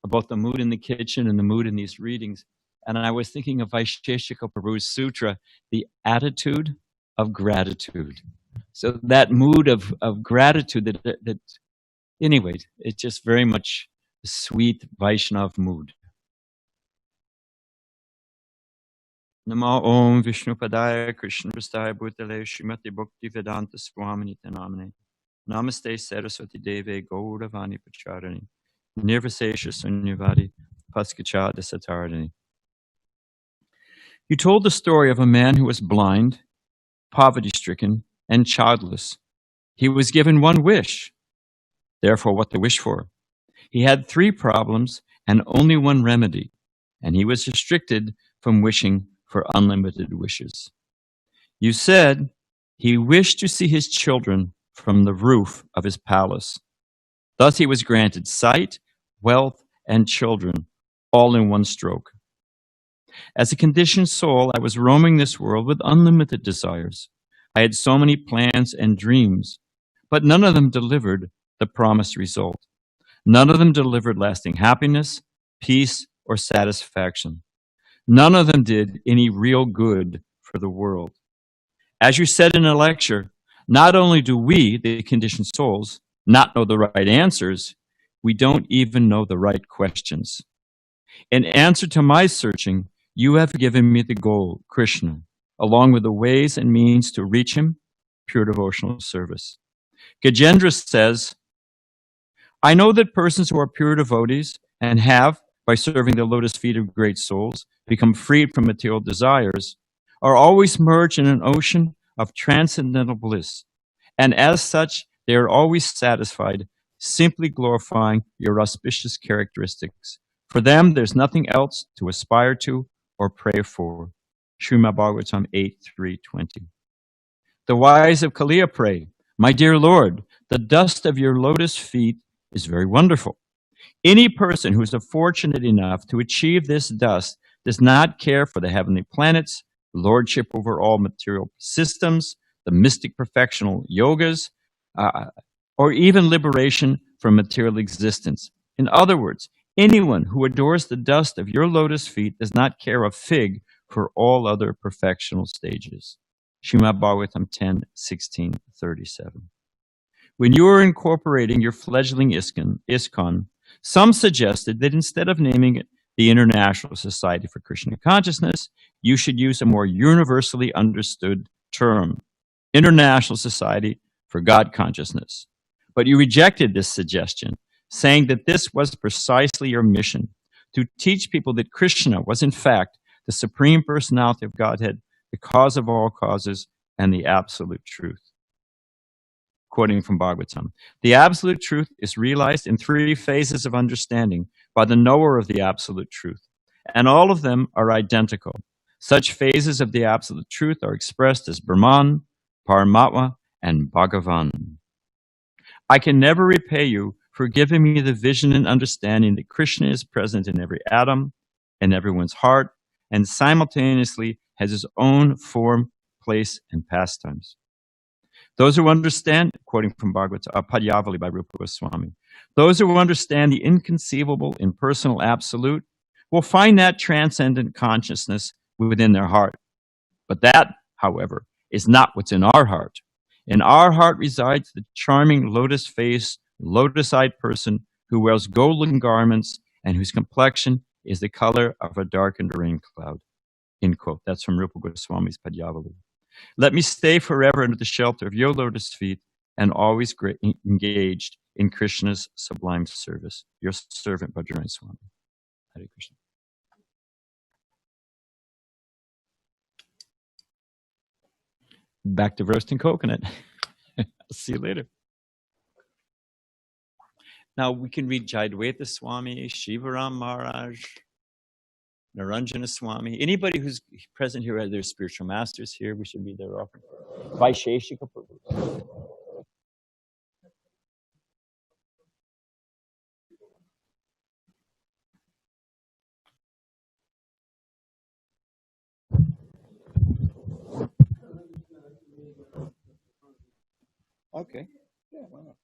about the mood in the kitchen and the mood in these readings. And I was thinking of Vaisheshika Prabhu's sutra, the attitude of gratitude. So that mood of gratitude that anyway, it's just very much a sweet Vaishnav mood. Namo Om Vishnu Padaya Krishna Prastaya Bhutale Srimati Bhaktivedanta Swamini Namane Namaste Saraswati Deve Gauravani Pacharani Nirvasesha Sunyavadi Paskacha Desataradani. You told the story of a man who was blind, poverty-stricken, and childless. He was given one wish. Therefore, what to wish for? He had 3 problems and only one remedy, and he was restricted from wishing for unlimited wishes. You said he wished to see his children from the roof of his palace. Thus he was granted sight, wealth, and children, all in one stroke. As a conditioned soul, I was roaming this world with unlimited desires. I had so many plans and dreams, but none of them delivered the promised result. None of them delivered lasting happiness, peace, or satisfaction. None of them did any real good for the world. As you said in a lecture, not only do we, the conditioned souls, not know the right answers, we don't even know the right questions. In answer to my searching, you have given me the goal, Krishna, along with the ways and means to reach him, pure devotional service. Gajendra says, I know that persons who are pure devotees and have, by serving the lotus feet of great souls, become freed from material desires, are always merged in an ocean of transcendental bliss. And as such, they are always satisfied, simply glorifying your auspicious characteristics. For them, there's nothing else to aspire to or pray for. Srimad Bhagavatam 8:320. The wise of Kaliya pray, my dear Lord, the dust of your lotus feet is very wonderful. Any person who is fortunate enough to achieve this dust does not care for the heavenly planets, lordship over all material systems, the mystic perfectional yogas, or even liberation from material existence. In other words, anyone who adores the dust of your lotus feet does not care a fig for all other perfectional stages. Srimad Bhagavatam 10:16-37. When you were incorporating your fledgling ISKCON, some suggested that instead of naming it the International Society for Krishna Consciousness, you should use a more universally understood term, International Society for God Consciousness. But you rejected this suggestion, saying that this was precisely your mission, to teach people that Krishna was in fact the Supreme Personality of Godhead, the cause of all causes, and the absolute truth. Quoting from Bhagavatam, the absolute truth is realized in 3 phases of understanding by the knower of the absolute truth, and all of them are identical. Such phases of the absolute truth are expressed as Brahman, Paramatma, and Bhagavan. I can never repay you for giving me the vision and understanding that Krishna is present in every atom, in everyone's heart, and simultaneously has his own form, place, and pastimes. Those who understand, quoting from Padyavali by Rupa Goswami, those who understand the inconceivable impersonal absolute will find that transcendent consciousness within their heart. But that, however, is not what's in our heart. In our heart resides the charming lotus-faced, lotus-eyed person who wears golden garments and whose complexion is the color of a darkened rain cloud. End quote. That's from Rupa Goswami's Padyavali. Let me stay forever under the shelter of your lotus feet and always engaged in Krishna's sublime service. Your servant, Bhadrani Swami. Hare Krishna. Back to roasting coconut. I'll see you later. Now we can read Jayadvaita Swami, Shivaram Maharaj, Naranjana Swami. Anybody who's present here, their spiritual masters here, we should be there often. Vaisheshika Prabhu. Okay. Yeah, why not?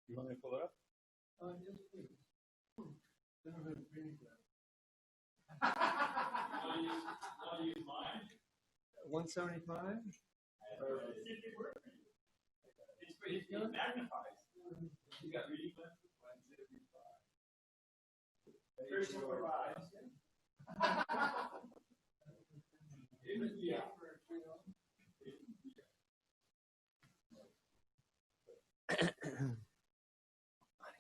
You want me to pull it up? Yes, please. 175? It's magnified. You got reading glasses? 175. Krishna arrives. Yeah.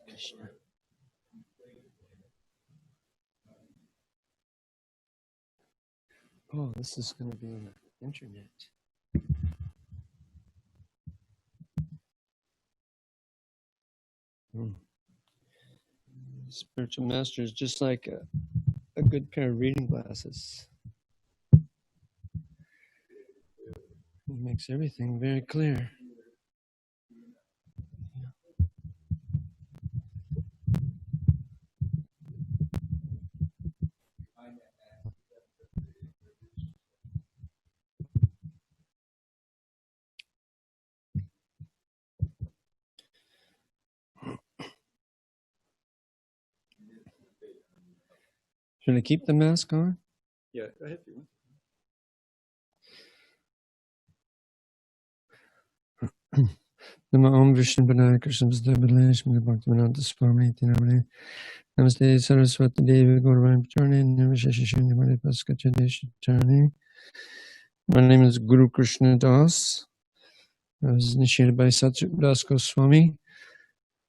Krishna. Oh, this is going to be on the internet. Spiritual master is just like a good pair of reading glasses. It makes everything very clear. Should I keep the mask on? Yeah, go ahead. Nama Om Vishnu Padaya Krishna Vasudev Shmita Bhaktivedanta Swami Tinamane Namaste Saraswati Devi Gauravani Pacharni Nirvishesha Shunyamani Paskachadesh Charni. My name is Guru Krishna Das. I was initiated by Satsuk Das Goswami,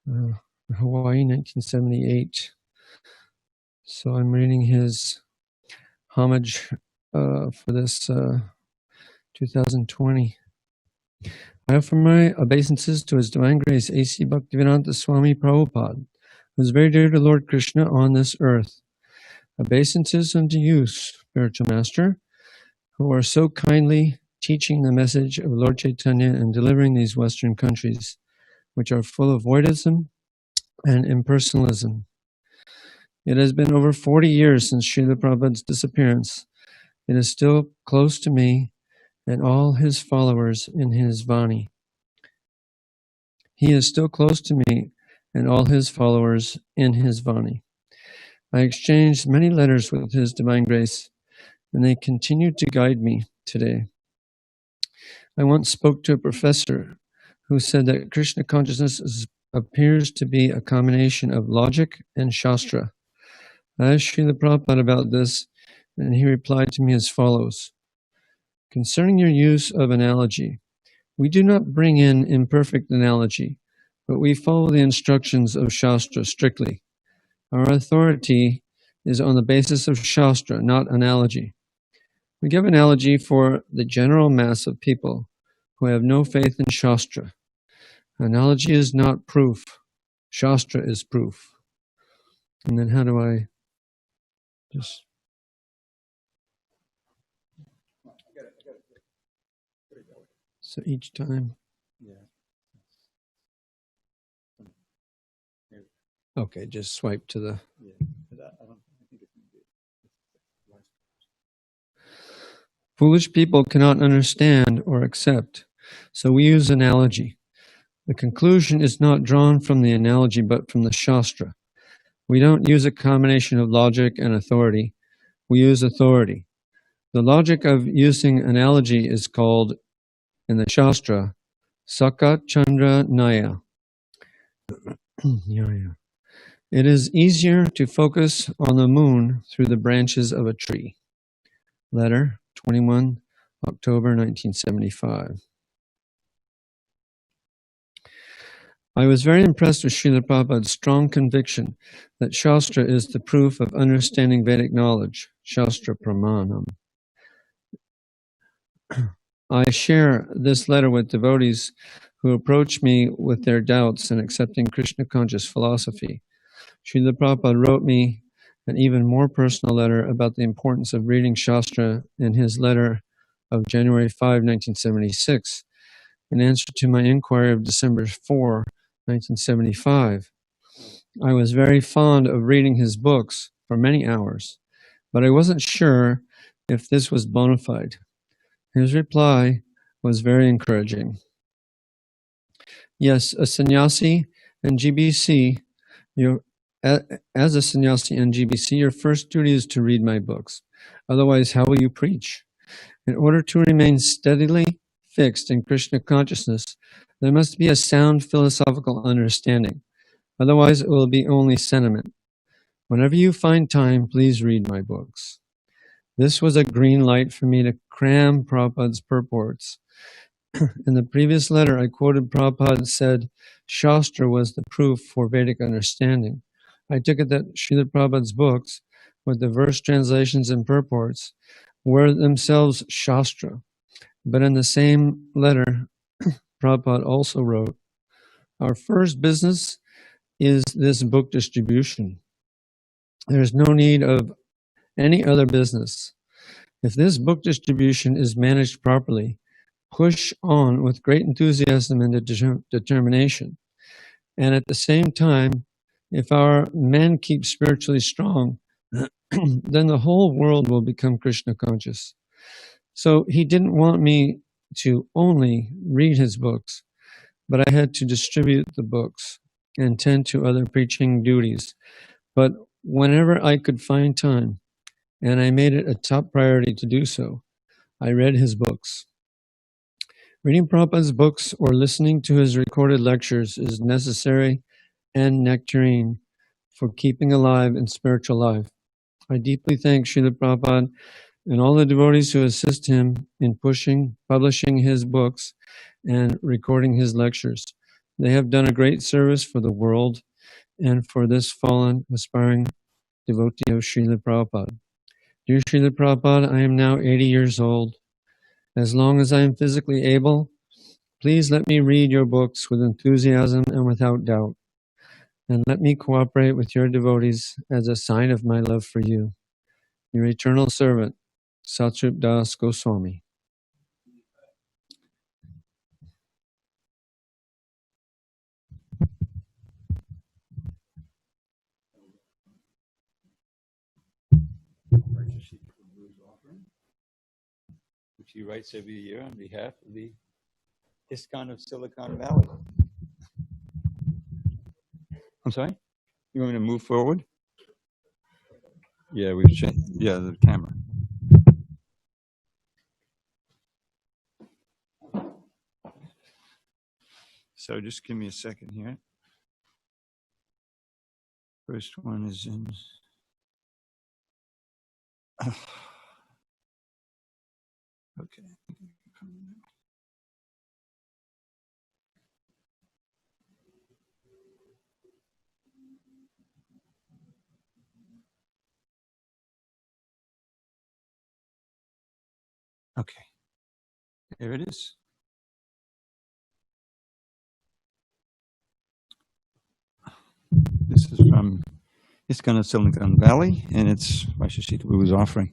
Hawaii, 1978. So I'm reading his homage for this 2020. I offer my obeisances to His Divine Grace A.C. Bhaktivedanta Swami Prabhupada, who is very dear to Lord Krishna on this earth. Obeisances unto you, Spiritual Master, who are so kindly teaching the message of Lord Chaitanya and delivering these Western countries, which are full of voidism and impersonalism. It has been over 40 years since Srila Prabhupada's disappearance. It is still close to me and all his followers in his Vani. He is still close to me and all his followers in his Vani. I exchanged many letters with His Divine Grace, and they continue to guide me today. I once spoke to a professor who said that Krishna consciousness appears to be a combination of logic and Shastra. I asked Srila Prabhupada about this, and he replied to me as follows. Concerning your use of analogy, we do not bring in imperfect analogy, but we follow the instructions of Shastra strictly. Our authority is on the basis of Shastra, not analogy. We give analogy for the general mass of people who have no faith in Shastra. Analogy is not proof. Shastra is proof. And then how do I just... So each time... Okay, just swipe to the... Foolish people cannot understand or accept, so we use analogy. The conclusion is not drawn from the analogy, but from the Shastra. We don't use a combination of logic and authority. We use authority. The logic of using analogy is called, in the Shastra, Saka Chandra Naya. It is easier to focus on the moon through the branches of a tree. Letter, 21 October 1975. I was very impressed with Srila Prabhupada's strong conviction that Shastra is the proof of understanding Vedic knowledge, Shastra Pramanam. I share this letter with devotees who approach me with their doubts in accepting Krishna conscious philosophy. Srila Prabhupada wrote me an even more personal letter about the importance of reading Shastra in his letter of January 5, 1976, in answer to my inquiry of December 4, 1975. I was very fond of reading his books for many hours, but I wasn't sure if this was bona fide. His reply was very encouraging. Yes, a sannyasi and GBC, as a sannyasi and GBC, your first duty is to read my books. Otherwise, how will you preach? In order to remain steadily fixed in Krishna consciousness, there must be a sound philosophical understanding. Otherwise, it will be only sentiment. Whenever you find time, please read my books. This was a green light for me to cram Prabhupada's purports. In the previous letter, I quoted Prabhupada said Shastra was the proof for Vedic understanding. I took it that Srila Prabhupada's books, with the verse translations and purports, were themselves Shastra. But in the same letter, Prabhupada also wrote, our first business is this book distribution. There is no need of any other business. If this book distribution is managed properly, push on with great enthusiasm and determination. And at the same time, if our men keep spiritually strong, then the whole world will become Krishna conscious. So he didn't want me to only read his books, but I had to distribute the books and tend to other preaching duties. But whenever I could find time, and I made it a top priority to do so. I read his books. Reading Prabhupada's books or listening to his recorded lectures is necessary and nectarine for keeping alive in spiritual life. I deeply thank Srila Prabhupada and all the devotees who assist him in publishing his books and recording his lectures. They have done a great service for the world and for this fallen, aspiring devotee of Srila Prabhupada. Dear Srila Prabhupada, I am now 80 years old. As long as I am physically able, please let me read your books with enthusiasm and without doubt, and let me cooperate with your devotees as a sign of my love for you. Your eternal servant, Satsrup Das Goswami. Which he writes every year on behalf of the ISKCON of Silicon Valley. I'm sorry? You want me to move forward? Yeah, we've changed. Yeah, the camera. So just give me a second here. First one is in. Okay. Okay. There it is. This is from ISKCON of Silicon Valley, and it's VyasaPuja Prabhu's offering.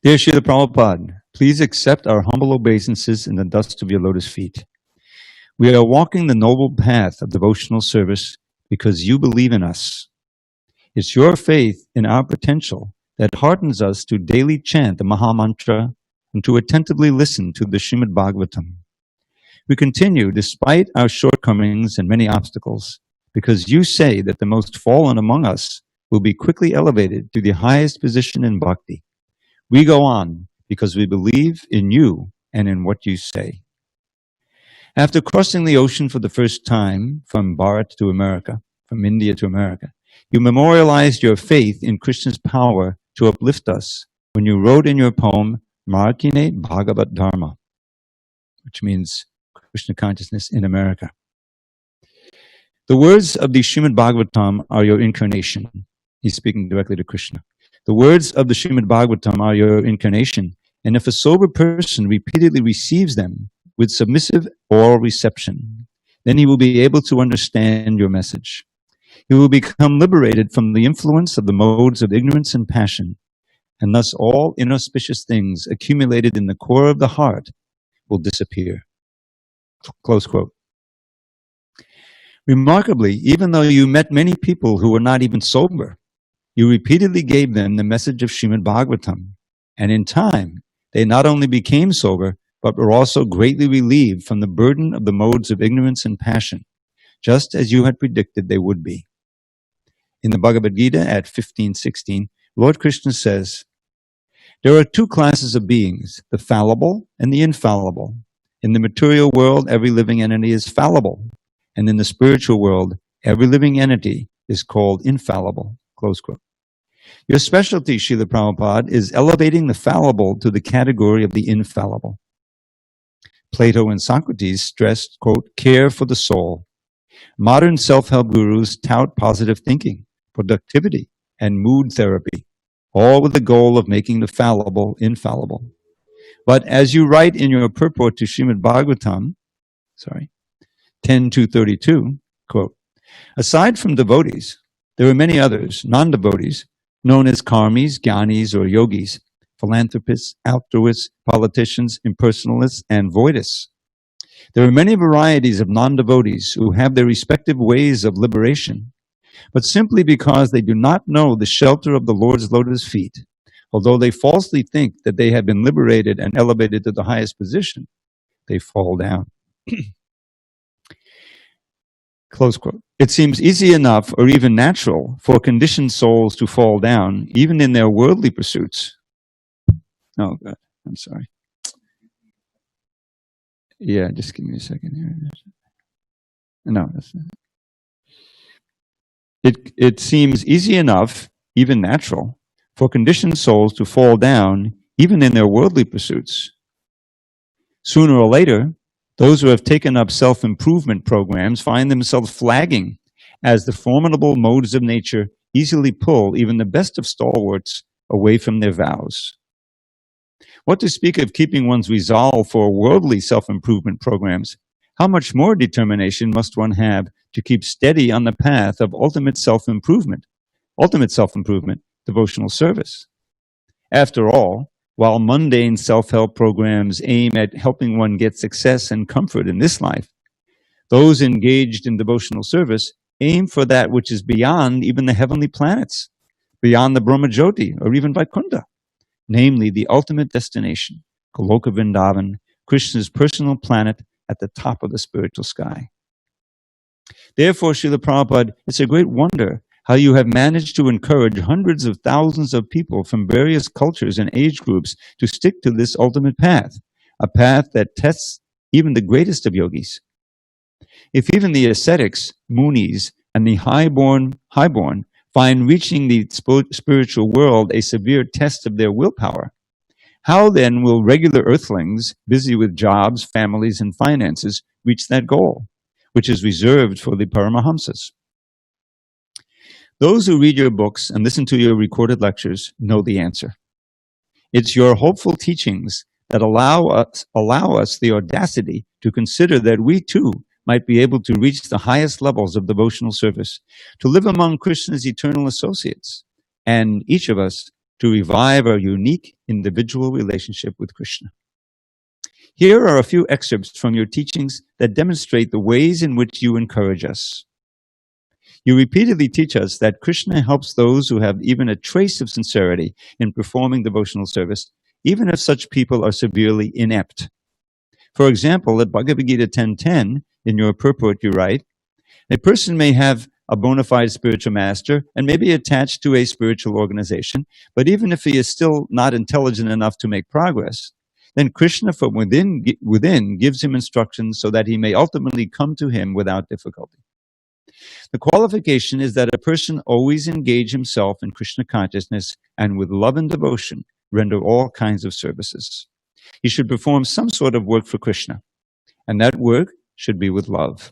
Dear Srila Prabhupada, please accept our humble obeisances in the dust of your lotus feet. We are walking the noble path of devotional service because you believe in us. It's your faith in our potential that heartens us to daily chant the Maha Mantra and to attentively listen to the Srimad Bhagavatam. We continue despite our shortcomings and many obstacles, because you say that the most fallen among us will be quickly elevated to the highest position in bhakti. We go on because we believe in you and in what you say. After crossing the ocean for the first time from Bharat to America, from India to America, you memorialized your faith in Krishna's power to uplift us when you wrote in your poem, Markine Bhagavat Dharma, which means Krishna consciousness in America. The words of the Srimad Bhagavatam are your incarnation. He's speaking directly to Krishna. The words of the Srimad Bhagavatam are your incarnation, and if a sober person repeatedly receives them with submissive oral reception, then he will be able to understand your message. He will become liberated from the influence of the modes of ignorance and passion, and thus all inauspicious things accumulated in the core of the heart will disappear. Close quote. Remarkably, even though you met many people who were not even sober, you repeatedly gave them the message of Srimad Bhagavatam, and in time, they not only became sober, but were also greatly relieved from the burden of the modes of ignorance and passion, just as you had predicted they would be. In the Bhagavad Gita at 15:16, Lord Krishna says, there are two classes of beings, the fallible and the infallible. In the material world, every living entity is fallible, and in the spiritual world, every living entity is called infallible. Close quote. Your specialty, Srila Prabhupada, is elevating the fallible to the category of the infallible. Plato and Socrates stressed, quote, care for the soul. Modern self-help gurus tout positive thinking, productivity, and mood therapy, all with the goal of making the fallible infallible. But as you write in your purport to Srimad Bhagavatam, 10:232, quote, aside from devotees, there are many others, non-devotees, known as karmis, jnanis, or yogis, philanthropists, altruists, politicians, impersonalists, and voidists. There are many varieties of non-devotees who have their respective ways of liberation, but simply because they do not know the shelter of the Lord's lotus feet, although they falsely think that they have been liberated and elevated to the highest position, they fall down. Close quote. It seems easy enough or even natural for conditioned souls to fall down, even in their worldly pursuits. Oh, God, I'm sorry. Yeah, just give me a second here. No, that's not. It seems easy enough, even natural, for conditioned souls to fall down, even in their worldly pursuits. Sooner or later, those who have taken up self-improvement programs find themselves flagging as the formidable modes of nature easily pull even the best of stalwarts away from their vows. What to speak of keeping one's resolve for worldly self-improvement programs? How much more determination must one have to keep steady on the path of ultimate self-improvement, devotional service? After all, while mundane self-help programs aim at helping one get success and comfort in this life, those engaged in devotional service aim for that which is beyond even the heavenly planets, beyond the Brahmajyoti or even Vaikunta, namely the ultimate destination, Goloka Vrindavan, Krishna's personal planet at the top of the spiritual sky. Therefore, Srila Prabhupada, it's a great wonder how you have managed to encourage hundreds of thousands of people from various cultures and age groups to stick to this ultimate path, a path that tests even the greatest of yogis. If even the ascetics, munis, and the highborn find reaching the spiritual world a severe test of their willpower, how then will regular earthlings, busy with jobs, families, and finances, reach that goal, which is reserved for the Paramahamsas? Those who read your books and listen to your recorded lectures know the answer. It's your hopeful teachings that allow us the audacity to consider that we too might be able to reach the highest levels of devotional service, to live among Krishna's eternal associates, and each of us to revive our unique individual relationship with Krishna. Here are a few excerpts from your teachings that demonstrate the ways in which you encourage us. You repeatedly teach us that Krishna helps those who have even a trace of sincerity in performing devotional service, even if such people are severely inept. For example, at Bhagavad Gita 10.10, in your purport you write, a person may have a bona fide spiritual master and may be attached to a spiritual organization, but even if he is still not intelligent enough to make progress, then Krishna from within gives him instructions so that he may ultimately come to him without difficulty. The qualification is that a person always engage himself in Krishna consciousness and with love and devotion render all kinds of services. He should perform some sort of work for Krishna, and that work should be with love.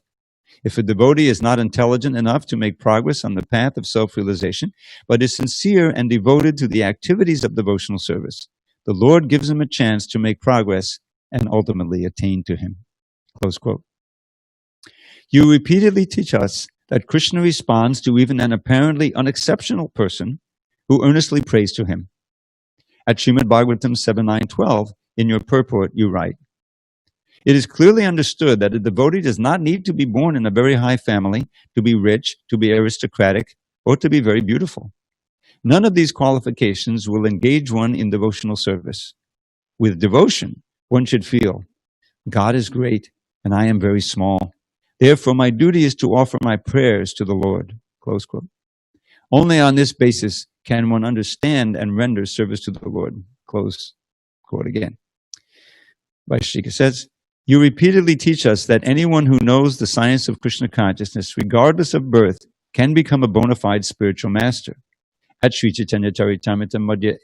If a devotee is not intelligent enough to make progress on the path of self-realization, but is sincere and devoted to the activities of devotional service, the Lord gives him a chance to make progress and ultimately attain to him. Close quote. You repeatedly teach us that Krishna responds to even an apparently unexceptional person who earnestly prays to him. At Srimad Bhagavatam 7.9.12, in your purport, you write, it is clearly understood that a devotee does not need to be born in a very high family, to be rich, to be aristocratic, or to be very beautiful. None of these qualifications will engage one in devotional service. With devotion, one should feel, God is great and I am very small. Therefore, my duty is to offer my prayers to the Lord. Close quote. Only on this basis can one understand and render service to the Lord. Close quote again. Vaishika says, you repeatedly teach us that anyone who knows the science of Krishna consciousness, regardless of birth, can become a bona fide spiritual master. At Sri Chaitanya Charitamrita Madhya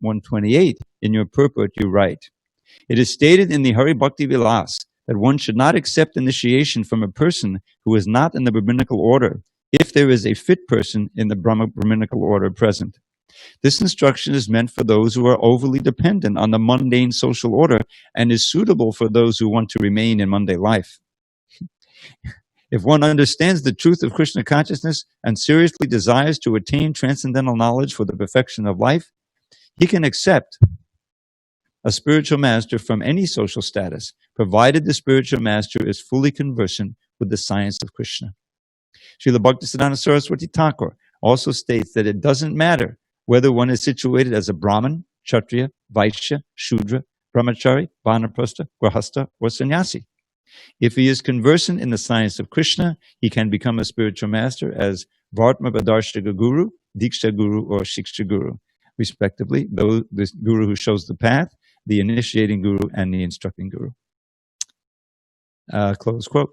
8.128, in your purport, you write, it is stated in the Hari Bhakti Vilas that one should not accept initiation from a person who is not in the Brahminical order, if there is a fit person in the Brahminical order present. This instruction is meant for those who are overly dependent on the mundane social order and is suitable for those who want to remain in mundane life. If one understands the truth of Krishna consciousness and seriously desires to attain transcendental knowledge for the perfection of life, he can accept a spiritual master from any social status, provided the spiritual master is fully conversant with the science of Krishna. Srila Bhaktisiddhanta Saraswati Thakur also states that it doesn't matter whether one is situated as a Brahmin, Kshatriya, Vaishya, Shudra, Brahmachari, Vanaprastha, Grahastha, or Sannyasi. If he is conversant in the science of Krishna, he can become a spiritual master as Vartma Padarshaka Guru, Diksha Guru, or Shiksha Guru, respectively, the Guru who shows the path, the initiating Guru, and the instructing Guru. Close quote.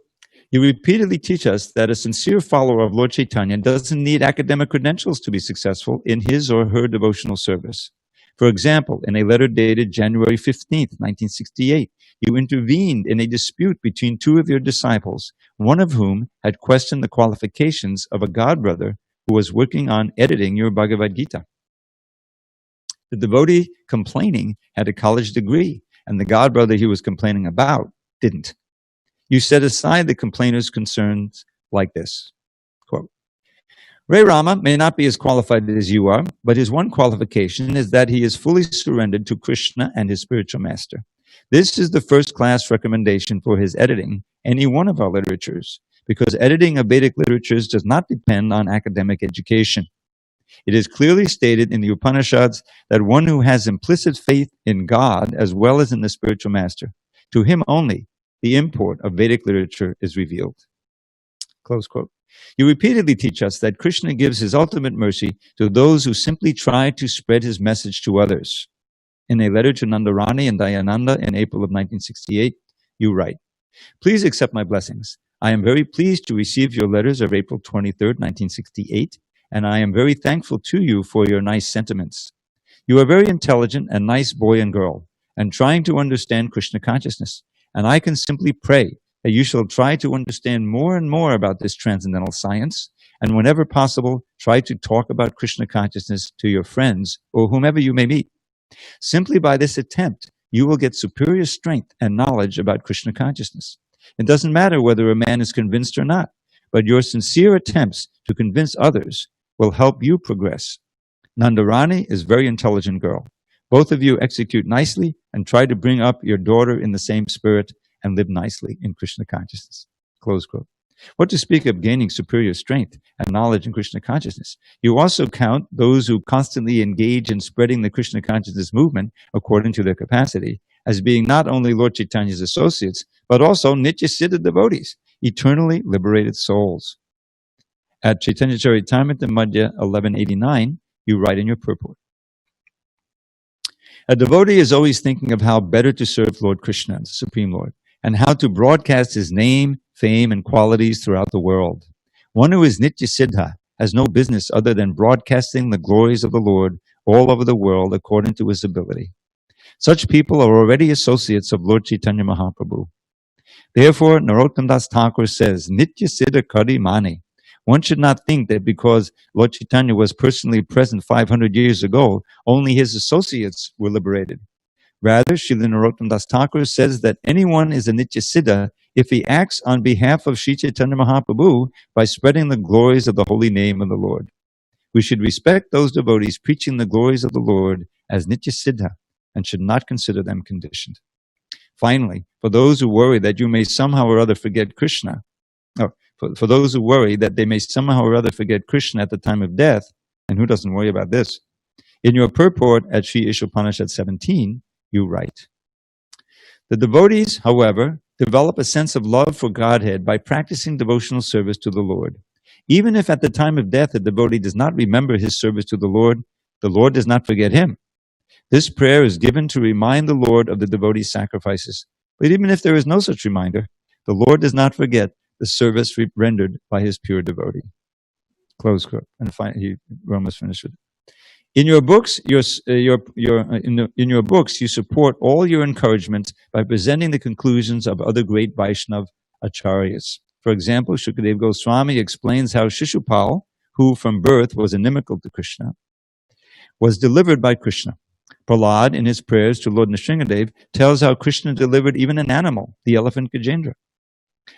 You repeatedly teach us that a sincere follower of Lord Chaitanya doesn't need academic credentials to be successful in his or her devotional service. For example, in a letter dated January 15th, 1968, you intervened in a dispute between two of your disciples, one of whom had questioned the qualifications of a godbrother who was working on editing your Bhagavad Gita. The devotee complaining had a college degree, and the godbrother he was complaining about didn't. You set aside the complainer's concerns like this, quote, Ray Rama may not be as qualified as you are, but his one qualification is that he is fully surrendered to Krishna and his spiritual master. This is the first-class recommendation for his editing any one of our literatures, because editing of Vedic literatures does not depend on academic education. It is clearly stated in the Upanishads that one who has implicit faith in God as well as in the spiritual master, to him only the import of Vedic literature is revealed. Close quote. You repeatedly teach us that Krishna gives his ultimate mercy to those who simply try to spread his message to others. In a letter to Nandarani and Dayananda in April of 1968, you write, Please accept my blessings. I am very pleased to receive your letters of April 23rd, 1968, and I am very thankful to you for your nice sentiments. You are very intelligent and nice boy and girl, and trying to understand Krishna consciousness, and I can simply pray that you shall try to understand more and more about this transcendental science, and whenever possible, try to talk about Krishna consciousness to your friends or whomever you may meet. Simply by this attempt, you will get superior strength and knowledge about Krishna consciousness. It doesn't matter whether a man is convinced or not, but your sincere attempts to convince others will help you progress. Nandarani is a very intelligent girl. Both of you execute nicely and try to bring up your daughter in the same spirit and live nicely in Krishna consciousness. Close quote. What to speak of gaining superior strength and knowledge in Krishna consciousness? You also count those who constantly engage in spreading the Krishna consciousness movement according to their capacity as being not only Lord Chaitanya's associates, but also Nitya Siddha devotees, eternally liberated souls. At Chaitanya Charitamrita Madhya 1189, you write in your purport, a devotee is always thinking of how better to serve Lord Krishna, the Supreme Lord, and how to broadcast his name, fame, and qualities throughout the world. One who is Nitya Siddha has no business other than broadcasting the glories of the Lord all over the world according to his ability. Such people are already associates of Lord Chaitanya Mahaprabhu. Therefore, Narottam Das Thakur says, Nitya Siddha Kari Mani. One should not think that because Lord Chaitanya was personally present 500 years ago, only his associates were liberated. Rather, Srila Narottam Das Thakur says that anyone is a Nitya Siddha if he acts on behalf of Sri Chaitanya Mahaprabhu by spreading the glories of the holy name of the Lord. We should respect those devotees preaching the glories of the Lord as Nitya Siddha and should not consider them conditioned. Finally, for those who worry that you may somehow or other forget Krishna, for those who worry that they may somehow or other forget Krishna at the time of death, and who doesn't worry about this? In your purport at Sri Ishopanishad 17, you write, the devotees, however, develop a sense of love for Godhead by practicing devotional service to the Lord. Even if at the time of death a devotee does not remember his service to the Lord does not forget him. This prayer is given to remind the Lord of the devotee's sacrifices. But even if there is no such reminder, the Lord does not forget the service rendered by his pure devotee. Close quote. And finally, we almost finished with it. In your books, in your books, you support all your encouragement by presenting the conclusions of other great Vaishnav acharyas. For example, Shukadeva Goswami explains how Shishupal, who from birth was inimical to Krishna, was delivered by Krishna. Prahlad, in his prayers to Lord Nrsingadev, tells how Krishna delivered even an animal, the elephant Gajendra.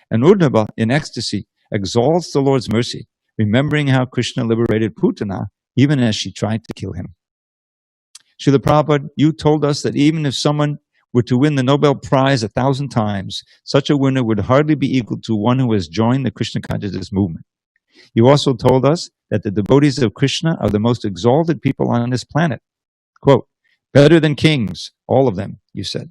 And Urdhava, in ecstasy, exalts the Lord's mercy, remembering how Krishna liberated Putana even as she tried to kill him. Srila Prabhupada, you told us that even if someone were to win the Nobel Prize 1,000 times, such a winner would hardly be equal to one who has joined the Krishna consciousness movement. You also told us that the devotees of Krishna are the most exalted people on this planet. Quote, better than kings, all of them, you said.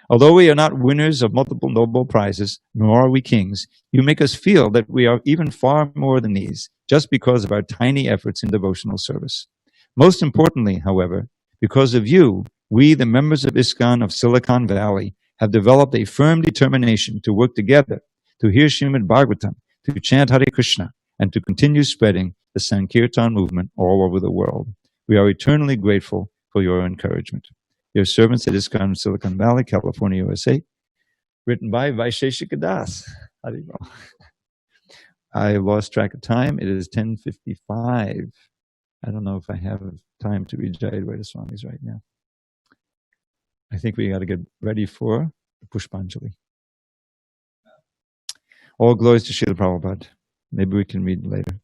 Although we are not winners of multiple Nobel Prizes, nor are we kings, you make us feel that we are even far more than these, just because of our tiny efforts in devotional service. Most importantly, however, because of you, we, the members of ISKCON of Silicon Valley, have developed a firm determination to work together, to hear Srimad Bhagavatam, to chant Hare Krishna, and to continue spreading the Sankirtan movement all over the world. We are eternally grateful for your encouragement. Your servants at ISKCON Silicon Valley, California, USA. Written by Vaisheshika Das. Haribol. I lost track of time. It is 10:55. I don't know if I have time to read Jayadvaita Swami's right now. I think we got to get ready for the Pushpanjali. All glories to Srila Prabhupada. Maybe we can read later.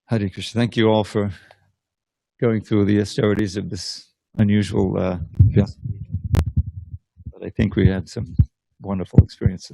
Hare Krishna. Thank you all for going through the austerities of this unusual Vyasa. But I think we had some wonderful experiences.